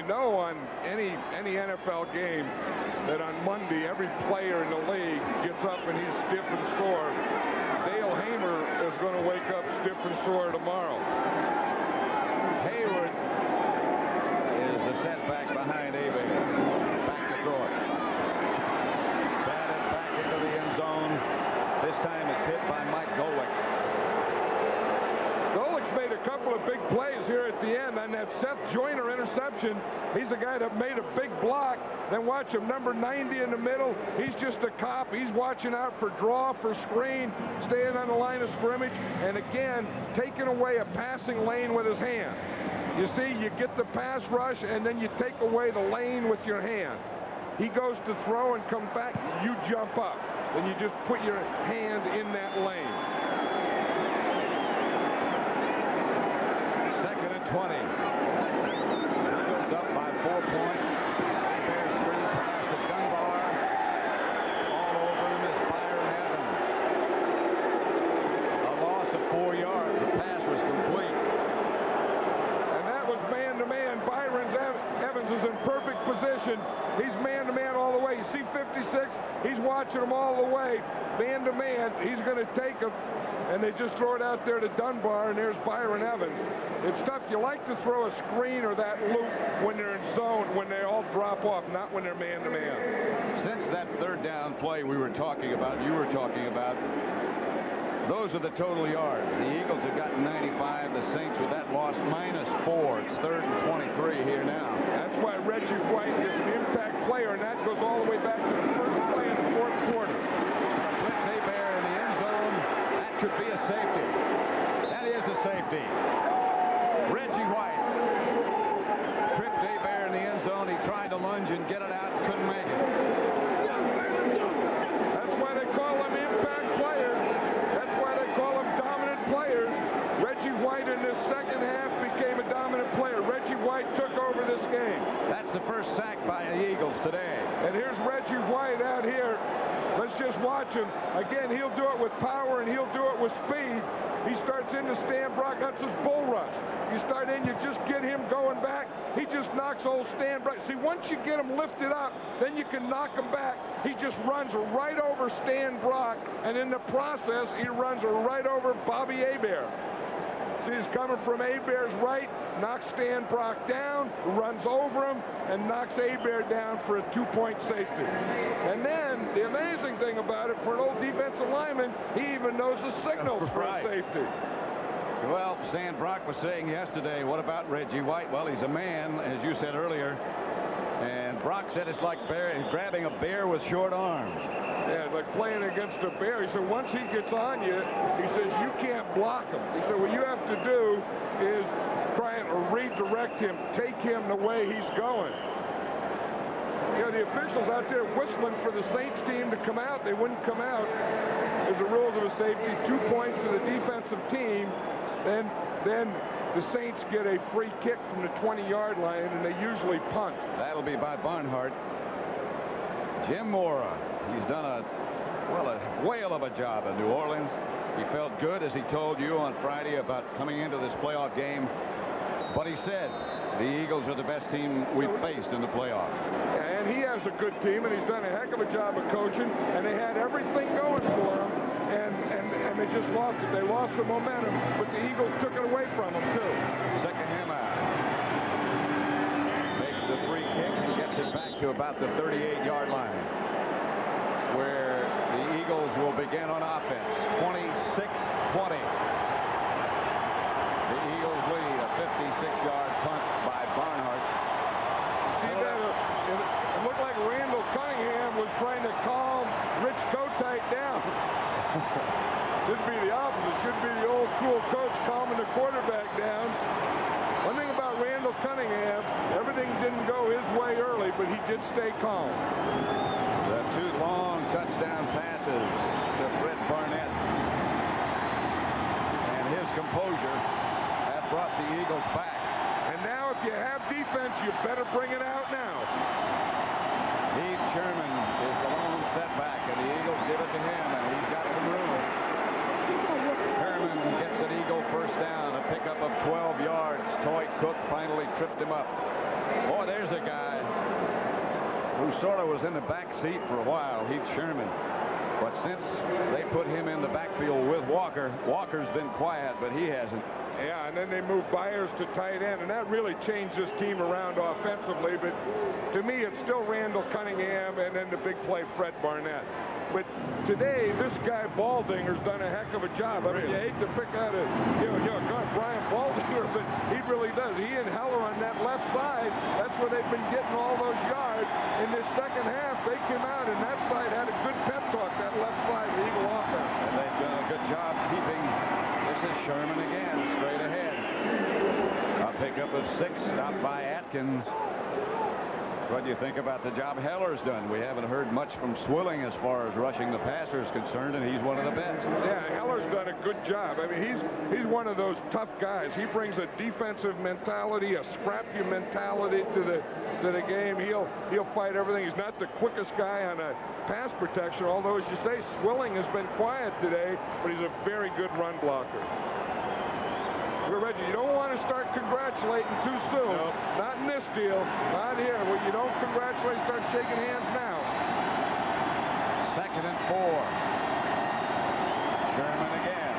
on any NFL game that on Monday every player in the league gets up and he's stiff and sore. Dale Hamer is going to wake up stiff and sore tomorrow. Hayward is the setback behind Hebert. Back to throw it. Batted back into the end zone. This time it's hit by Mike Golick. Golick's made a couple of big plays here at the end, and that Seth Joyner interception, he's the guy that made a big block. Then watch him, number 90 in the middle. He's just a cop. He's watching out for draw, for screen, staying on the line of scrimmage, and again, taking away a passing lane with his hand. You see, you get the pass rush, and then you take away the lane with your hand. he goes to throw and come back, you jump up. Then you just put your hand in that lane. 2nd and 20. Eagles up by 4 points. Bears screen pass to Dunbar. All over him is Byron Evans. A loss of 4 yards. The pass was complete. And that was man-to-man. Evans is in perfect position. He's man-to-man all the way. You see 56? He's watching him all the way. Man-to-man. He's going to take him. And they just throw it out there to Dunbar, and there's Byron Evans. It's tough. You like to throw a screen or that loop when they're in zone, when they all drop off, not when they're man-to-man. Since that 3rd down play we were talking about, you were talking about, those are the total yards. The Eagles have gotten 95. The Saints with that loss -4. It's 3rd and 23 here now. That's why Reggie White is an impact player, and that goes all the way back to the first play in the 4th quarter. Blitz Hebert in the end zone. That could be a safety. That is a safety. Reggie White tripped Hebert in the end zone. He tried to lunge and get it out, couldn't make it. That's why they call them impact players. That's why they call them dominant players. Reggie White in the second half became a dominant player. Reggie White took over this game. That's the first sack by the Eagles today. And here's Reggie White out here. Let's just watch him. Again, he'll do it with power and he'll do it with speed. He starts into Stan Brock. That's his bull rush. You start in, you just get him going back. He just knocks old Stan Brock. See, once you get him lifted up, then you can knock him back. He just runs right over Stan Brock, and in the process, he runs right over Bobby Hebert. See, he's coming from Hebert's right, knocks Stan Brock down, runs over him, and knocks Hebert down for a 2-point safety. And then, the amazing thing about it, for an old defensive lineman, he even knows the signals for a safety. Well, Stan Brock was saying yesterday, what about Reggie White? Well, he's a man, as you said earlier. And Brock said it's like grabbing a bear with short arms. Yeah, like playing against a bear. He said once he gets on you, he says you can't block him. He said what you have to do is try and redirect him, take him the way he's going. You know, the officials out there whistling for the Saints team to come out. They wouldn't come out. There's the rules of a safety. 2 points to the defensive team. Then the Saints get a free kick from the 20-yard line, and they usually punt. That'll be by Barnhart. Jim Mora, he's done a whale of a job in New Orleans. He felt good, as he told you on Friday, about coming into this playoff game. But he said the Eagles are the best team we've faced in the playoffs. And he has a good team, and he's done a heck of a job of coaching, and they had everything going for him, and they just lost it. They lost the momentum, but the Eagles took it away from them, too. Second him out. Makes the free kick and gets it back to about the 38-yard line, where the Eagles will begin on offense. 26-20. The Eagles lead a 56-yard punt by Barnhart. See that? It looked like Randall Cunningham was trying to calm Rich Kotite down. Should be the opposite. Should be the old school coach calming the quarterback down. One thing about Randall Cunningham, everything didn't go his way early, but he did stay calm. The 2 long touchdown passes to Fred Barnett. And his composure have brought the Eagles back. And now if you have defense, you better bring it out now. Heath Sherman is the lone setback, and the Eagles give it to him, and he's got some room. Sherman gets an Eagle first down, a pickup of 12 yards. Toy Cook finally tripped him up. Boy, there's a guy who sort of was in the back seat for a while, Heath Sherman. But since they put him in the backfield with Walker, Walker's been quiet, but he hasn't. Yeah, and then they moved Byers to tight end, and that really changed this team around offensively. But to me, it's still Randall Cunningham and then the big play, Fred Barnett. But today, this guy Baldinger's done a heck of a job. I mean, you hate to pick out Brian Baldinger, but he really does. He and Heller on that left side, that's where they've been getting all those yards. In this second half, they came out, and that side had a good pep talk, that left side of the Eagle offense. And they've done a good job keeping. This is Sherman again, straight ahead. A pickup of 6, stopped by Atkins. What do you think about the job Heller's done? We haven't heard much from Swilling as far as rushing the passer is concerned, and he's one of the best. Yeah, Heller's done a good job. I mean, he's one of those tough guys. He brings a defensive mentality, a scrappy mentality to the game. He'll fight everything. He's not the quickest guy on a pass protection, although, as you say, Swilling has been quiet today, but he's a very good run blocker. Reggie, you don't want to start congratulating too soon. Nope. Not in this deal. Not here. Well, you don't congratulate, start shaking hands now. 2nd and 4. Sherman again.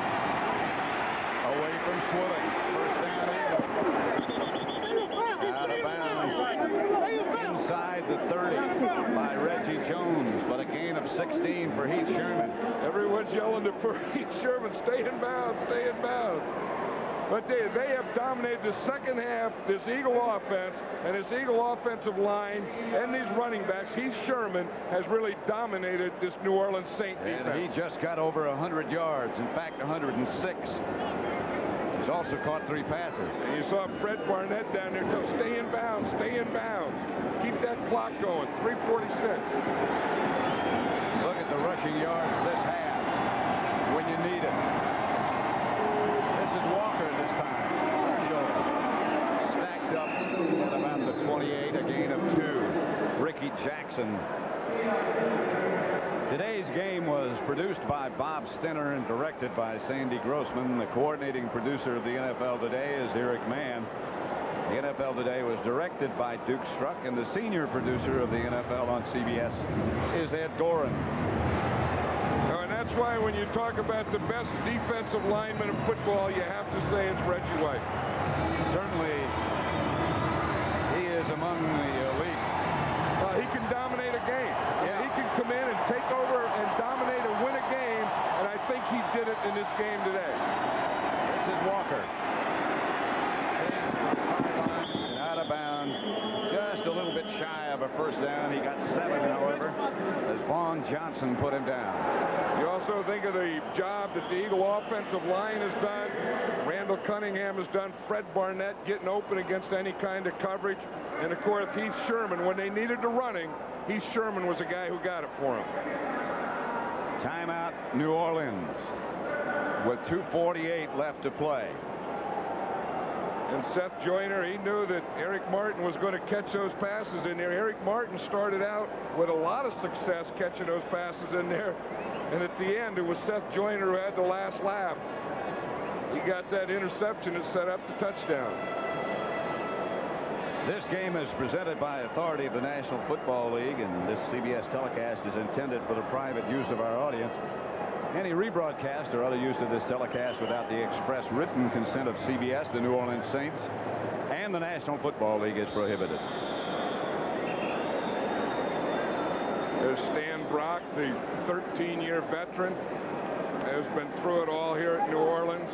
Away from Swilling. First down, Eagle. Out of bounds. Inside the 30 by Reggie Jones, but a gain of 16 for Heath Sherman. Everyone's yelling to Heath Sherman, stay in bounds, stay in bounds. But they have dominated the second half, this Eagle offense, and this Eagle offensive line, and these running backs. Heath Sherman has really dominated this New Orleans Saint defense. And he just got over 100 yards, in fact, 106. He's also caught 3 passes. And you saw Fred Barnett down there tell, stay in bounds, stay in bounds. Keep that clock going, 3:46. Look at the rushing yards this half when you need it. Walker this time. Stacked up at about the 28, a gain of 2. Ricky Jackson. Today's game was produced by Bob Stenner and directed by Sandy Grossman. The coordinating producer of the NFL Today is Eric Mann. The NFL Today was directed by Duke Struck, and the senior producer of the NFL on CBS is Ed Gorin. That's why when you talk about the best defensive lineman in football, you have to say it's Reggie White. Certainly, he is among the elite. He can dominate a game. Yeah. He can come in and take over and dominate and win a game, and I think he did it in this game today. This is Walker. And out of bounds. Just a little bit shy of a first down. He got 7, however, as Vaughn Johnson put him down. You also think of the job that the Eagle offensive line has done. Randall Cunningham has done. Fred Barnett getting open against any kind of coverage. And, of course, Heath Sherman, when they needed the running, Heath Sherman was the guy who got it for him. Timeout, New Orleans, with 2:48 left to play. And Seth Joyner, he knew that Eric Martin was going to catch those passes in there. Eric Martin started out with a lot of success catching those passes in there. And at the end, it was Seth Joyner who had the last laugh. He got that interception that set up the touchdown. This game is presented by authority of the National Football League, and this CBS telecast is intended for the private use of our audience. Any rebroadcast or other use of this telecast without the express written consent of CBS, the New Orleans Saints, and the National Football League is prohibited. There's Stan Brock, the 13-year veteran, has been through it all here at New Orleans,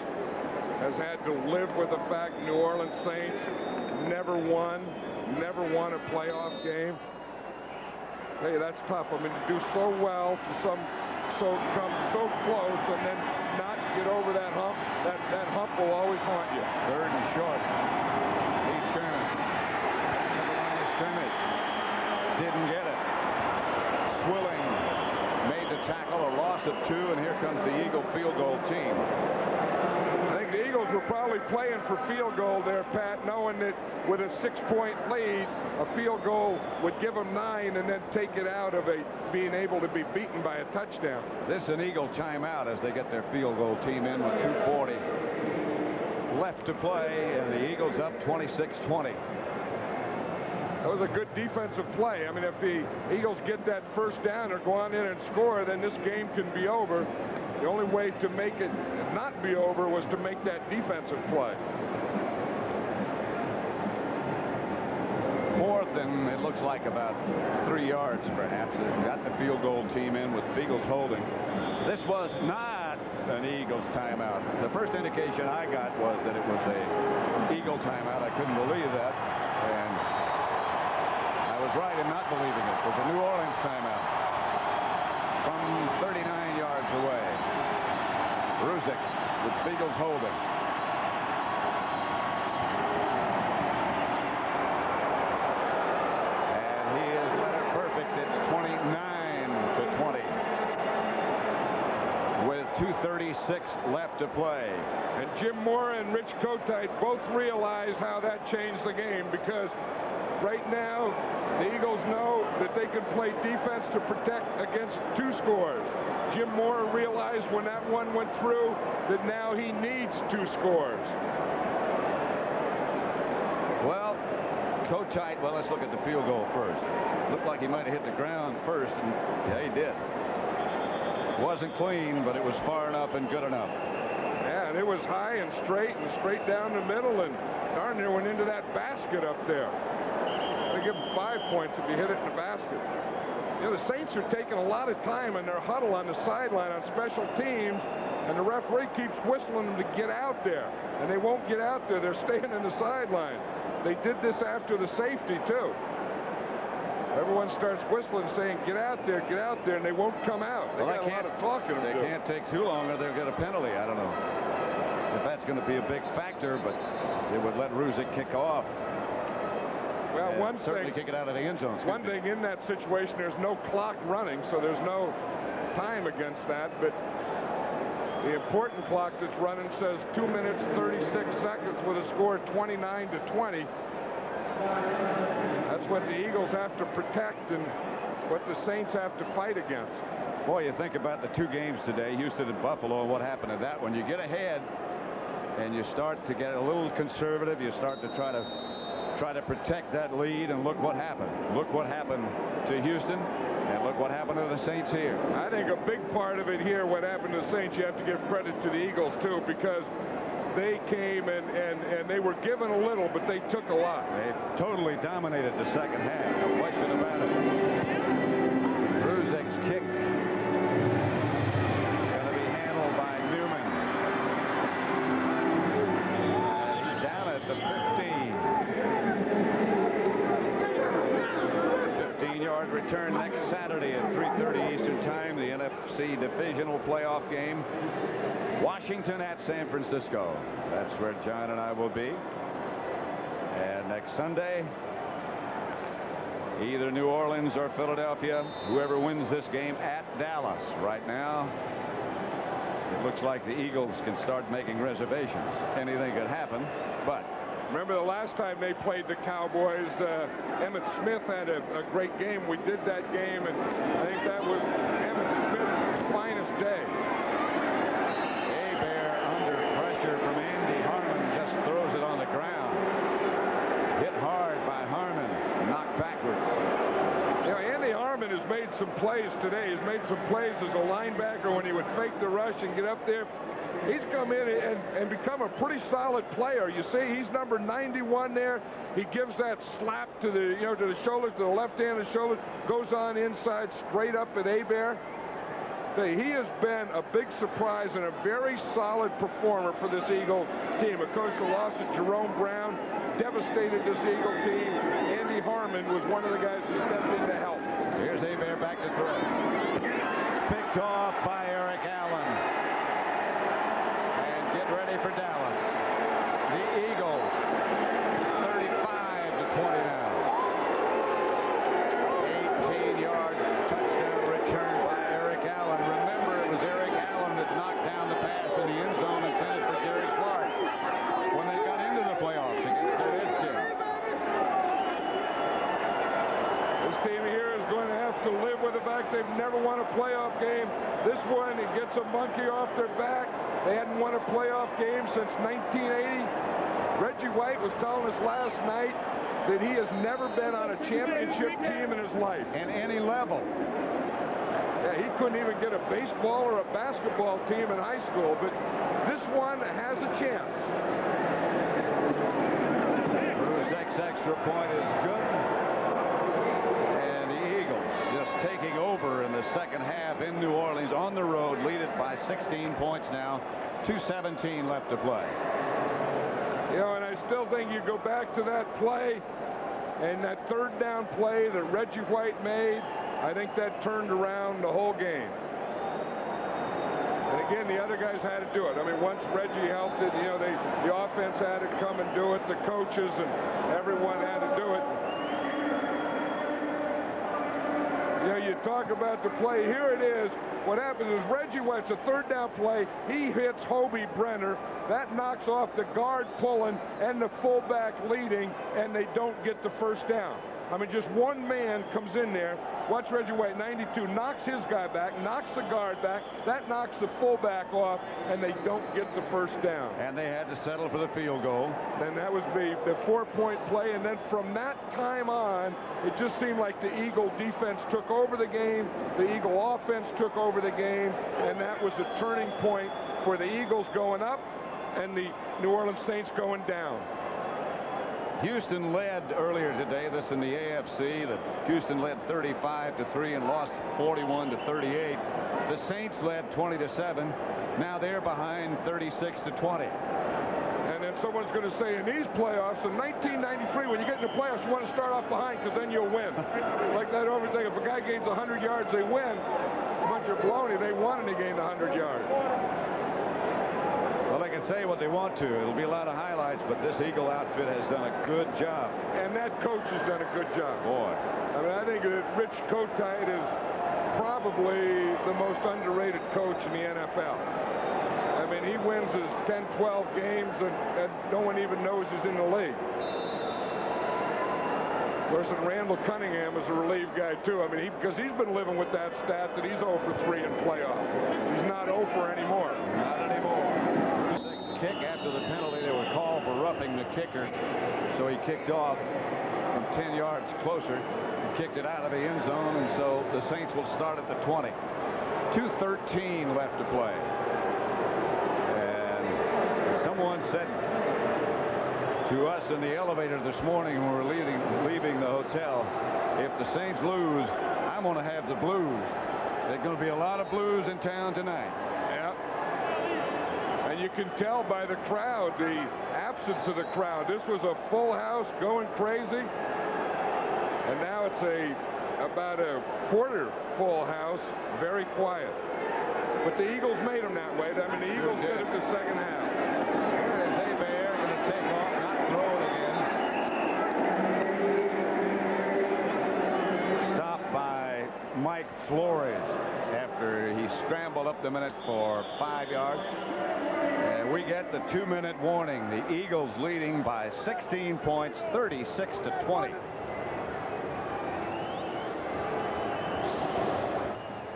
has had to live with the fact New Orleans Saints never won a playoff game. Hey, that's tough. I mean, to do so well to come so close and then not get over that hump, that hump will always haunt you. 3rd and short. Heath Sherman. The line of scrimmage. Didn't get it. Swilling made the tackle, a loss of 2, and here comes the Eagle field goal team. I think the Eagles were probably playing for field goal there, Pat, knowing that with a 6-point lead, a field goal would give them 9 and then take it out of being able to be beaten by a touchdown. This is an Eagle timeout as they get their field goal team in with 2:40 left to play, and the Eagles up 26-20. That was a good defensive play. I mean, if the Eagles get that first down or go on in and score, then this game can be over. The only way to make it not be over was to make that defensive play. 4th, and it looks like about 3 yards, perhaps. They've got the field goal team in with Eagles holding. This was not an Eagles timeout. The first indication I got was that it was a Eagle timeout. I couldn't believe that, and I was right in not believing it. It was a New Orleans timeout from 39 yards away. Ruzick with Eagles holding. it's 29-20 with 2:36 left to play. And Jim Moore and Rich Kotite both realized how that changed the game, because right now the Eagles know that they can play defense to protect against 2 scores. Jim Moore realized when that one went through that now he needs 2 scores. Well, Kotite, well, let's look at the field goal first. Looked like he might have hit the ground first, and yeah, he did. Wasn't clean, but it was far enough and good enough. Yeah, and it was high and straight down the middle, and darn near went into that basket up there. They give him 5 points if you hit it in the basket. You know, the Saints are taking a lot of time in their huddle on the sideline on special teams, and the referee keeps whistling them to get out there, and they won't get out there. They're staying in the sideline. They did this after the safety, too. Everyone starts whistling, saying, get out there, and they won't come out. They got a lot of talking to do. They can't take too long or they'll get a penalty. I don't know if that's going to be a big factor, but it would let Ruzick kick off. Well, and certainly kick it out of the end zone. One thing in that situation, there's no clock running, so there's no time against that, but the important clock that's running says 2 minutes, 36 seconds with a score 29-20. That's what the Eagles have to protect and what the Saints have to fight against. Boy, you think about the 2 games today, Houston and Buffalo, and what happened in that one. You get ahead and you start to get a little conservative. You start to try to protect that lead, and look what happened. Look what happened to Houston, and look what happened to the Saints here. I think a big part of it here, what happened to the Saints, you have to give credit to the Eagles, too, because they came and they were given a little, but they took a lot. They totally dominated the second half, no question about it. Ruzick's kick going to be handled by Newman. And he's down at the 15. 15-yard return next Saturday at 3:30 Eastern Time, the NFC Divisional Playoff game. Washington at San Francisco. That's where John and I will be. And next Sunday, either New Orleans or Philadelphia, whoever wins this game at Dallas. Right now, it looks like the Eagles can start making reservations. Anything could happen, but remember the last time they played the Cowboys, Emmitt Smith had a great game. We did that game, and I think that was Emmitt Smith's finest day. From Andy Harmon, just throws it on the ground. Hit hard by Harmon, knocked backwards. You know, Andy Harmon has made some plays today. He's made some plays as a linebacker when he would fake the rush and get up there. He's come in and become a pretty solid player. You see, he's number 91 there. He gives that slap to the, to the shoulder, to the left-handed shoulder, goes on inside straight up at Hebert. He has been a big surprise and a very solid performer for this Eagle team. Of course, the loss of Jerome Brown devastated this Eagle team. Andy Harmon was one of the guys who stepped in to help. Here's Hebert back to throw. Picked off by Eric Allen. And get ready for Dallas. The Eagles, 35-20 now. 18-yard touchdown return by Eric Allen. Remember, it was Eric Allen that knocked down the pass in the end zone intended for Gary Clark when they got into the playoffs against the Redskins. This team here is going to have to live with the fact they've never won a playoff game. This one, it gets a monkey off their back. They hadn't won a playoff game since 1980. Reggie White was telling us last night that he has never been on a championship team in his life. At any level. Yeah, he couldn't even get a baseball or a basketball team in high school, but this one has a chance. Ruzick's extra point is good. And the Eagles just taking over in the second half in New Orleans on the road, lead it by 16 points now. 2:17 left to play. You know, and I still think you go back to that play and that third down play that Reggie White made. I think that turned around the whole game. And again, the other guys had to do it. I mean, once Reggie helped it, the offense had to come and do it. The coaches and everyone had to do it. talk about the play, here it is. What happens is Reggie White's a third down play. He hits Hobie Brenner. That knocks off the guard pulling and the fullback leading, and they don't get the first down. I mean, just one man comes in there. Watch Reggie White, 92, knocks his guy back, knocks the guard back. That knocks the fullback off, and they don't get the first down. And they had to settle for the field goal. And that was the 4-point play. And then from that time on, it just seemed like the Eagle defense took over the game. The Eagle offense took over the game. And that was a turning point for the Eagles going up and the New Orleans Saints going down. Houston led earlier today, this in the AFC. Houston led 35-3 and lost 41-38. The Saints led 20-7. Now they're behind 36-20. And then someone's going to say in these playoffs, in 1993, when you get in the playoffs, you want to start off behind because then you'll win. Like that overthing. If a guy gains 100 yards, they win. A bunch of baloney. They won and they gained 100 yards. Well, they can say what they want to. It'll be a lot of highlights, but this Eagle outfit has done a good job. And that coach has done a good job. Boy. I mean, I think that Rich Kotite is probably the most underrated coach in the NFL. I mean, he wins his 10, 12 games, and no one even knows he's in the league. Of course, and Randall Cunningham is a relief guy, too. I mean, because he's been living with that stat that he's 0 for 3 in playoffs. He's not 0 for anymore. Not anymore. Kick after the penalty. They were called for roughing the kicker, so he kicked off from 10 yards closer, kicked it out of the end zone, and so the Saints will start at the 20. 2:13 left to play. And someone said to us in the elevator this morning when we were leaving the hotel, if the Saints lose, I'm going to have the blues. There's going to be a lot of blues in town tonight. And you can tell by the crowd, the absence of the crowd. This was a full house going crazy. And now it's about a quarter full house, very quiet. But the Eagles made them that way. I mean, the Eagles did it the second half. Here is Hebert going to take off, not throw it again. Stopped by Mike Flores after he scrambled up the minute for 5 yards. And we get the 2-minute warning. The Eagles leading by 16 points, 36-20.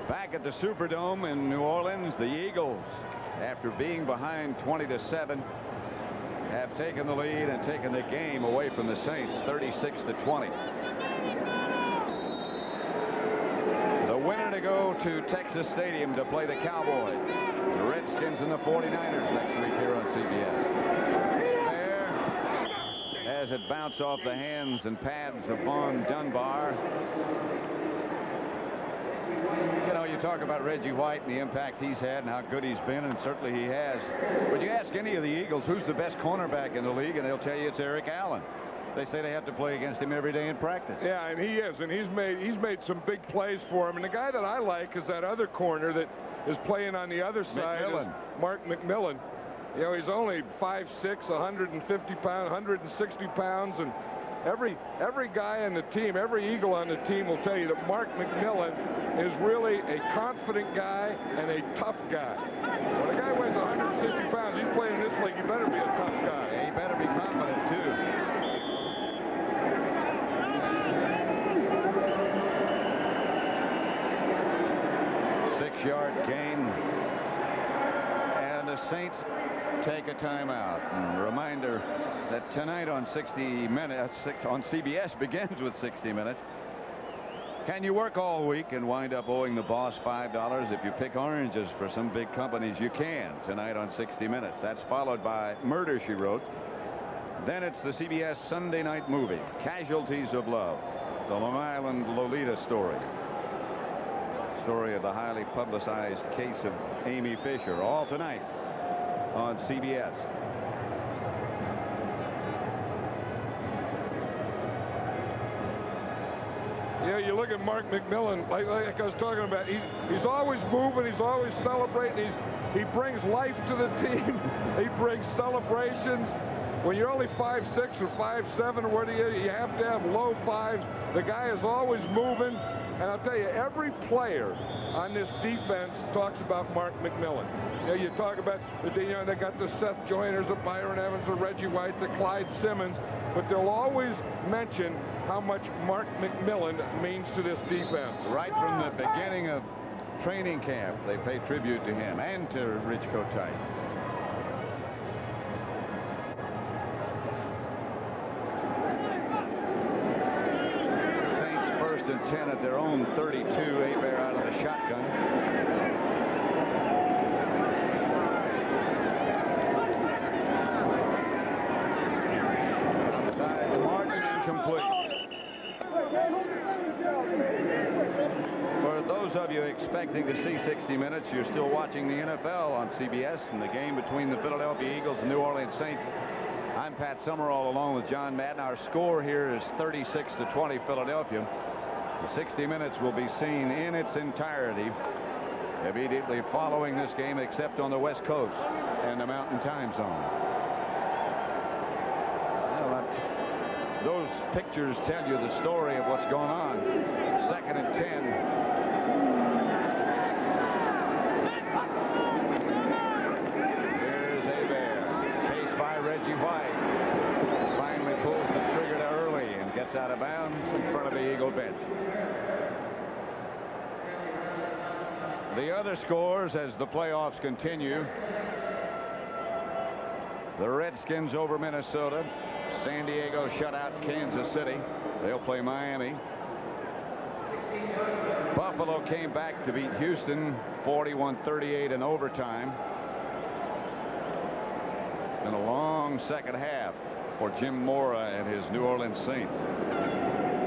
Back at the Superdome in New Orleans, the Eagles, after being behind 20-7, have taken the lead and taken the game away from the Saints, 36-20. The winner to go to Texas Stadium to play the Cowboys. The Redskins and the 49ers next week here on CBS. There, as it bounced off the hands and pads of Vaughn Dunbar. You know, you talk about Reggie White and the impact he's had and how good he's been, and certainly he has. But you ask any of the Eagles who's the best cornerback in the league, and they'll tell you it's Eric Allen. They say they have to play against him every day in practice. Yeah, and he is, and he's made some big plays for him. And the guy that I like is that other corner that is playing on the other side, is Mark McMillan. You know, he's only 5'6", 150 pounds, 160 pounds, and every guy on the team, every Eagle on the team will tell you that Mark McMillan is really a confident guy and a tough guy. When a guy weighs 160 pounds, he's playing in this league, he better be a tough guy. Yeah, he better be confident, too. Six-yard gain. And the Saints take a timeout. And a reminder that tonight on 60 Minutes, on CBS begins with 60 Minutes. Can you work all week and wind up owing the boss $5 if you pick oranges for some big companies? You can tonight on 60 Minutes. That's followed by Murder, She Wrote. Then it's the CBS Sunday night movie, Casualties of Love, the Long Island Lolita story. Story of the highly publicized case of Amy Fisher, all tonight on CBS. Yeah, you look at Mark McMillan, like I was talking about, he's always moving, he's always celebrating, he brings life to the team, he brings celebrations. When you're only 5'6" or 5'7", or what he is, you have to have low fives. The guy is always moving. And I'll tell you, every player on this defense talks about Mark McMillan. You know, you talk about, they got the Seth Joyners, the Byron Evans, the Reggie White, the Clyde Simmons, but they'll always mention how much Mark McMillan means to this defense. Right from the beginning of training camp, they pay tribute to him and to Rich Kotite. Saints first and 10 at their own 32. Hebert out of the shotgun. Outside the margin, incomplete. For those of you expecting to see 60 Minutes, you're still watching the NFL on CBS and the game between the Philadelphia Eagles and New Orleans Saints. I'm Pat Summerall along with John Madden. Our score here is 36-20 Philadelphia. The 60 Minutes will be seen in its entirety immediately following this game, except on the West Coast and the Mountain Time Zone. Well, those pictures tell you the story of what's going on. 2nd and 10. Here's Hebert, chased by Reggie White. Finally pulls the trigger to early and gets out of bounds in front of the Eagle bench. The other scores as the playoffs continue. The Redskins over Minnesota. San Diego shut out Kansas City. They'll play Miami. Buffalo came back to beat Houston 41-38 in overtime. And a long second half for Jim Mora and his New Orleans Saints.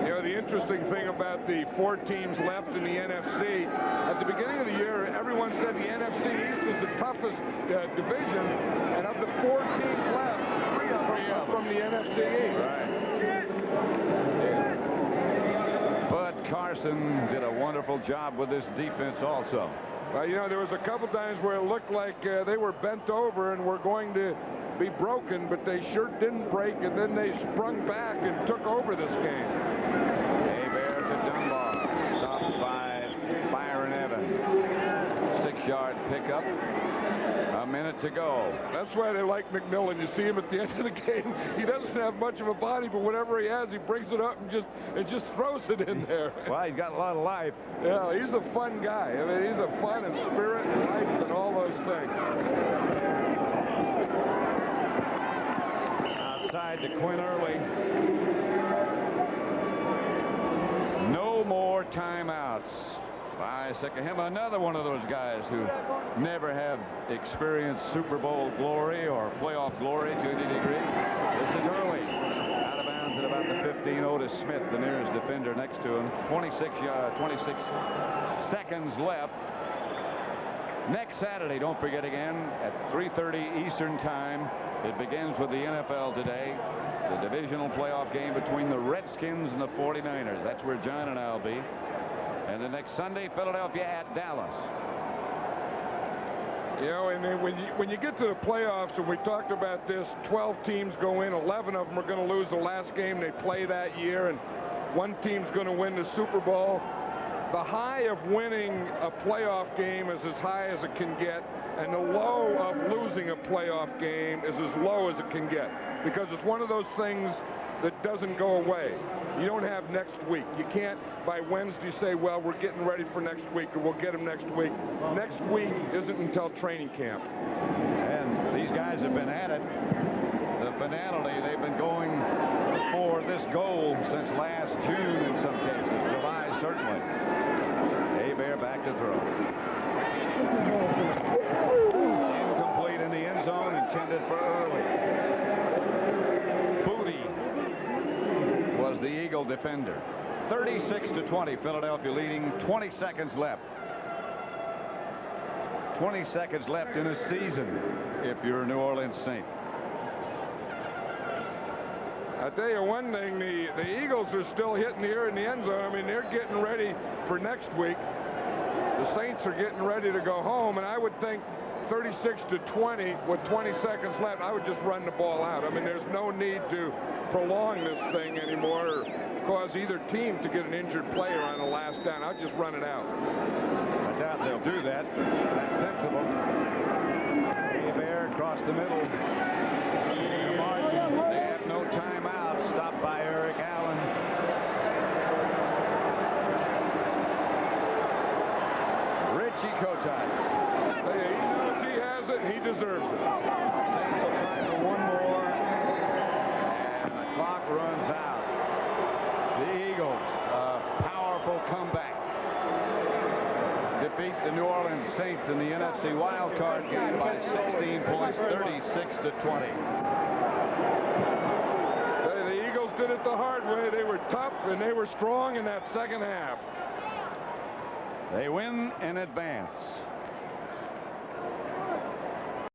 You know, the interesting thing about the 4 teams left in the NFC, at the beginning of the year, everyone said the NFC East was the toughest division, and of the 4 teams left, 3 of them are from the NFC East. Right. Bud Carson did a wonderful job with this defense also. Well, you know, there was a couple times where it looked like they were bent over and were going to be broken, but they sure didn't break, and then they sprung back and took over this game. Hebert to Dunbar, stopped by Byron Evans. 6-yard pickup. A minute to go. That's why they like McMillan. You see him at the end of the game. He doesn't have much of a body, but whatever he has, he brings it up and just throws it in there. Well, he's got a lot of life. Yeah, he's a fun guy. I mean, he's a fun and spirit and life and all those things. Outside to Quinn Early. No more timeouts by Sikahema. Another one of those guys who never have experienced Super Bowl glory or playoff glory to any degree. This is Early. Out of bounds at about the 15. Otis Smith, the nearest defender next to him. 26 seconds left. Next Saturday, don't forget again, at 3:30 Eastern Time, it begins with the NFL today. The divisional playoff game between the Redskins and the 49ers. That's where John and I'll be. And the next Sunday, Philadelphia at Dallas. You know, and then when you get to the playoffs, and we talked about this, 12 teams go in, 11 of them are going to lose the last game they play that year, and one team's going to win the Super Bowl. The high of winning a playoff game is as high as it can get, and the low of losing a playoff game is as low as it can get, because it's one of those things that doesn't go away. You don't have next week. You can't by Wednesday say, well, we're getting ready for next week, or we'll get them next week. Next week isn't until training camp. And these guys have been at it. The finality, they've been going for this goal since last June in some cases. July, certainly. Hebert back to throw. Incomplete in the end zone, intended for Early. Booty was the Eagle defender. 36-20, Philadelphia leading. 20 seconds left. 20 seconds left in a season if you're a New Orleans Saint. I'll tell you one thing, the Eagles are still hitting here in the end zone. I mean, they're getting ready for next week. The Saints are getting ready to go home, and I would think 36-20 with 20 seconds left, I would just run the ball out. I mean, there's no need to prolong this thing anymore. cause either team to get an injured player on the last down. I'll just run it out. I doubt they'll do that. That's sensible. Bear across the middle. The margin. They have no timeout. Stopped by Eric Allen. Richie Kotite. Hey, he knows he has it. He deserves it. Saints will try for one more. And the clock runs out. The Eagles, a powerful comeback. Defeat the New Orleans Saints in the NFC wildcard game by 16 points, 36-20. The Eagles did it the hard way. They were tough and they were strong in that second half. They win and advance.